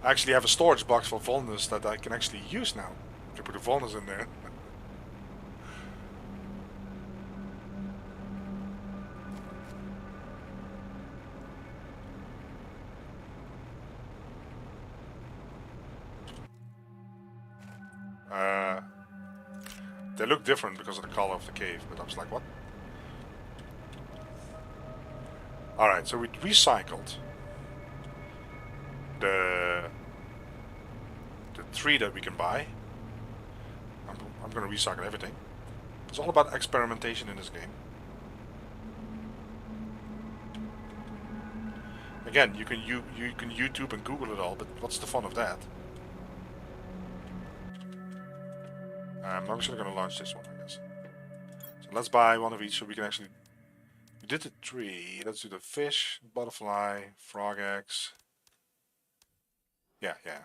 I actually have a storage box for vulners that I can actually use now. I can put the vulners in there. They look different because of the color of the cave, but I was like, what? Alright, so we recycled the 3 that we can buy. I'm going to recycle everything. It's all about experimentation in this game. Again, you can YouTube and Google it all, but what's the fun of that? I'm actually going to launch this one, I guess. So let's buy one of each so we can actually... We did the 3. Let's do the fish, butterfly, frog eggs. Yeah, okay.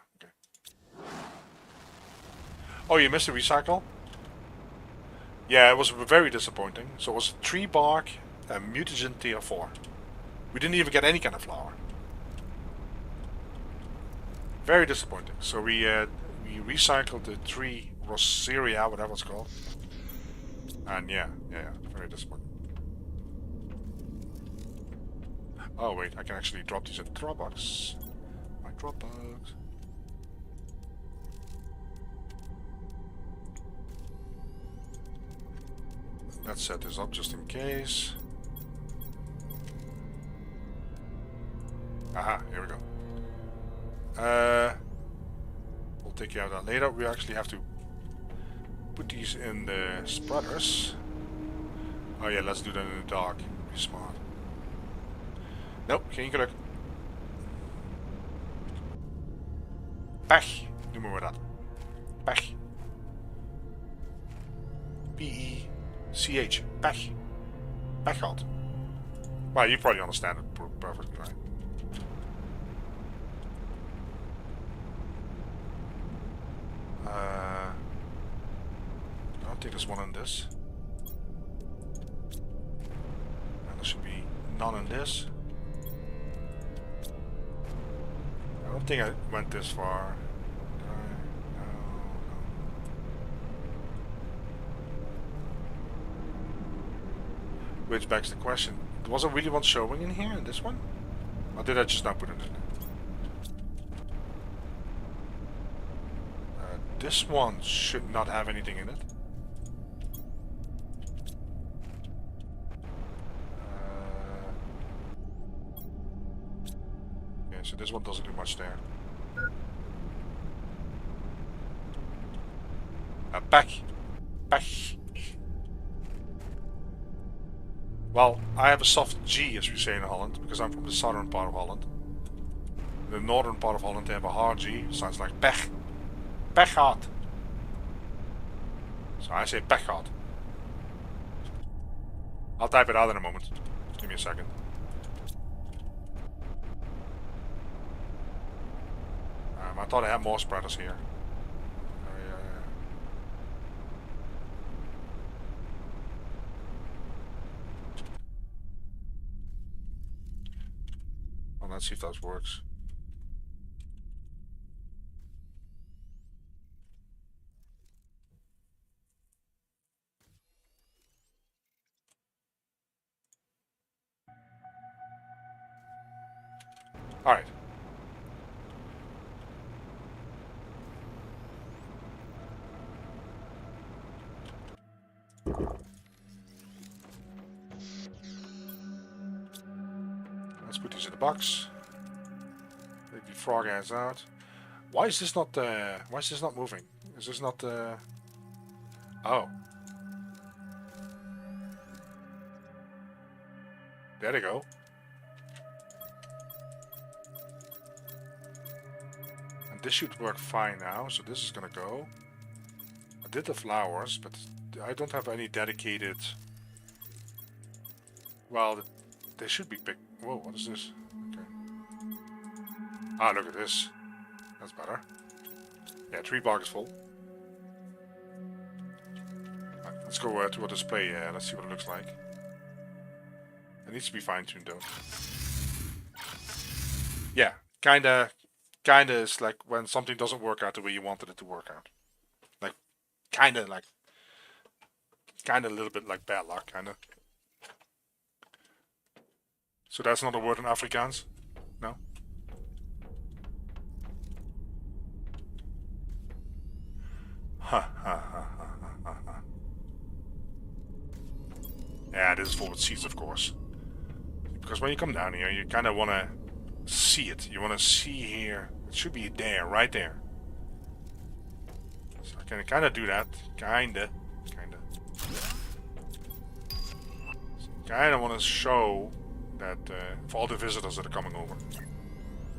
Oh, you missed the recycle? Yeah, it was very disappointing. So it was 3 bark and mutagen tier 4. We didn't even get any kind of flower. Very disappointing. So we recycled the 3 Rosaria, whatever it's called. And yeah, very disappointing. Oh wait, I can actually drop these in Dropbox. My Dropbox. Let's set this up just in case. Aha, here we go. We'll take care of that later. We actually have to put these in the spreaders. Oh yeah, let's do that in the dark. Be smart. Nope, geen geluk. Pech, noemen we dat. Pech. P-E-C-H. Pech. Pech gehad. Well, you probably understand it perfectly, right? I'll take this one and this. And there should be none in this. I don't think I went this far. No. Which begs the question, was there really one showing in here, in this one? Or did I just not put it in there? This one should not have anything in it. Okay, so this one doesn't do much there. Back. Well, I have a soft G, as we say in Holland, because I'm from the southern part of Holland. In the northern part of Holland, they have a hard G. Sounds like pech. Pech gehad. So I say pech gehad. I'll type it out in a moment. Give me a second. I thought I had more spreaders here. Well, let's see if that works. Alright. Let's put these in the box. Take the frog heads out. Why is this not moving? Is this not oh. There they go. And this should work fine now, so this is gonna go. I did the flowers, but I don't have any dedicated. Well, they should be big. Whoa, what is this? Okay. Ah, look at this. That's better. Yeah, tree bark is full. Right, let's go to a display. Let's see what it looks like. It needs to be fine-tuned though. Yeah, kinda is like when something doesn't work out the way you wanted it to work out. Like, kinda a little bit like bad luck, kinda. So that's not a word in Afrikaans? No? Ha ha ha ha ha ha. Yeah, this is for seeds, of course. Because when you come down here, you kind of want to see it. You want to see here. It should be there, right there. So I can kind of do that. Kinda. So kind of want to show that for all the visitors that are coming over.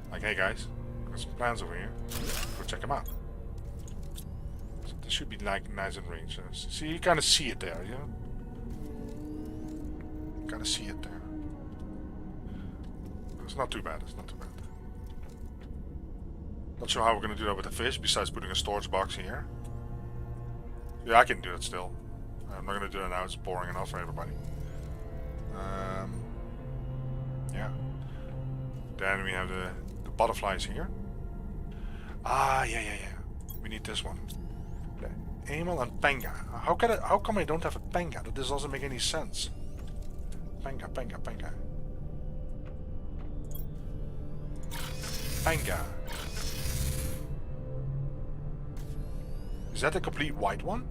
Like, hey guys, got some plants over here. Go check them out. So this should be like nice and range. See, you kind of see it there, you know? You kind of see it there. It's not too bad, it's not too bad. Not sure how we're going to do that with the fish, besides putting a storage box here. Yeah, I can do that still. I'm not going to do that now, it's boring enough for everybody. Yeah. Then we have the butterflies here. Ah, yeah. We need this one. The Amel and Panga. How come I don't have a Panga? That this doesn't make any sense. Panga. Panga. Is that a complete white one?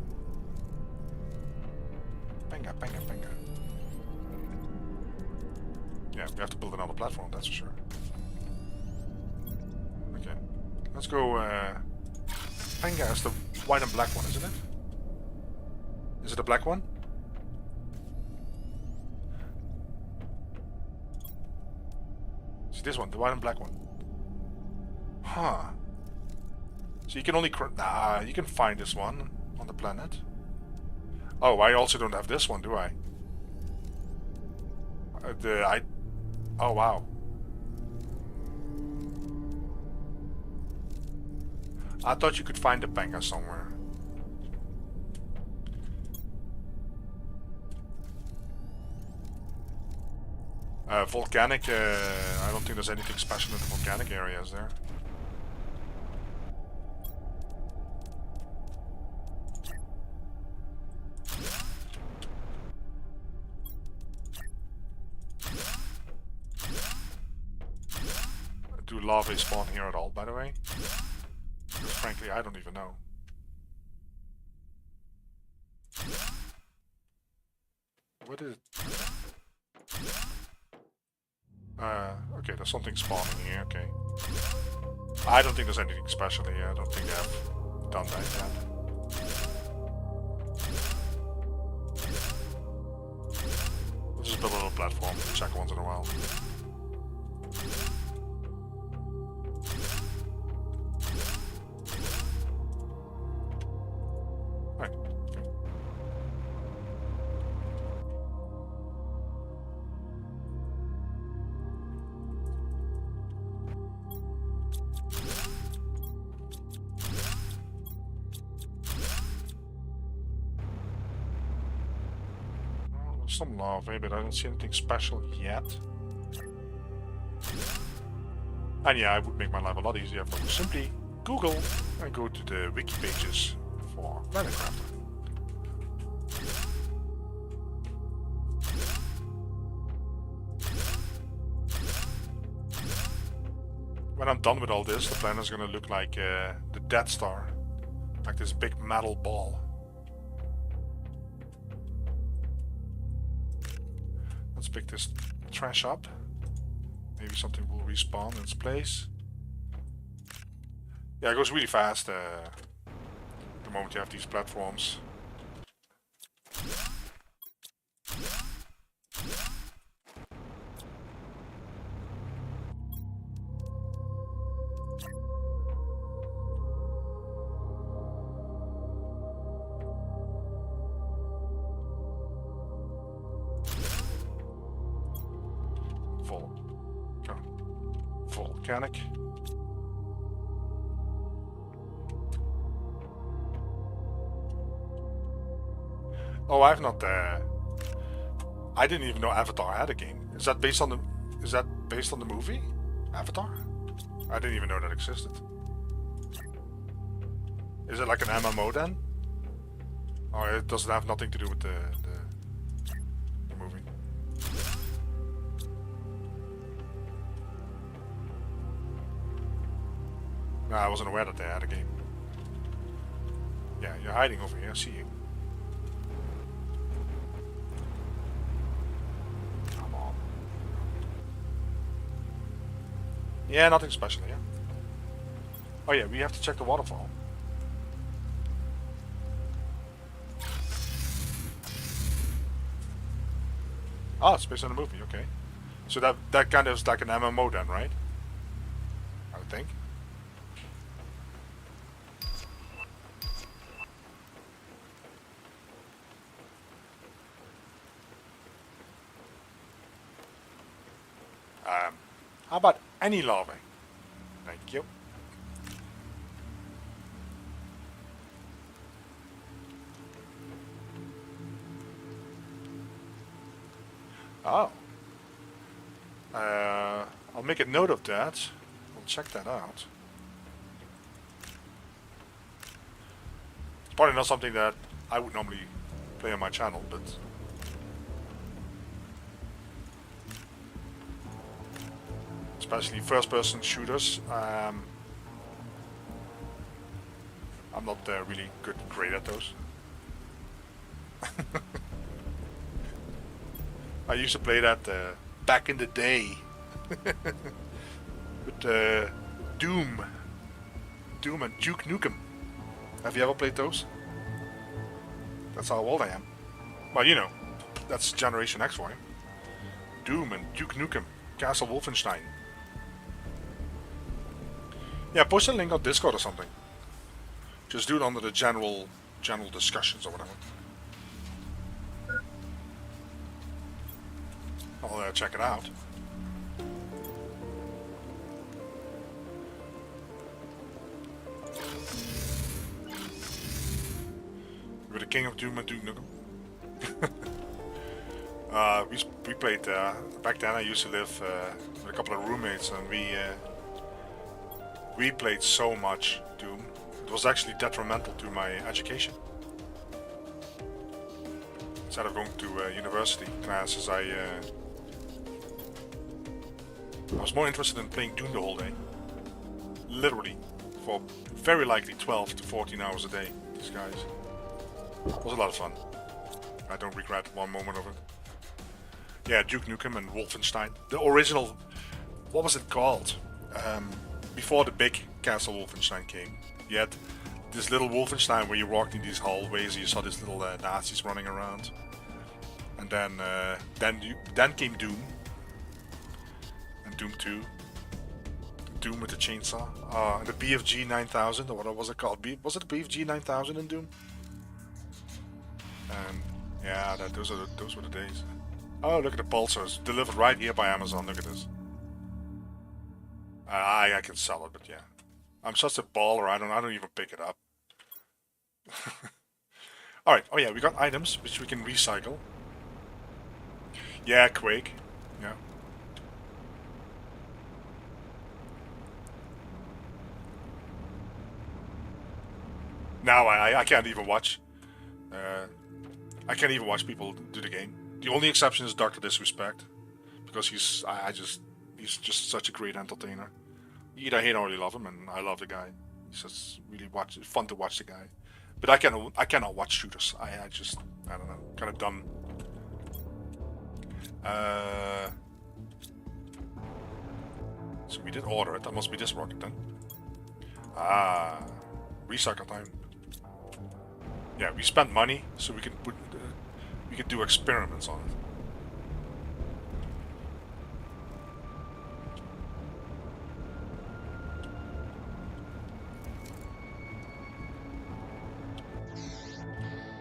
Panga. Yeah, we have to build another platform, that's for sure. Okay. Let's go, Panga is the white and black one, isn't it? Is it a black one? See this one, the white and black one. Huh. So you can only you can find this one on the planet. Oh, I also don't have this one, do I? Oh wow. I thought you could find the Panga somewhere. Volcanic, I don't think there's anything special in the volcanic areas there. Do lava spawn here at all, by the way? Because frankly, I don't even know. What is it? Okay, there's something spawning here, okay. I don't think there's anything special here, I don't think they have done that yet. We'll just build a little platform, check once in a while. some larvae, but I don't see anything special yet. And yeah, it would make my life a lot easier if I would simply Google and go to the wiki pages for Planet Crafter. When I'm done with all this, the planet's gonna look like the Death Star. Like this big metal ball. Let's pick this trash up. Maybe something will respawn in its place. Yeah, it goes really fast the moment you have these platforms. Volcanic. Oh, I've not. I didn't even know Avatar had a game. Is that based on the? Is that based on the movie Avatar? I didn't even know that existed. Is it like an MMO then? Or it doesn't have nothing to do with the movie? No, I wasn't aware that they had a game. Yeah, you're hiding over here. I see you. Come on. Yeah, nothing special here. Oh yeah, we have to check the waterfall. Oh, it's based on the movie. Okay, so that kind of is like an MMO then, right? I would think. How about any larvae? Thank you. Oh. I'll make a note of that. We'll check that out. It's probably not something that I would normally play on my channel, but especially first-person shooters. I'm not really great at those. I used to play that back in the day with Doom and Duke Nukem. Have you ever played those? That's how old I am. Well, you know, that's Generation X, right? Doom and Duke Nukem, Castle Wolfenstein. Yeah, post a link on Discord or something. Just do it under the general discussions or whatever. I'll check it out. We're the king of Doom and Duke Nukem. We played back then. I used to live with a couple of roommates, and we played so much Doom. It was actually detrimental to my education. Instead of going to university classes, I was more interested in playing Doom the whole day. Literally, for very likely 12 to 14 hours a day. These guys. It was a lot of fun. I don't regret one moment of it. Yeah, Duke Nukem and Wolfenstein. The original, what was it called? Before the big Castle Wolfenstein came. You had this little Wolfenstein where you walked in these hallways and you saw these little Nazis running around. And then came Doom. And Doom 2. Doom with the chainsaw. And the BFG 9000, or what was it called? Was it the BFG 9000 in Doom? And yeah, those were the days. Oh, look at the pulsars delivered right here by Amazon. Look at this. I can sell it, but yeah, I'm such a baller. I don't even pick it up. All right. Oh yeah, we got items which we can recycle. Yeah, Quake. Yeah. Now I can't even watch. I can't even watch people do the game. The only exception is Doctor Disrespect, because he's just such a great entertainer. You either hate or you love him, and I love the guy. He's just really fun to watch the guy. But I cannot watch shooters. I don't know, kind of dumb. So we did order it. That must be this rocket then. Ah, recycle time. Yeah, we spent money so we can do experiments on it.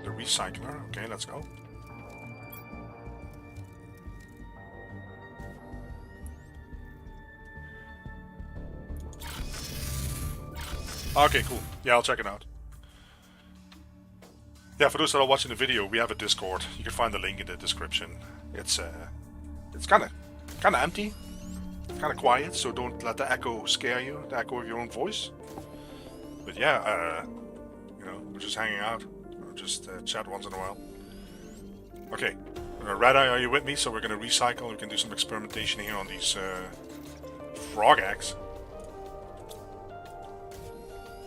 The recycler. Okay, let's go. Okay, cool. Yeah, I'll check it out. Yeah, for those that are watching the video, we have a Discord. You can find the link in the description. It's kind of empty, kind of quiet, so don't let the echo scare you, the echo of your own voice. But yeah, you know, we're just hanging out, or just chat once in a while. Okay, Red Eye, are you with me? So we're gonna recycle. We can do some experimentation here on these frog eggs.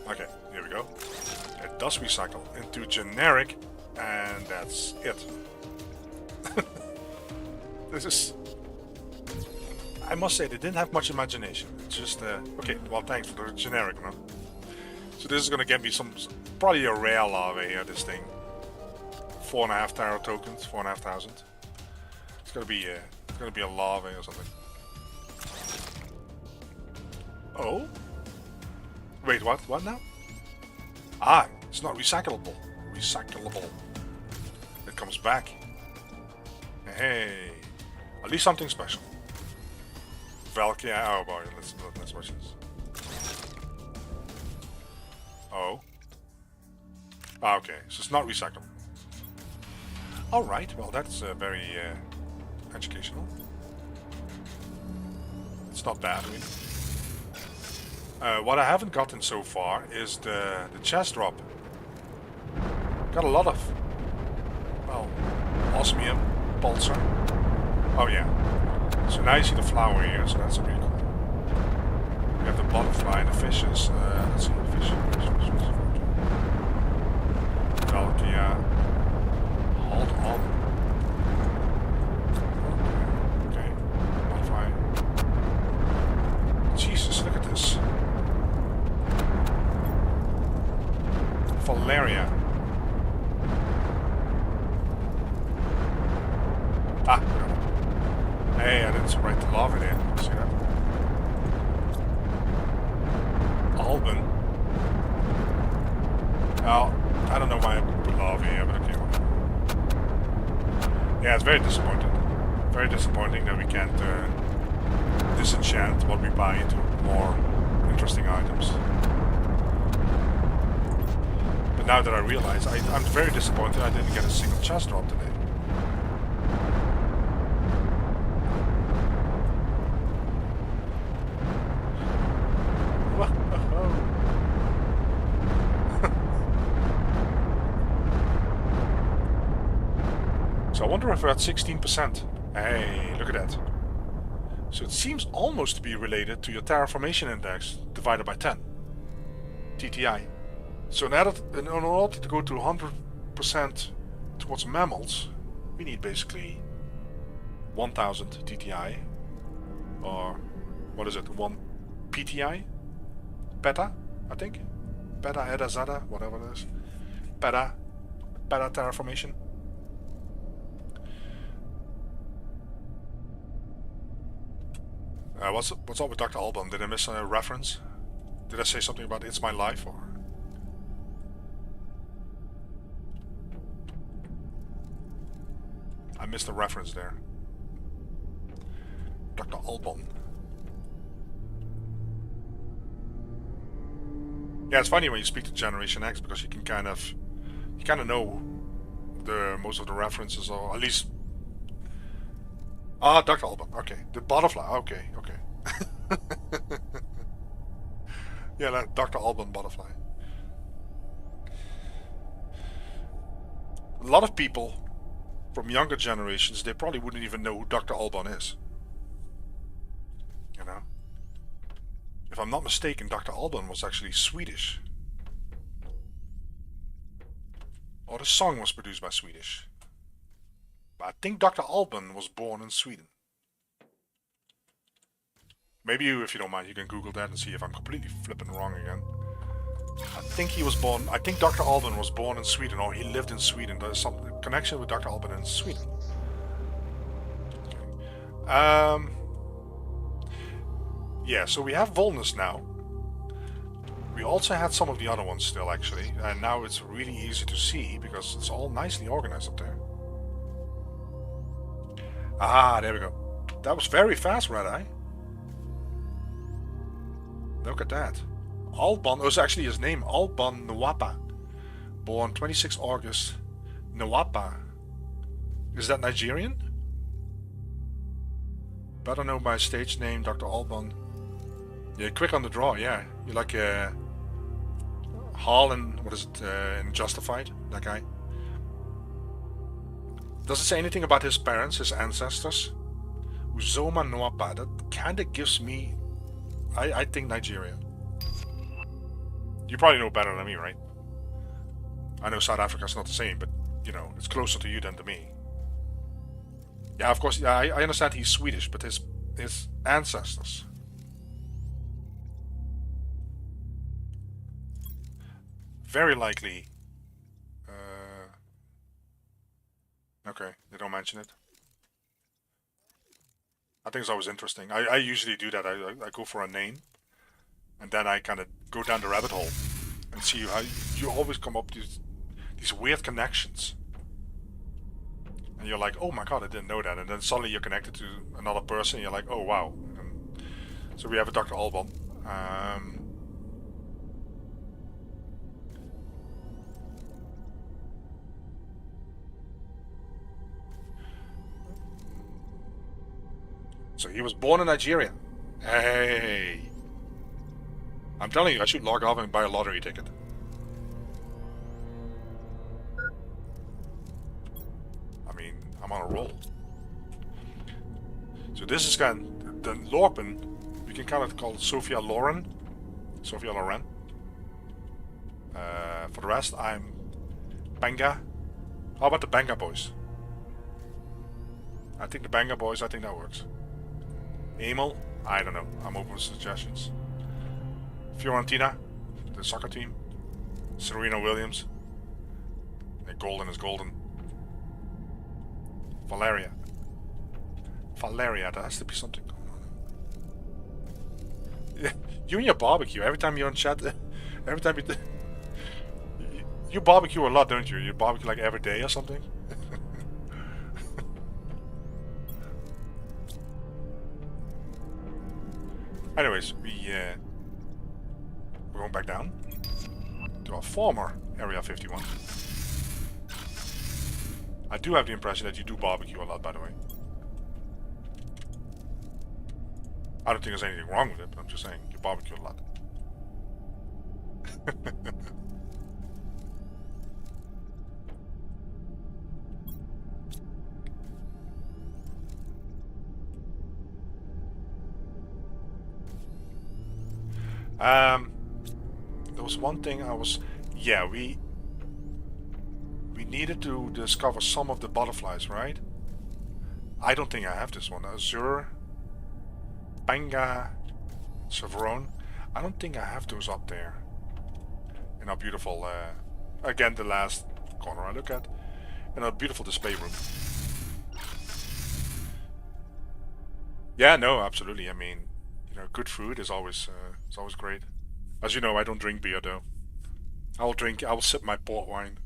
Okay, here we go. It does recycle into generic, and that's it. This is... I must say, they didn't have much imagination. It's just, okay, well, thanks for the generic, man. So this is gonna get me probably a rare larva here, this thing. 4.5 tarot tokens, 4,500. It's gonna be a larva or something. Oh? Wait, what? What now? Ah, it's not recyclable. Recyclable. It comes back. Hey, at least something special. Valkyrie. Oh boy, let's watch this. Oh. Ah, okay, so it's not recyclable. All right. Well, that's very educational. It's not bad, really. What I haven't gotten so far is the chest drop. Got a lot of, well, osmium, pulsar. Oh yeah. So now you see the flower here, so that's really cool. We have the butterfly and the fishes. Let's see, fish. Valkyria. Hold on. Okay. Butterfly. Jesus, look at this. Valeria. Ah, hey, I didn't write the lava there. See that? Alban. Oh, I don't know why I put lava here, but okay. Yeah, it's very disappointing. Very disappointing that we can't disenchant what we buy into more interesting items. But now that I realize, I'm very disappointed I didn't get a single chest drop today. So I wonder if we're at 16%. Hey, look at that. So it seems almost to be related to your terraformation index divided by 10. TTI. So in order to go to 100% towards mammals, we need basically 1000 TTI. Or, what is it, 1 PTI? Beta, I think? Beta, Eta, Zeta, whatever it is. Beta terraformation. What's up with Dr. Alban? Did I miss a reference? Did I say something about It's My Life, or? I missed a reference there. Dr. Alban. Yeah, it's funny when you speak to Generation X, because you kind of know most of the references, or at least Ah, Dr. Alban. Okay. The butterfly. Okay, okay. Yeah, that Dr. Alban butterfly. A lot of people from younger generations, they probably wouldn't even know who Dr. Alban is. You know? If I'm not mistaken, Dr. Alban was actually Swedish. Or the song was produced by Swedish. But I think Dr. Alban was born in Sweden. Maybe you, if you don't mind, you can Google that and see if I'm completely flipping wrong again. I think he was born, I think Dr. Alban was born in Sweden, or he lived in Sweden. There's some connection with Dr. Alban in Sweden. Okay. Yeah, so we have Volnus now. We also had some of the other ones still, actually, and now it's really easy to see because it's all nicely organized up there. Ah, there we go. That was very fast, Red Eye. Look at that. Alban was actually his name, Alban Nwapa. Born 26 August. Nwapa. Is that Nigerian? Better known by stage name, Dr. Alban. Yeah, quick on the draw, yeah. You're like Hall in, what is it, in Justified, that guy. Does it say anything about his parents, his ancestors? Uzoma Nwapa, that kinda gives me, I think Nigeria. You probably know better than me, right? I know South Africa's not the same, but, you know, it's closer to you than to me. Yeah, of course, yeah, I understand he's Swedish, but his ancestors. Very likely. Okay, they don't mention it. I think it's always interesting. I usually do that. I go for a name, and then I kind of go down the rabbit hole and see how you always come up with these weird connections. And you're like, oh my god, I didn't know that. And then suddenly you're connected to another person, and you're like, oh wow. And so we have a Dr. Alban. So he was born in Nigeria. Hey. I'm telling you, I should log off and buy a lottery ticket. I mean, I'm on a roll. So this is kind of the Lorpen. We can kind of call it Sophia Loren. Sophia Loren. For the rest, I'm Banga. How about the Banga Boys? I think the Banga Boys, I think that works. Emil? I don't know. I'm open to suggestions. Fiorentina, the soccer team. Serena Williams. And golden is golden. Valeria. Valeria, there has to be something going on. Yeah, you and your barbecue. Every time you're on chat, every time you barbecue a lot, don't you? You barbecue like every day or something? Anyways, we're going back down to our former Area 51. I do have the impression that you do barbecue a lot, by the way. I don't think there's anything wrong with it, but I'm just saying you barbecue a lot. There was one thing yeah, we needed to discover some of the butterflies, right? I don't think I have this one. Azure, Banga, Chevron. I don't think I have those up there. In our beautiful, again, the last corner I look at, in our beautiful display room. Yeah, no, absolutely. I mean, you know, good food is always great. As you know, I don't drink beer though. I will sip my port wine.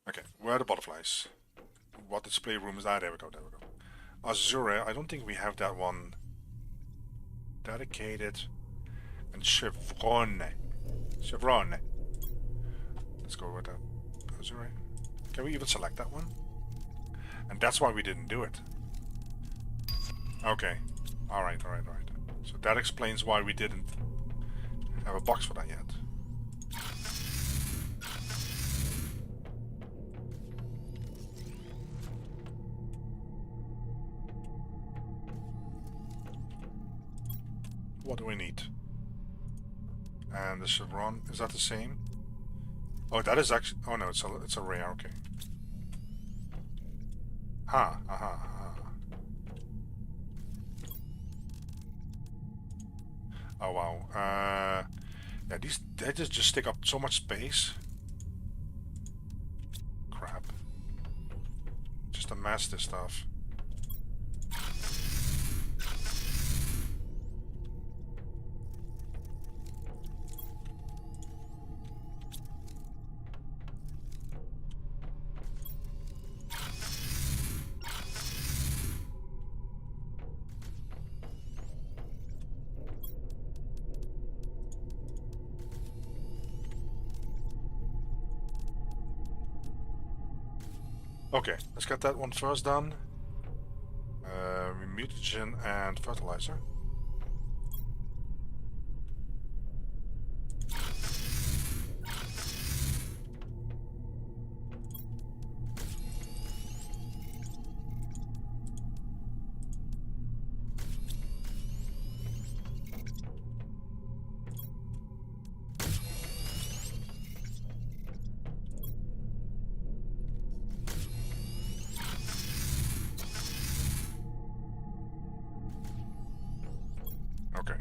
Okay, where are the butterflies? What display room is that? There we go, there we go. Azure, I don't think we have that one. Dedicated. And Chevron. Chevron. Let's go with that. Is it right? Can we even select that one? And that's why we didn't do it. Okay. Alright. So that explains why we didn't have a box for that yet. What do we need? And the chevron, is that the same? Oh, that is actually... Oh no, it's a rare, okay. Oh wow. Yeah, they just take up so much space. Crap. Just amass this stuff. Okay, let's get that one first done. Mutagen and fertilizer. Okay.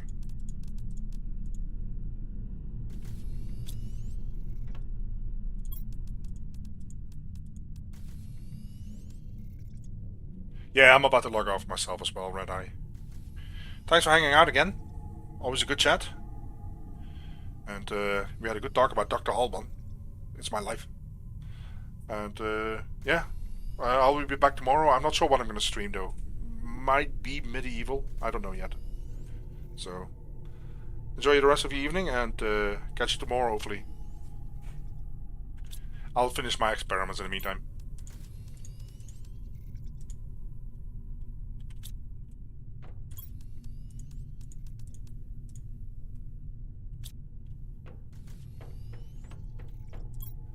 Yeah, I'm about to log off myself as well, Red Eye. Thanks for hanging out again. Always a good chat. And we had a good talk about Dr. Alban. It's my life. And yeah, I'll be back tomorrow. I'm not sure what I'm going to stream though. Might be medieval. I don't know yet. So enjoy the rest of your evening and catch you tomorrow hopefully. I'll finish my experiments in the meantime.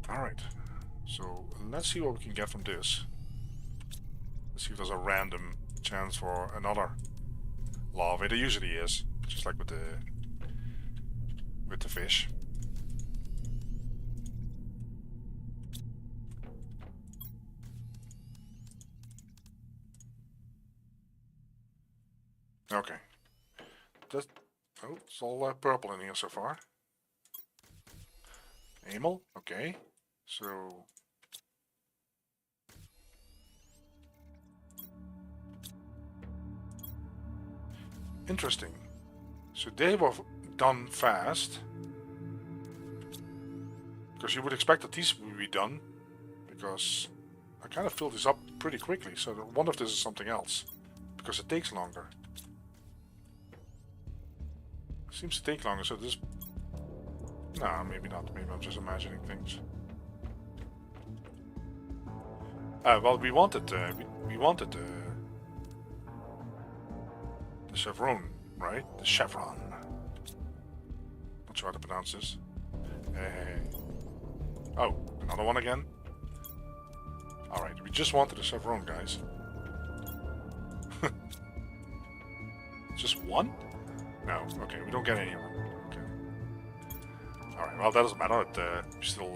Alright, so let's see what we can get from this. Let's see if there's a random chance for another larvae. There usually is, just like with the fish. Okay. That's, oh, it's all purple in here so far. Amel, okay. So interesting. So they were done fast. Because you would expect that these would be done. Because I kind of filled this up pretty quickly. So one of this is something else. Because it takes longer. Seems to take longer, so this... No, maybe not. Maybe I'm just imagining things. Well, we wanted the chevron, right? The chevron. Not sure how to pronounce this. Oh, another one again. All right, we just wanted the chevron, guys. Just one? No. Okay, we don't get any of them. Okay. All right. Well, that doesn't matter. We still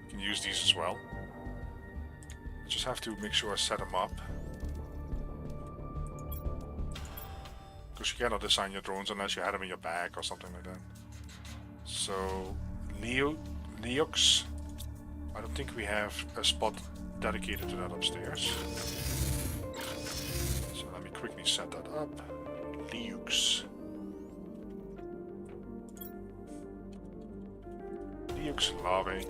can use these as well. Just have to make sure I set them up. Because you cannot design your drones unless you had them in your bag or something like that. So, Leox. I don't think we have a spot dedicated to that upstairs. So let me quickly set that up. Leox. Leox larvae.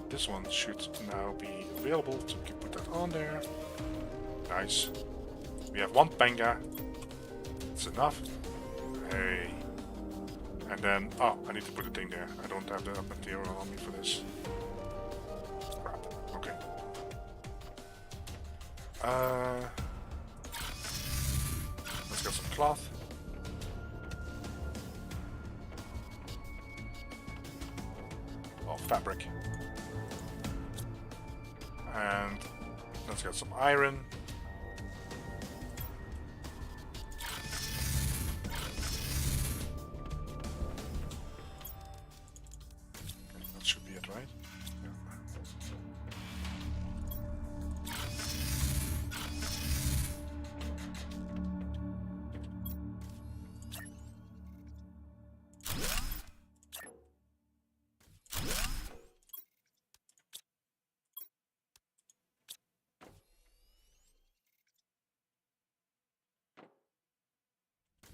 This one should now be available, so we can put that on there. Nice. We have 1 panga. That's enough. Hey. And then, oh, I need to put a thing there. I don't have the material on me for this. Crap. Okay. Let's get some cloth. Oh, fabric. And let's get some iron. Okay, that should be it, right? Yeah.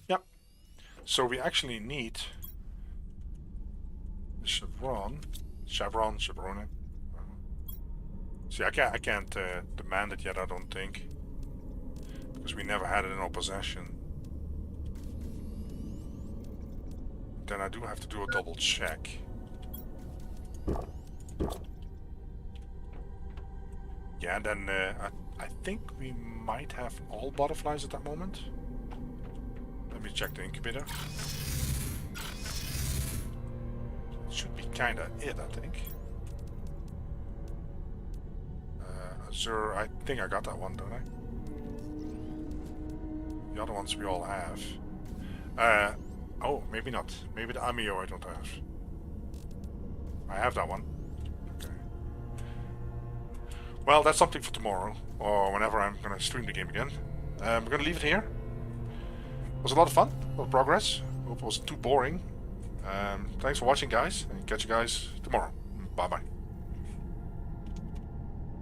Yep. So we actually need the chevron. See, I can't demand it yet. I don't think, because we never had it in our possession. Then I do have to do a double check. Yeah, and then I think we might have all butterflies at that moment. Let me check the incubator. Should be kinda it, I think. Azure, I think I got that one, don't I? The other ones we all have. Oh, maybe not. Maybe the Amio I don't have. I have that one. Okay. Well, that's something for tomorrow, or whenever I'm gonna stream the game again. We're gonna leave it here. It was a lot of fun, a lot of progress. Hope it wasn't too boring. Thanks for watching, guys, and catch you guys tomorrow. Bye bye.